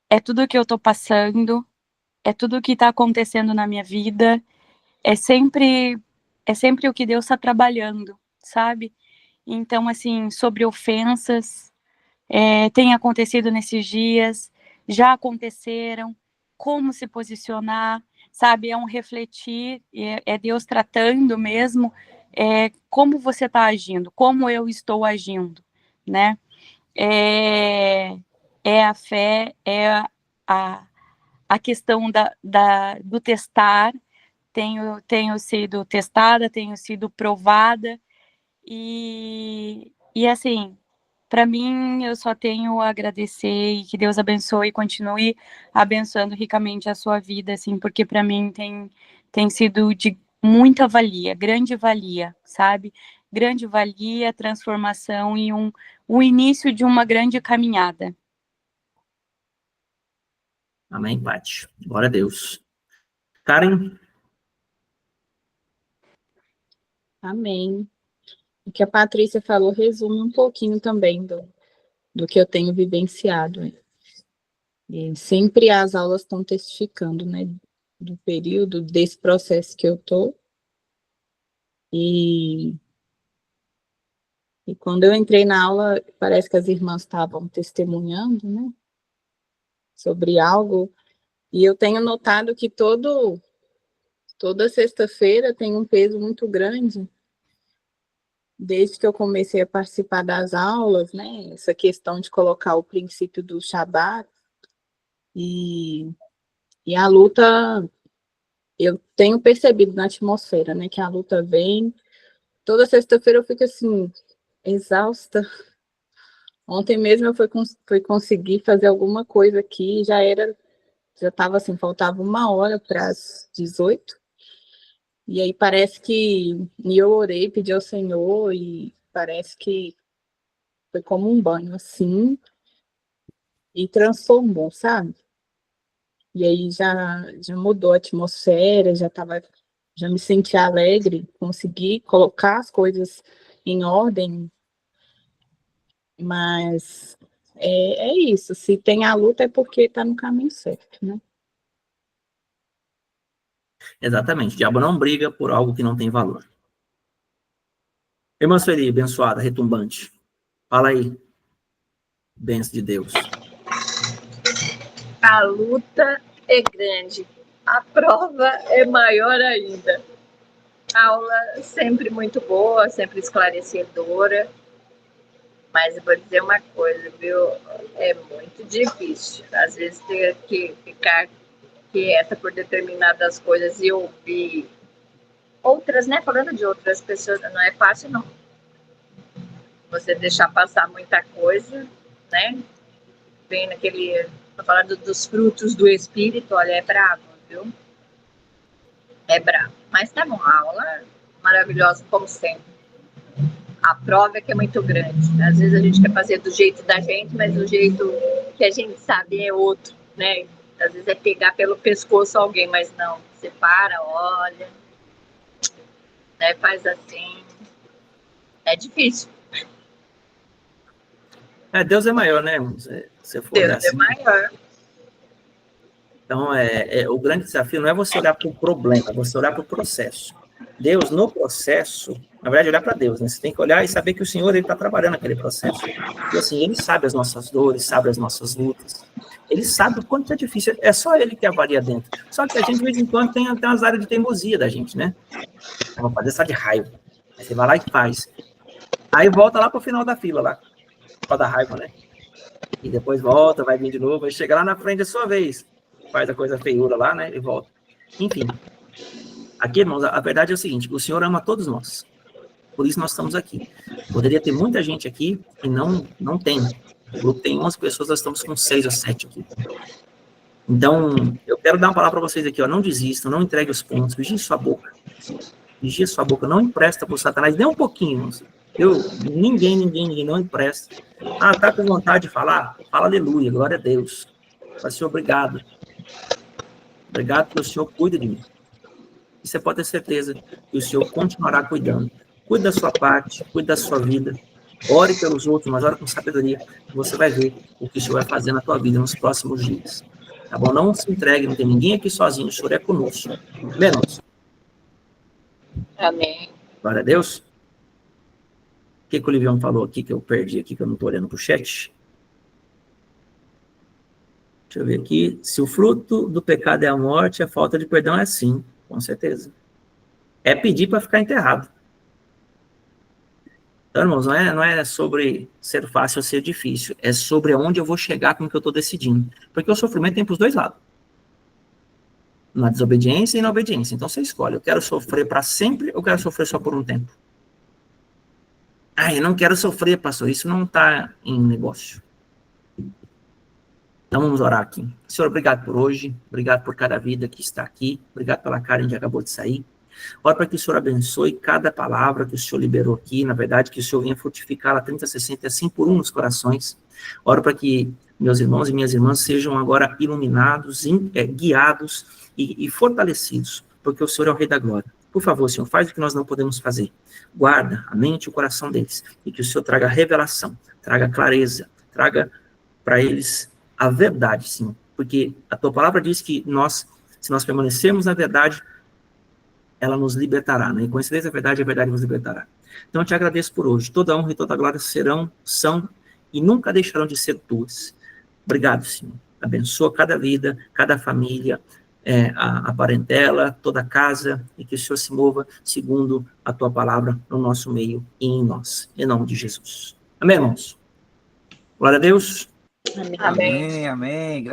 é tudo que eu estou passando, é tudo que está acontecendo na minha vida, é sempre o que Deus está trabalhando, sabe? Então, assim, sobre ofensas, tem acontecido nesses dias, já aconteceram, como se posicionar, sabe? É um refletir, é Deus tratando mesmo, como você está agindo, como eu estou agindo, né? É a fé, é a questão do testar. Tenho sido testada, tenho sido provada, e assim, para mim, eu só tenho a agradecer e que Deus abençoe e continue abençoando ricamente a sua vida, assim, porque para mim tem sido de muita valia, grande valia, sabe? Grande valia, transformação e o início de uma grande caminhada. Amém, Paty. Glória a Deus. Karen? Amém. O que a Patrícia falou resume um pouquinho também do que eu tenho vivenciado. E sempre as aulas estão testificando, né, do período, desse processo que eu estou. E quando eu entrei na aula, parece que as irmãs estavam testemunhando, né, sobre algo, e eu tenho notado que toda sexta-feira tem um peso muito grande, desde que eu comecei a participar das aulas, né, essa questão de colocar o princípio do Shabat, e a luta, eu tenho percebido na atmosfera, né, que a luta vem. Toda sexta-feira eu fico assim, exausta. Ontem mesmo eu fui conseguir fazer alguma coisa aqui, já estava assim, faltava 1 hora para as 18. E aí parece que eu orei, pedi ao Senhor, e parece que foi como um banho assim, e transformou, sabe? E aí já mudou a atmosfera, já me senti alegre, consegui colocar as coisas em ordem, mas é isso, se tem a luta é porque está no caminho certo, né? Exatamente. O diabo não briga por algo que não tem valor. Irmã Sueli, abençoada, retumbante. Fala aí. Bênção de Deus. A luta é grande, a prova é maior ainda. Aula sempre muito boa, sempre esclarecedora, mas eu vou dizer uma coisa, viu? É muito difícil. Às vezes ter que ficar quieta por determinadas coisas e ouvir outras, né? Falando de outras pessoas, não é fácil, não. Você deixar passar muita coisa, né? Vem naquele... Tô falando dos frutos do Espírito, olha, é bravo, viu? É bravo. Mas tá bom, a aula maravilhosa, como sempre. A prova é que é muito grande. Às vezes a gente quer fazer do jeito da gente, mas o jeito que a gente sabe é outro, né? Às vezes é pegar pelo pescoço alguém, mas não. Você para, olha, né? Faz assim. É difícil. Deus é maior, né? Se for olhar Deus é assim. maior. Então, o grande desafio não é você olhar para o problema, é você olhar para o processo. Deus, no processo, na verdade, olhar para Deus, né? Você tem que olhar e saber que o Senhor está trabalhando naquele processo. E assim, Ele sabe as nossas dores, sabe as nossas lutas. Ele sabe o quanto é difícil. É só Ele que avalia dentro. Só que a gente, de vez em quando, tem umas áreas de teimosia da gente, né? Eu vou fazer só de raiva. Aí você vai lá e faz. Aí volta lá para o final da fila, lá. Para dar raiva, né? E depois volta, vai vir de novo, aí chega lá na frente da sua vez. Faz a coisa feiura lá, né? E volta. Enfim. Aqui, irmãos, a verdade é o seguinte, o Senhor ama todos nós. Por isso nós estamos aqui. Poderia ter muita gente aqui e não tem. O grupo tem 11 pessoas, nós estamos com 6 ou 7 aqui. Então, eu quero dar uma palavra para vocês aqui, ó. Não desistam, não entregue os pontos, vigie sua boca. Vigie sua boca, não empresta para o Satanás, nem um pouquinho, irmãos. Ninguém não empresta. Ah, tá com vontade de falar? Fala aleluia, glória a Deus. Vai ser obrigado. Obrigado porque o Senhor cuida de mim. E você pode ter certeza que o Senhor continuará cuidando. Cuide da sua parte, cuide da sua vida. Ore pelos outros, mas ore com sabedoria. Você vai ver o que o Senhor vai fazer na tua vida nos próximos dias. Tá bom? Não se entregue, não tem ninguém aqui sozinho. O Senhor é conosco. Menos. Amém. Glória a Deus. O que o Livião falou aqui, que eu perdi aqui, que eu não estou olhando para o chat? Deixa eu ver aqui. Se o fruto do pecado é a morte, a falta de perdão é sim, com certeza. É pedir para ficar enterrado. Então, irmãos, não é sobre ser fácil ou ser difícil. É sobre onde eu vou chegar com o que eu estou decidindo. Porque o sofrimento tem para os dois lados. Na desobediência e na obediência. Então, você escolhe. Eu quero sofrer para sempre ou eu quero sofrer só por um tempo? Eu não quero sofrer, pastor. Isso não está em negócio. Então, vamos orar aqui. Senhor, obrigado por hoje. Obrigado por cada vida que está aqui. Obrigado pela Karen que acabou de sair. Ora para que o Senhor abençoe cada palavra que o Senhor liberou aqui, na verdade, que o Senhor venha frutificar a 30, 60 e assim por um nos corações. Ora para que meus irmãos e minhas irmãs sejam agora iluminados, guiados e fortalecidos, porque o Senhor é o Rei da Glória. Por favor, Senhor, faz o que nós não podemos fazer. Guarda a mente e o coração deles, e que o Senhor traga revelação, traga clareza, traga para eles a verdade, Senhor, porque a Tua palavra diz que se nós permanecermos na verdade, ela nos libertará, né? E conhecereis a verdade nos libertará. Então, eu te agradeço por hoje. Toda honra e toda glória são e nunca deixarão de ser tuas. Obrigado, Senhor. Abençoa cada vida, cada família, a parentela, toda a casa, e que o Senhor se mova segundo a tua palavra no nosso meio e em nós. Em nome de Jesus. Amém, irmãos? Glória a Deus. Amém. Amém.